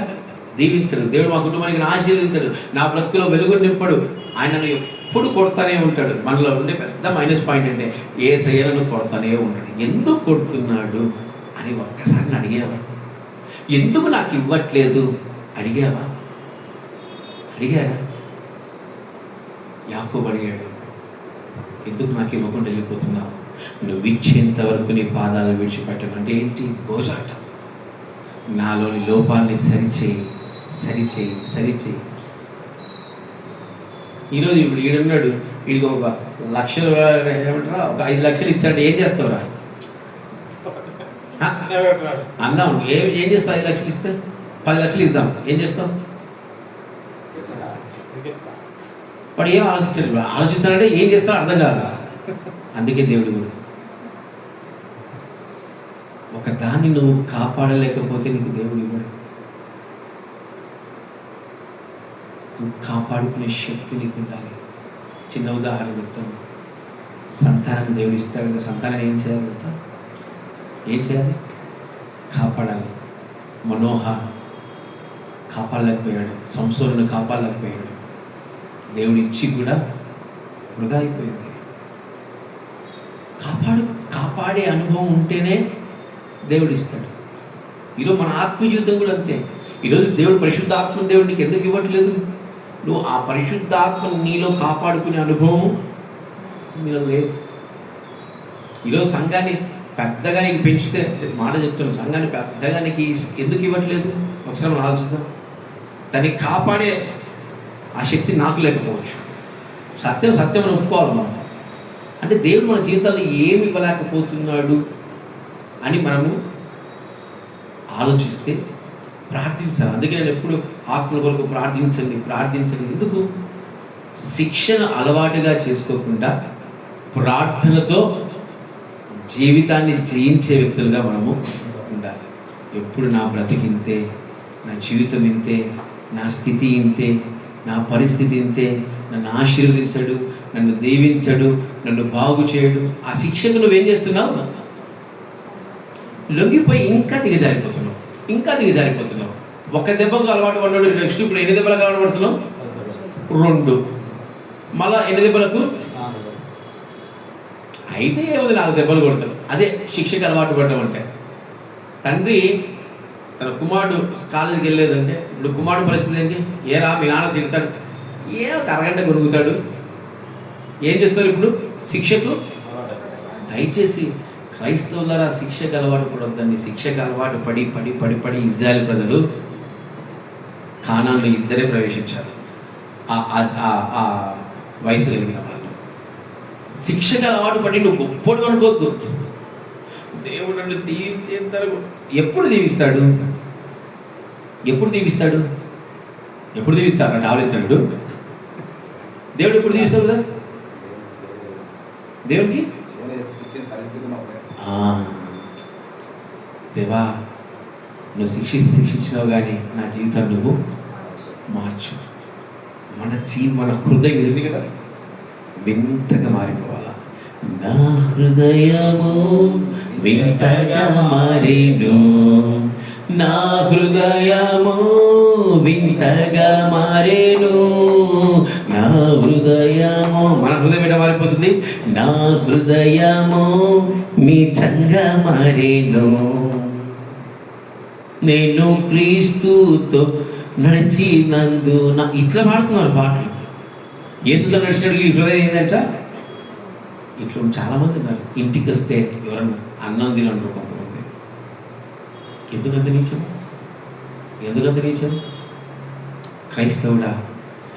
దీవించడు, దేవుడు మా కుటుంబానికి ఆశీర్వదించడు, నా బ్రతుకులో వెలుగు నింపడు, ఆయనను ఎప్పుడు కొడతానే ఉంటాడు. మనలో ఉండే పెద్ద మైనస్ పాయింట్ అంటే యేసయ్యను కొడతానే ఉంటాడు. ఎందుకు కొడుతున్నాడు అని ఒక్కసారి అడిగావా? ఎందుకు నాకు ఇవ్వట్లేదు అడిగారా? యాకోబు అడిగాడు, ఎందుకు నాకు ఇవ్వకుండా వెళ్ళిపోతున్నావు? నువ్వు ఇచ్చేంత వరకు నీ పాదాలు విడిచిపెట్టడం అంటే ఏంటి? గోజాట. నాలోని లోపాన్ని సరిచేయి. ఈరోజు ఇప్పుడు ఈడున్నాడు, వీడికి ఒక 1,00,000 ఏమంటారా, ఒక 5 లక్షలు ఇచ్చాడు, ఏం చేస్తావురా? అందాం, ఏం చేస్తావు? 5 లక్షలు ఇస్తే 10 లక్షలు ఇద్దాం, ఏం చేస్తావు? వాడు ఏం ఆలోచిస్తాడంటే ఏం చేస్తాడో అర్థం కాదు. అందుకే దేవుడు కూడా ఒక దాన్ని నువ్వు కాపాడలేకపోతే నీకు దేవుడు ఇవ్వడు. నువ్వు కాపాడుకునే శక్తి నీకు ఉండాలి. చిన్న ఉదాహరణ చెప్తాను. సంతానం దేవుడు ఇస్తాడంటే సంతానం ఏం చేయాలి తెలుసా? కాపాడాలి. మనోహ కాపాడలేకపోయాడు, సంసోరును కాపాడలేకపోయాడు. దేవుడు ఇచ్చి కూడా వృధా అయిపోయింది. కాపాడే అనుభవం ఉంటేనే దేవుడు ఇస్తాడు. ఈరోజు మన ఆత్మ జీవితం కూడా అంతే. ఈరోజు దేవుడు పరిశుద్ధ ఆత్మ దేవుడు నీకు ఎందుకు ఇవ్వట్లేదు? నువ్వు ఆ పరిశుద్ధాత్మ నీలో కాపాడుకునే అనుభవం నీలో లేదు. ఈరోజు సంఘాన్ని పెద్దగా నీకు పెంచితే, మాట చెప్తున్నాను, సంఘాన్ని పెద్దగా నీకు ఎందుకు ఇవ్వట్లేదు ఒకసారి మనం ఆలోచిద్దాం. దాన్ని కాపాడే ఆ శక్తి నాకు లేకపోవచ్చు. సత్యం సత్యం అని ఒప్పుకోవాలి మనం. అంటే దేవుడు మన జీవితాల్లో ఏమి ఇవ్వలేకపోతున్నాడు అని మనము ఆలోచిస్తే ప్రార్థించాలి. అందుకే నేను ఎప్పుడు ఆత్మల కొరకు ప్రార్థించండి. ఎందుకు? శిక్షను అలవాటుగా చేసుకోకుండా ప్రార్థనతో జీవితాన్ని జయించే వ్యక్తులుగా మనము ఉండాలి. ఎప్పుడు నా బ్రతికింతే, నా జీవితం ఇంతే, నా స్థితి ఇంతే, నా పరిస్థితి ఇంతే, నన్ను ఆశీర్వదించడు, నన్ను దీవించడు, నన్ను బాగు చేయడు. ఆ శిక్షకు నువ్వేం చేస్తున్నావు? లొంగిపోయి ఇంకా దిగజారిపోతున్నావు. ఒక దెబ్బకు అలవాటు పడ్డాడు, నెక్స్ట్ ఇప్పుడు ఎన్ని దెబ్బలకు అలవాటు పడుతున్నావు? 2. మళ్ళా ఎన్ని దెబ్బలకు? అయితే ఏముంది, 4 దెబ్బలు కొడతాడు. అదే శిక్షకు అలవాటు పడడం అంటే. తండ్రి తన కుమారుడు కాలేజీకి వెళ్ళలేదంటే ఇప్పుడు కుమారుడు పరిస్థితి ఏంటి? ఏరా మీ నాన్న తిడతాడు, ఒక అరగంట కొనుగుతాడు. ఏం చేస్తారు ఇప్పుడు? శిక్షకు. దయచేసి క్రైస్తవులారా శిక్షకు అలవాటు పడొద్దండి. శిక్షకు అలవాటు పడి పడి పడి పడి ఇజ్రాయెల్ ప్రజలు కానాన్లో 2 ప్రవేశించారు. ఆ వయసు కలిగిన వాళ్ళు శిక్షకు అలవాటు పడి నువ్వు గొప్పడు అనుకోవద్దు. దేవుడు నన్ను దీవించేంతర ఎప్పుడు దీవిస్తాడు అంటే ఆలోచించాడు. దేవుడు ఎప్పుడు దీవిస్తాడు కదా? దేవుడికి దేవా నువ్వు శిక్షించినావు కానీ నా జీవితాన్ని నువ్వు మార్చు. మన హృదయం ఎదురు కదా వింతగా మారిపోవాలా. నా హృదయము వింతగా మారేను, నా హృదయము వింతగా మారేను, నా హృదయము. మన హృదయం ఎలా మారిపోతుంది? నా హృదయము నీచంగా మారేను, నేను క్రీస్తుతో నడిచినందున. ఇట్లా పాడుతున్నారు పాటలు. యేసుతో నడిచినప్పుడు ఈ హృదయం ఏంటంట? ఇట్లా చాలామంది ఉన్నారు. ఇంటికి వస్తే ఎవరన్నా అన్నం తినంటారు కొంతమంది. ఎందుకంత నీచం? క్రైస్తవుడా,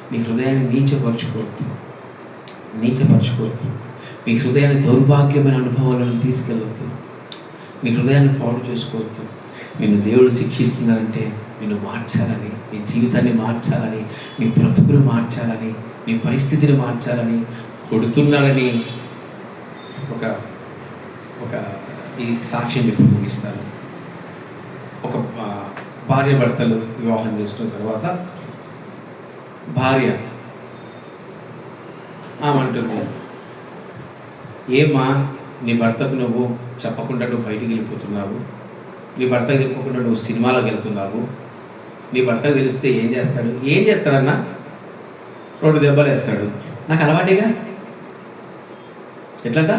నీ హృదయాన్ని నీచపరచుకోవద్దు. నీ హృదయాన్ని దౌర్భాగ్యమైన అనుభవాలను తీసుకెళ్ళవద్దు. నీ హృదయాన్ని పాడు చేసుకోవద్దు. నిన్ను దేవుడు శిక్షిస్తున్నాడంటే నిన్ను మార్చాలని, నీ జీవితాన్ని మార్చాలని, నీ బ్రతుకును మార్చాలని, నీ పరిస్థితిని మార్చాలని, కొడుతున్నాడని ఒక ఈ సాక్ష్యం చెప్పి ముగిస్తాను. ఒక భార్య భర్తలు వివాహం చేసుకున్న తర్వాత భార్య ఆమంటుంది, ఏమ్మా నీ భర్తకు నువ్వు చెప్పకుండా నువ్వు బయటికి వెళ్ళిపోతున్నావు, నీ భర్తకు చెప్పకుండా నువ్వు సినిమాలోకి వెళ్తున్నావు, నీ భర్తకు తెలిస్తే ఏం చేస్తాడన్నా? 2 దెబ్బలు వేస్తాడు. నాకు అలవాటేగా. ఎట్లంట?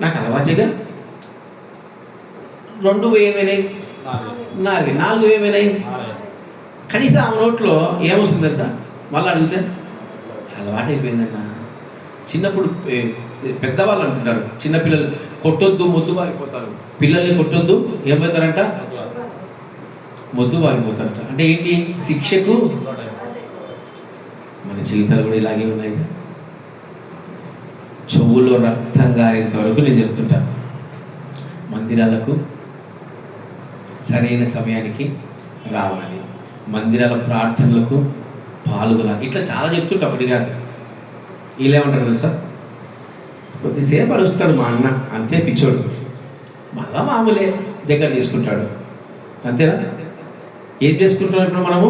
నాకు అలవాటేగా. 2 ఏమైనాయి? 4 ఏమైనాయి? కనీసం ఆ నోట్లో ఏమొస్తుంది తెలుసా? మళ్ళీ అడిగితే అలవాటు అయిపోయిందన్నా. చిన్నప్పుడు పెద్దవాళ్ళు అంటుంటారు, చిన్నపిల్లలు కొట్టొద్దు మొద్దు వారిపోతారు, పిల్లల్ని కొట్టొద్దు ఏమవుతారంట? మొద్దు వారిపోతారంట. అంటే ఏంటి? శిక్షకు. మన జీవితాలు కూడా ఇలాగే ఉన్నాయి. చెవుల్లో రక్తం గారేంత వరకు నేను చెప్తుంటాను, మందిరాలకు సరైన సమయానికి రావాలి, మందిరాల ప్రార్థనలకు పాల్గొనాలి. ఇట్లా చాలా చెప్తుంటా. ఒకటి కాదు. వీళ్ళేమంటారు తెలుసా? కొద్దిసేపు అరుస్తాడు మా అన్న, అంతే పిచ్చోడు, మళ్ళా మామూలే దగ్గర తీసుకుంటాడు, అంతేనా? ఏం చేసుకుంటున్నాం ఇప్పుడు మనము?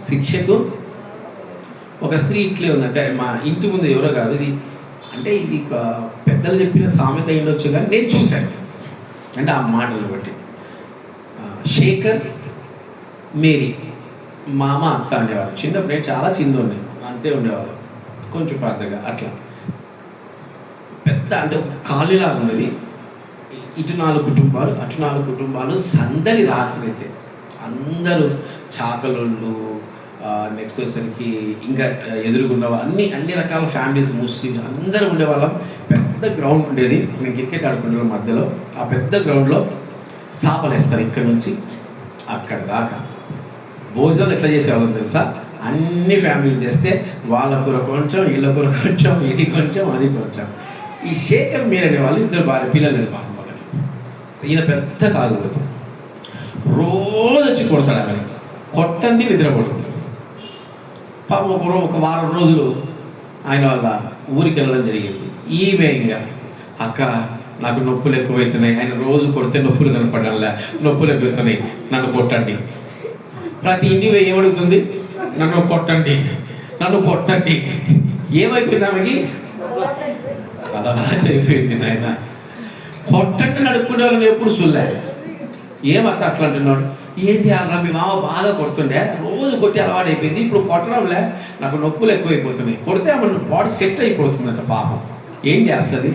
శిక్షకు. ఒక స్త్రీ ఇట్లే ఉంది. అంటే మా ఇంటి ముందు ఎవరో కాదు ఇది, అంటే ఇది పెద్దలు చెప్పిన సామెత అయ్యొచ్చు కానీ నేను చూశాను. అంటే ఆ మాటలు బట్టి శేఖర్, మేరీ, మామ, అత్త అనేవారు. చిన్నప్పుడు నేను చాలా చిన్న ఉండే, అంతే ఉండేవాళ్ళు, కొంచెం పెద్దగా అట్లా. పెద్ద అంటే ఖాళీలాగా ఉన్నది. ఇటు 4 కుటుంబాలు, అటు 4 కుటుంబాలు. సందడి రాత్రి అయితే అందరూ చాకలోళ్ళు, నెక్స్ట్ వచ్చేసరికి ఇంకా ఎదురుగున్న అన్ని రకాల ఫ్యామిలీస్, ముస్లిమ్స్ అందరూ ఉండేవాళ్ళం. పెద్ద గ్రౌండ్ ఉండేది, నేను క్రికెట్ ఆడుకునే మధ్యలో. ఆ పెద్ద గ్రౌండ్లో సాపలు వేస్తారు ఇక్కడ నుంచి అక్కడ దాకా. భోజనాలు ఎట్లా చేసేవాళ్ళం తెలుసా? అన్ని ఫ్యామిలీలు చేస్తే వాళ్ళ కూర కొంచెం, వీళ్ళ కూర కొంచెం, ఇది కొంచెం, అది కొంచెం. ఈ శేఖర్ మీరు అనేవాళ్ళు ఇద్దరు భార్య పిల్లలు పాపం వాళ్ళకి. ఈయన పెద్ద తాగుబోతు, రోజు వచ్చి కొడతాడు ఆమె, కొట్టంది నిద్రపడు. పాపం ఒక వారం రోజులు ఆయన వాళ్ళ ఊరికి వెళ్ళడం జరిగింది. ఈమె ఇంకా అక్క నాకు నొప్పులు ఎక్కువవుతున్నాయి, ఆయన రోజు కొడితే నొప్పులు కనపడాలా, నొప్పులు ఎక్కువవుతున్నాయి, నన్ను కొట్టండి. ప్రతి ఇంటి ఏమడుగుతుంది? నన్ను కొట్టండి, నన్ను కొట్టండి. ఏమైపోయింది ఆమెకి? అలవాటు అయిపోయింది. ఆయన కొట్టండి నడుపుకునే వాళ్ళని ఎప్పుడు చూడలే. ఏమత్త అట్లా అంటున్నాడు? ఏం చేయాలన్నా మీ మామ బాగా కొడుతుండే, రోజు కొట్టి అలవాటు అయిపోయింది, ఇప్పుడు కొట్టడంలే, నాకు నొప్పులు ఎక్కువైపోతున్నాయి. కొడితే ఆమె బాడీ సెట్ అయిపోతుందంట పాపం. ఏం చేస్తుంది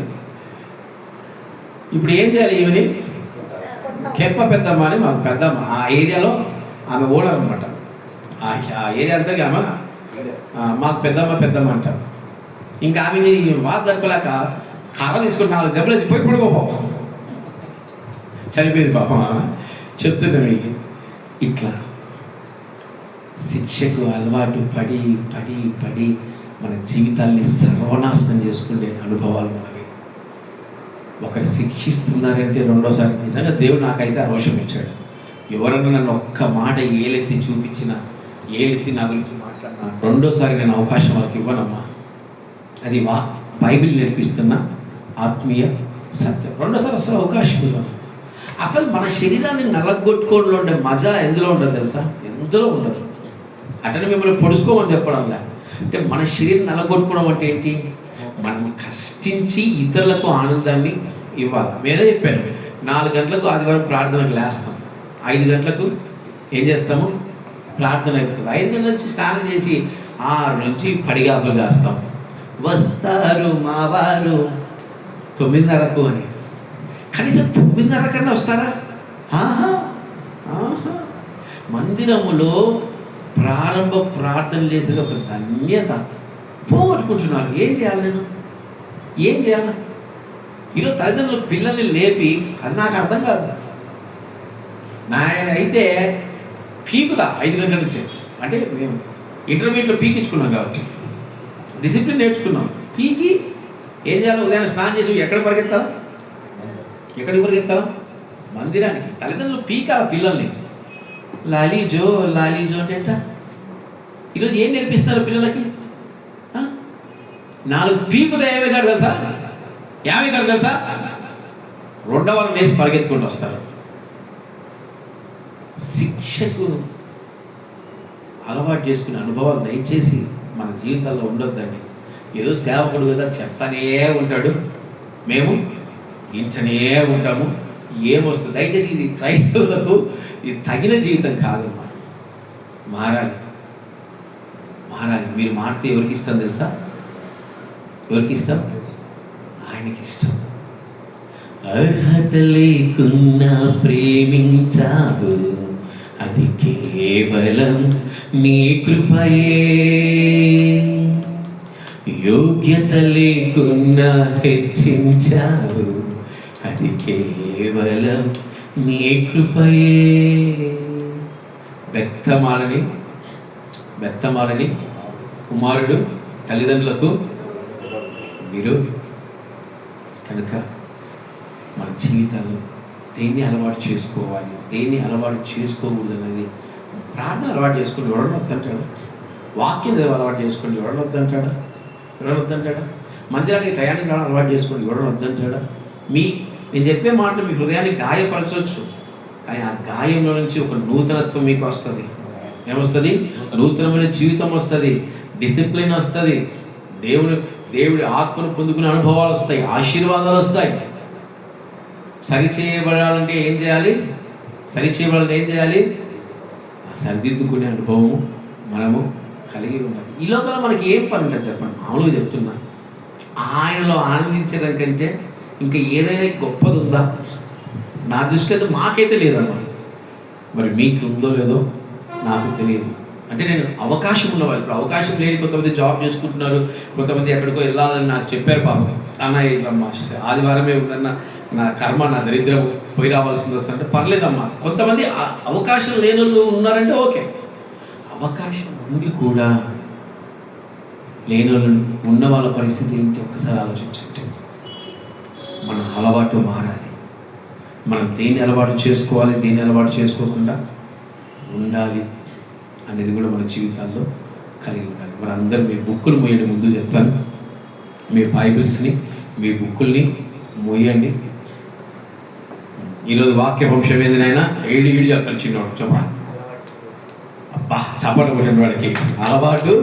ఇప్పుడు? ఏం చేయాలి? ఈమెని కెప్ప పెద్దమ్మ అని మాకు పెద్దమ్మ, ఆ ఏరియాలో ఆమె ఓనర్ అనమాట. ఆ ఏరియా అంతగా ఆమె మాకు పెద్దమ్మ అంటారు. ఇంకా ఆమెని వాద దక్కలేక కర్ర తీసుకుని 4 దెబ్బలు వేసి పోయి పడుకోపాపం, చనిపోయింది పాపం. చెప్తున్నా మీకు, ఇట్లా శిక్షకు అలవాటు పడి పడి పడి మన జీవితాల్ని సర్వనాశనం చేసుకునే అనుభవాలు మనవి. ఒకరు శిక్షిస్తున్నారంటే రెండోసారి నిజంగా దేవుడు నాకైతే ఆ రోషం ఇచ్చాడు. ఎవరన్నా నన్ను ఒక్క మాట ఏలెత్తి చూపించినా, ఏలెత్తి నా గురించి మాట్లాడినా, రెండోసారి నేను అవకాశం వాళ్ళకి ఇవ్వనమ్మా. అది బైబిల్ నేర్పిస్తున్న ఆత్మీయ సత్యం. రెండోసారి అసలు అవకాశం ఇవ్వను. అసలు మన శరీరాన్ని నలగొట్టుకోవడంలో ఉండే మజా ఎందులో ఉండదు తెలుసా? ఎందులో ఉండదు. అటనే మిమ్మల్ని పొడుచుకోమని చెప్పడంలా. అంటే మన శరీరం నలగొట్టుకోవడం అంటే ఏంటి? మనం కష్టించి ఇతరులకు ఆనందాన్ని ఇవ్వాలి. మీదే చెప్పాను, 4 గంటలకు ఆదివారం ప్రార్థనకు లేస్తాం, 5 గంటలకు ఏం చేస్తాము? ప్రార్థన అవుతుంది. 5 గంటల నుంచి స్నానం చేసి 6 నుంచి పడిగాపులు కాస్తాం. వస్తారు మా వారు 9:30కు అని. కనీసం 9:30 కన్నా వస్తారా? మందిరములో ప్రారంభ ప్రార్థన చేసిన ఒక ధన్యత పోగొట్టుకుంటున్నారు. ఏం చేయాలి? నేను ఏం చేయాలి? ఈరోజు తల్లిదండ్రులు పిల్లల్ని లేపి, అది నాకు అర్థం కాదు. నాయన అయితే పీకుదా 5 గంటల నుంచే. అంటే మేము ఇంటర్మీడియట్లో పీకించుకున్నాం కాబట్టి డిసిప్లిన్ నేర్చుకున్నాం. పీకి ఏం చేయాలి? ఉదయం స్నానం చేసి ఎక్కడికి పరిగెత్తాలా? మందిరానికి. తల్లిదండ్రులు పీకాల పిల్లల్ని. లాలీజో అంటే ఏంట? ఈరోజు ఏం నేర్పిస్తారు పిల్లలకి? 4 పీకుదా ఏమవుతారు తెలుసా? తెలుసా? 2వ వారం వేసి పరిగెత్తుకుంటూ వస్తారు. శిక్షకు అలవాటు చేసుకునే అనుభవాలు దయచేసి మన జీవితాల్లో ఉండొద్దండి. ఏదో సేవకుడు కదా చెప్తానే ఉంటాడు, మేము ఇంచనే ఉంటాము, ఏమొస్తుంది? దయచేసి ఇది క్రైస్తవులకు ఇది తగిన జీవితం కాదమ్మా. మారాలి. మీరు మారితే ఎవరికి ఇష్టం తెలుసా? ఎవరికి ఇష్టం? ఆయనకి ఇష్టం. అర్హత లేకున్నా ప్రేమించావు, అది కేవలం నీ కృపయే. యోగ్యత లేకున్నా హెచ్చించావు, అది కేవలం నీ కృపయే. బెత్తమాలని కుమారుడు తల్లిదండ్రులకు విరోధి. కనుక మన జీవితాల్లో దేన్ని అలవాటు చేసుకోవాలి, దేన్ని అలవాటు చేసుకోకూడదు అనేది. ప్రార్థన అలవాటు చేసుకుని ఎవడని వద్దంటాడు? వాక్యం అలవాటు చేసుకుని ఎవడని వద్దంటాడా? మందిరానికి టయానికి రావడం అలవాటు చేసుకుని ఎవడని వద్దంటాడా? నేను చెప్పే మాటలు మీ హృదయాన్ని గాయపరచవచ్చు, కానీ ఆ గాయంలో నుంచి ఒక నూతనత్వం మీకు వస్తుంది. ఏమొస్తుంది? నూతనమైన జీవితం వస్తుంది, డిసిప్లిన్ వస్తుంది, దేవుడి ఆత్మను పొందుకునే అనుభవాలు వస్తాయి, ఆశీర్వాదాలు వస్తాయి. సరిచేయబడాలంటే ఏం చేయాలి? సరిదిద్దుకునే అనుభవం మనము కలిగి ఉండాలి. ఈ లోపల మనకి ఏం పని ఉండదు చెప్పండి. మామూలుగా చెప్తున్నా, ఆయనలో ఆనందించడం కంటే ఇంకా ఏదైనా గొప్పది ఉందా? నా దృష్టిలో అయితే మాకైతే లేదమ్మా. మరి మీకు ఉందో లేదో నాకు తెలియదు. అంటే నేను అవకాశం ఉన్నవాళ్ళు. ఇప్పుడు అవకాశం లేని కొంతమంది జాబ్ చేసుకుంటున్నారు, కొంతమంది ఎక్కడికో వెళ్ళాలని నాకు చెప్పారు పాపం. అన్న ఇట్లా మా ఆదివారమే ఉందన్న, నా కర్మ నా దరిద్రం పోయి రావాల్సింది వస్తుందంటే పర్లేదమ్మా. కొంతమంది అవకాశం లేని వాళ్ళు ఉన్నారంటే ఓకే. అవకాశం ఉండి కూడా లేని వాళ్ళు ఉన్న వాళ్ళ పరిస్థితి ఏంటి ఒక్కసారి ఆలోచించండి. మన అలవాటు మారాలి. మనం దేన్ని అలవాటు చేసుకోవాలి, దేన్ని అలవాటు చేసుకోకుండా ఉండాలి అనేది కూడా మన జీవితాల్లో కలిగి ఉండాలి. మన అందరూ మీ బుక్కులు మోయండి. ముందు చెప్తాను, మీ బైబిల్స్ని మీ బుక్కుల్ని మోయండి. ఈరోజు వాక్య వంశం ఏదైనా ఏడు చెప్తాను. చిన్నవాడు చెప్పా, అబ్బా చప్పట్లు కొట్టిన వాడికి అలవాటు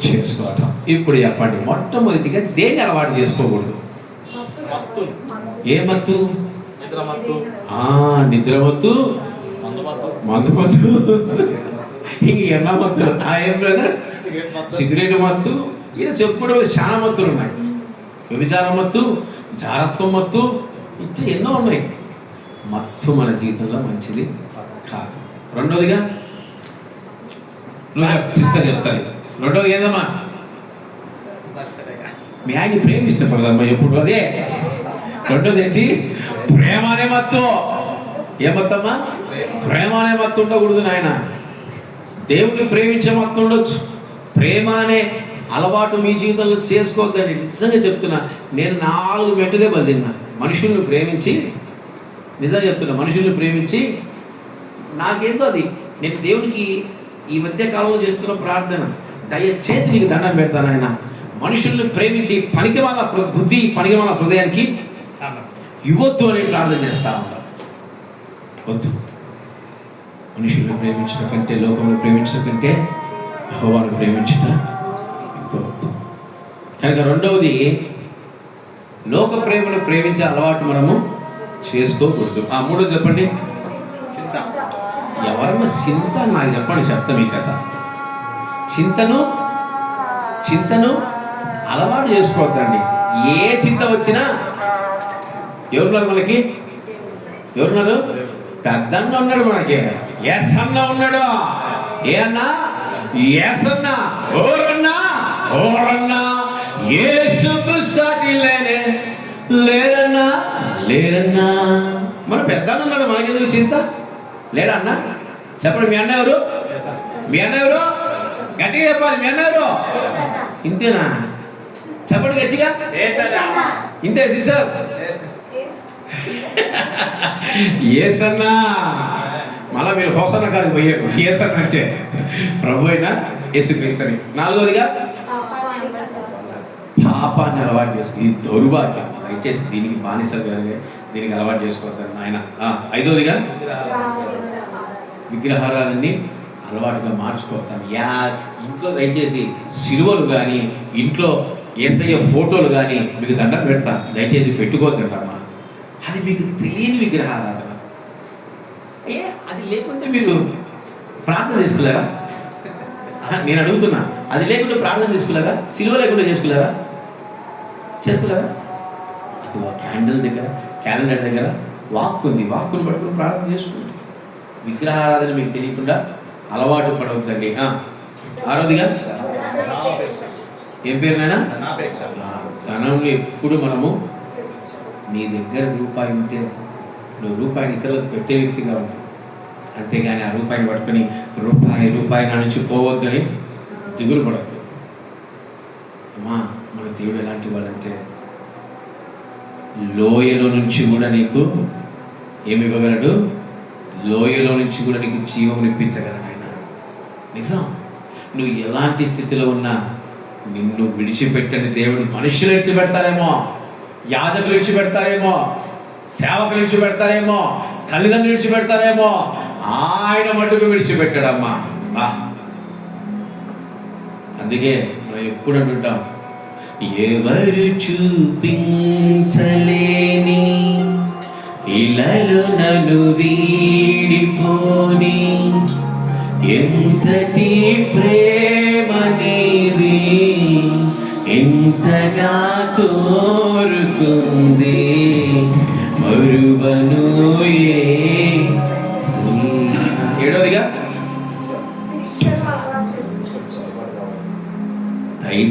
చేసుకోవటం. ఇప్పుడు చెప్పండి, మొట్టమొదటిగా దేన్ని అలవాటు చేసుకోకూడదు? ఏ మత్తు? నిద్రమత్తు, మందుమత్తు, ఇంక ఎన్న మత్తులు. ఏం బ్రదర్? సిగరెట్ మత్తు. ఇలా చెప్పుకోవడం చాలా మత్తులు ఉన్నాయి. వ్యభిచార మత్తు, జారత్వం మత్తు, ఇట్లా ఎన్నో ఉన్నాయి. మత్తు మన జీవితంలో మంచిది కాదు. రెండోదిగా నువ్వు చెప్తాను. రెండోది ఏదమ్మా? మీ ఆయన ప్రేమిస్తే పడదమ్మా ఎప్పుడు. అదే రెండోది ఏంటి? ప్రేమ అనే మత్తు. ఏమత్తమ్మా? ప్రేమ అనే మత్తు ఉండకూడదు నాయన. దేవుణ్ణి ప్రేమించే మత్తు ఉండొచ్చు. ప్రేమ అనే అలవాటు మీ జీవితంలో చేసుకోవద్దండి. నిజంగా చెప్తున్నా, నేను 4 మెట్టు దెబ్బలు తిన్నా. మనుషుల్ని ప్రేమించి, నిజంగా చెప్తున్నా, మనుషుల్ని ప్రేమించి నాకేందో అది. నేను దేవునికి ఈ మధ్య కాలంలో చేస్తున్న ప్రార్థన, దయచేసి నీకు దండం పెడతాను ఆయన. మనుషుల్ని ప్రేమించి పనికి వాళ్ళ బుద్ధి, పనికి వాళ్ళ హృదయానికి ఇవ్వద్దు అని ప్రార్థన చేస్తా ఉంటాం. వద్దు. మనుషుల్ని ప్రేమించడం కంటే, లోకంలో ప్రేమించడం కంటే యెహోవాను ప్రేమించడం ఎంతో వద్దు. కనుక రెండవది, లోక ప్రేమను ప్రేమించే అలవాటు మనము చేసుకోకూడదు. మూడో చెప్పండి. ఎవరన్నా చింత నాకు చెప్పండి, చెప్తా మీ కథ. చింతను అలవాటు చేసుకోవద్దండి. ఏ చింత వచ్చినా ఎవరున్నారు మనకి? ఎవరున్నారు? పెద్దన్న ఉన్నాడు మనకి. ఎస్ అన్న ఉన్నాడు. ఏ అన్నా? ఎస్ అన్నా. ఓరన్నా యేసుకు సాటి లేరన్నా. మన పెద్దన్న ఉన్నాడు, మనకెందుకు చింత? లేడా అన్న? చెప్పండి, మీ అన్న ఎవరు? మీ అన్న ఎవరు? గట్టిగా చెప్పాలి. మీ అన్న ఎవరు? ఇంతేనా? చెప్పండి గట్టిగా. ఇంతే సిస్టర్. ఏసన్నా. మళ్ళా మీరు హోసన్న కాదు పోయారు. ఏసన్న అంటే ప్రభు అయినా యేసుక్రీస్తుని. నాలుగోదిగా పాపాన్ని అలవాటు చేసుకో. ఇది దౌర్భాగ్యం. దయచేసి దీనికి బానిసలు కానీ దీనికి అలవాటు చేసుకోవద్దు ఆయన. ఐదోదిగా విగ్రహారాధనని అలవాటుగా మార్చుకోవద్దాను. ఇంట్లో దయచేసి సిలువలు కానీ, ఇంట్లో యేసయ్య ఫోటోలు కానీ మీకు దండం పెడతాను. దయచేసి పెట్టుకోవద్దంటమ్మా. అది మీకు తెలియని విగ్రహారాధన. అది లేకుంటే మీరు ప్రార్థన చేసుకోలేరా? నేను అడుగుతున్నా, అది లేకుంటే ప్రార్థన చేసుకోలేరా? సిలువ లేకుండా చేసుకోలేరా? అది క్యాండిల్ దగ్గర, క్యాలెండర్ దగ్గర వాక్ ఉంది. వాక్కును పట్టుకుని ప్రార్థన చేసుకోండి. విగ్రహారాధన మీకు తెలియకుండా అలవాటు పడవద్దండి. ఆరోదిగా ఏం పేరునైనా ధనంలో ఎప్పుడు మనము, నీ దగ్గర రూపాయి ఉంటే నువ్వు రూపాయిని ఇతరులకు పెట్టే వ్యక్తిగా ఉంటావు. అంతేగాని ఆ రూపాయిని పట్టుకొని రూపాయి నా నుంచి పోవద్దని దిగులు పడద్దు. అమ్మా, మన దేవుడు ఎలాంటి వాడంటే లోయలో నుంచి కూడా నీకు ఏమి ఇవ్వగలడు? లోయలో నుంచి కూడా నీకు జీవం నిప్పించగలడు ఆయన. నిజం. నువ్వు ఎలాంటి స్థితిలో ఉన్నా నిన్ను విడిచిపెట్టని దేవుడు. మనుషులు విడిచిపెడతారేమో, యాజకులు విడిచిపెడతారేమో, సేవకులు విడిచిపెడతారేమో, తల్లిదండ్రులు విడిచిపెడతారేమో, ఆయన మటుకు విడిచిపెట్టాడమ్మా. అందుకే మనం ఎప్పుడు అంటుంటాం, ఎవరు చూపించలేని ఇలాలో నన్ను వీడిపోని ఎంతటి ప్రేమ నీది, ఎంతగా కోరుకుంది మరువను. ఏడవదిగా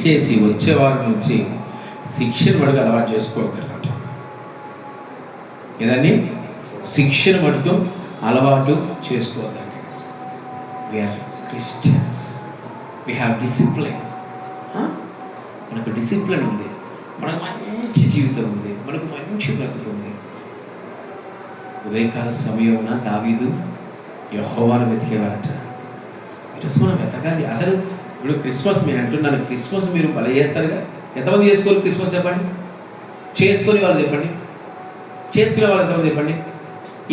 దయచేసి వచ్చే వారం నుంచి శిక్షణ మడుగు అలవాటు చేసుకోవద్దన్నమాట. ఏదండి? శిక్షణ మడుగు అలవాటు చేసుకోవద్దండి. We are Christians, we have discipline. మనకు డిసిప్లిన్ ఉంది, మనకు మంచి జీవితం ఉంది, మనకు మంచి బ్రతుకు ఉంది. ఉదయకాల సమయమున దావీదు యెహోవాను వెతికేవారట. ఈరోజు మనం వెతకాలి. అసలు ఇప్పుడు క్రిస్మస్ నేను అంటున్నాను, క్రిస్మస్ మీరు భలే చేస్తారుగా. ఎంతమంది చేసుకోవాలి క్రిస్మస్ చెప్పండి? చేసుకునే వాళ్ళు చెప్పండి. చేసుకునే వాళ్ళు ఎంతమంది చెప్పండి?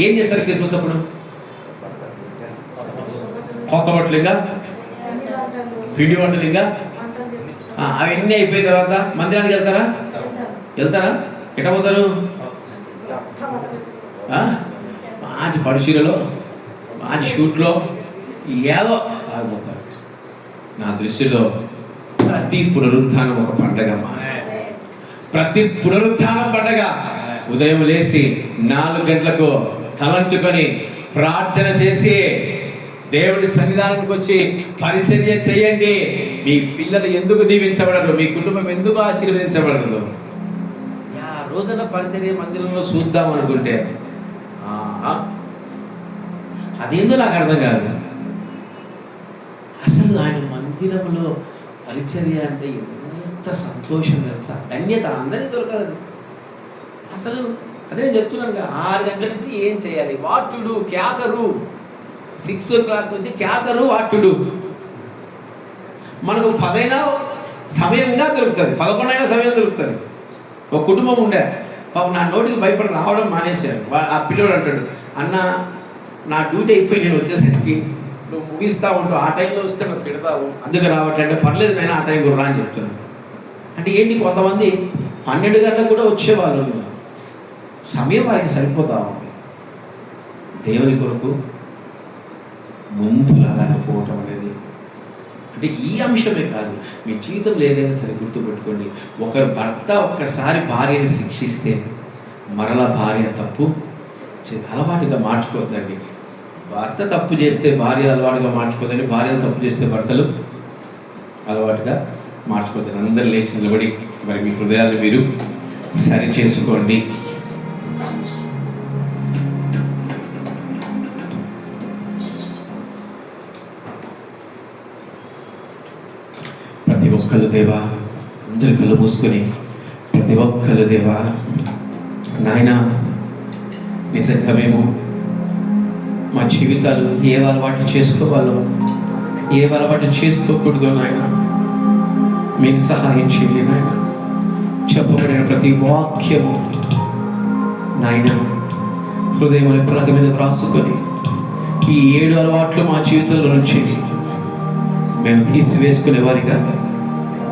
ఏం చేస్తారు క్రిస్మస్ అప్పుడు? కొత్త బట్టలు ఇంకా పిండి వంటలు ఇంకా అవన్నీ అయిపోయిన తర్వాత మందిరానికి వెళ్తారా? ఎట్లా పోతారు? మంచి పడుచీలలో మంచి షూట్లో ఏదో ఆగిపోతారు. నా దృష్టిలో ప్రతి పునరుత్థానం ఒక పండగ. ప్రతి పునరుత్థానం పండగ. ఉదయం లేచి 4 గంటలకు తలంటుకొని ప్రార్థన చేసి దేవుడి సన్నిధానానికి వచ్చి పరిచర్య చేయండి. మీ పిల్లలు ఎందుకు దీవించబడరు? మీ కుటుంబం ఎందుకు ఆశీర్వదించబడదు? రోజున పరిచర్య మందిరంలో చూద్దాం అనుకుంటే అదేందో నాకు అర్థం కాదు. అసలు ఆయన మందిరంలో పరిచర్య అంటే ఎంత సంతోషం తెలుసా, ధన్యత అందరికీ దొరకాలి. అసలు అదే నేను చెప్తున్నాను, 6 గంటల నుంచి ఏం చేయాలి, వాట్ టు డూ, క్యా కరు. 6 o'clock నుంచి క్యా కరు, వాట్ టు డూ. మనకు 10 అయినా సమయంగా దొరుకుతుంది, 11 అయినా సమయం దొరుకుతుంది. ఒక కుటుంబం ఉండే పాపం నా నోటికి భయపడి రావడం మానేశారు. ఆ పిల్లోడు అంటాడు, అన్న నా డ్యూటీ అయిపోయి నేను వచ్చేసరికి నువ్వు ముగిస్తూ ఉంటావు, ఆ టైంలో వస్తే నువ్వు తిడతావు, అందుకే రావట్లంటే పర్లేదు నేను ఆ టైం కూడా రా అని చెప్తున్నాను. అంటే ఏంటి, కొంతమంది 12 గంటలకు కూడా వచ్చేవాళ్ళు, సమయం వారికి సరిపోతా ఉంది. దేవుని కొరకు ముందు రాకపోవటం అనేది అంటే ఈ అంశమే కాదు, మీ జీవితంలో ఏదైనా సరే గుర్తుపెట్టుకోండి. ఒకరు భర్త ఒక్కసారి భార్యని శిక్షిస్తే మరలా భార్య తప్పు అలవాటుగా మార్చుకోవద్దండి. భర్త తప్పు చేస్తే భార్య అలవాటుగా మార్చుకోవద్దండి, భార్యలు తప్పు చేస్తే భర్తలు అలవాటుగా మార్చుకోవద్దండి. అందరూ లేచి నిలబడి మరి మీ హృదయాలు మీరు సరి చేసుకోండి. ప్రతి ఒక్కరు దేవా, అందరి కళ్ళు మూసుకొని ప్రతి ఒక్కరు దేవా, నాయన నిజంగా మేము మా జీవితాలు ఏ అలవాటు చేసుకోవాలో ఏ అలవాటు చేసుకోకూడదో నాయన మీకు సహాయం చేయండి నాయన. చెప్పబడిన ప్రతి వాక్యము నాయన హృదయం పలక మీద వ్రాసుకొని ఈ 7 అలవాట్లు మా జీవితంలో నుంచి మేము తీసివేసుకునే వారిగా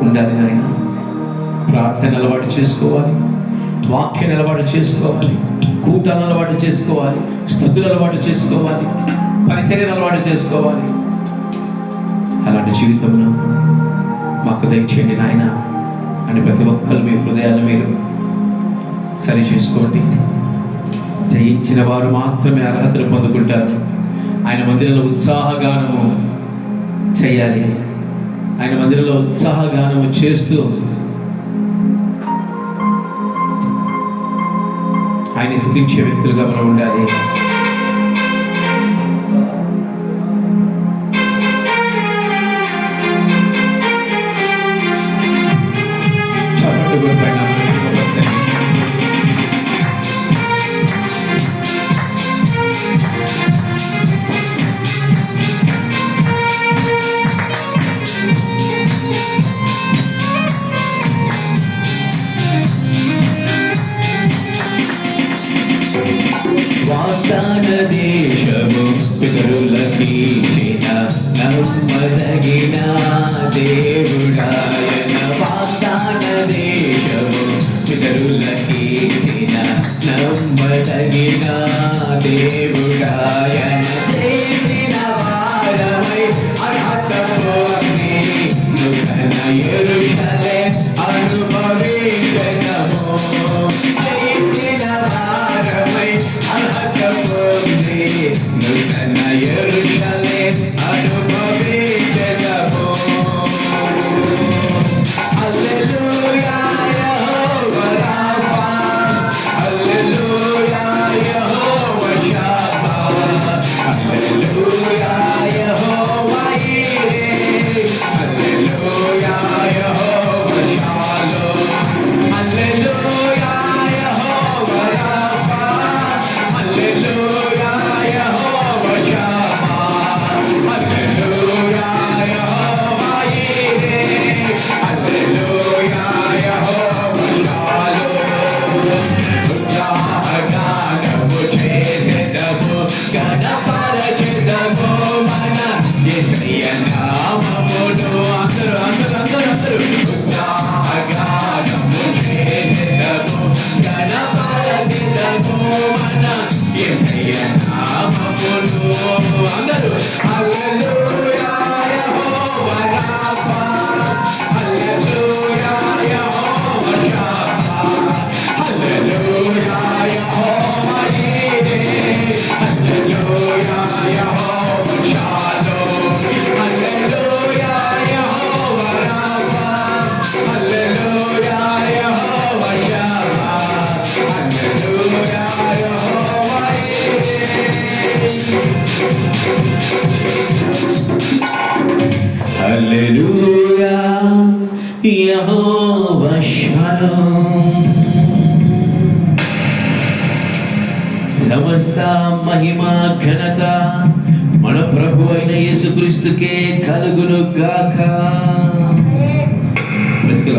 ఉండాలి నాయన. ప్రార్థన అలవాటు చేసుకోవాలి, వాక్యాన్ని అలవాటు చేసుకోవాలి, కూటాలను అలవాటు చేసుకోవాలి, స్తుతులు అలవాటు చేసుకోవాలి, పరిచర్యను అలవాటు చేసుకోవాలి. అలాంటి జీవితంలో మాకు దయచేయండి నాయన అని ప్రతి ఒక్కరు మీ హృదయాలు మీరు సరి చేసుకోండి. జయించిన వారు మాత్రమే అర్హతలు పొందుకుంటారు. ఆయన మందిరంలో ఉత్సాహగానము చేయాలి. ఆయన మందిరంలో ఉత్సాహగానము చేస్తూ ఆయన స్తుతించే వ్యక్తులుగా మనం ఉండాలి. వాగ్దాన దేశము పితరులకీచిన నమ్మదగిన దేవుడాయన. వాగ్దాన దేశము పితరులకీచిన నమ్మదగిన దేవుడాయన. చేసిన వారమై అర్హత పొంది నూతన యెరూషలేం అనుభవించెదము. చేసిన వారమై అర్హత పొంది నూతన యెరూషలేం అనుభవించెదము. హల్లెలూయా యెహోవా షలోమ్. సమస్త మహిమ ఘనత మన ప్రభు అయిన యేసుక్రీస్తుకే కలుగును గాక.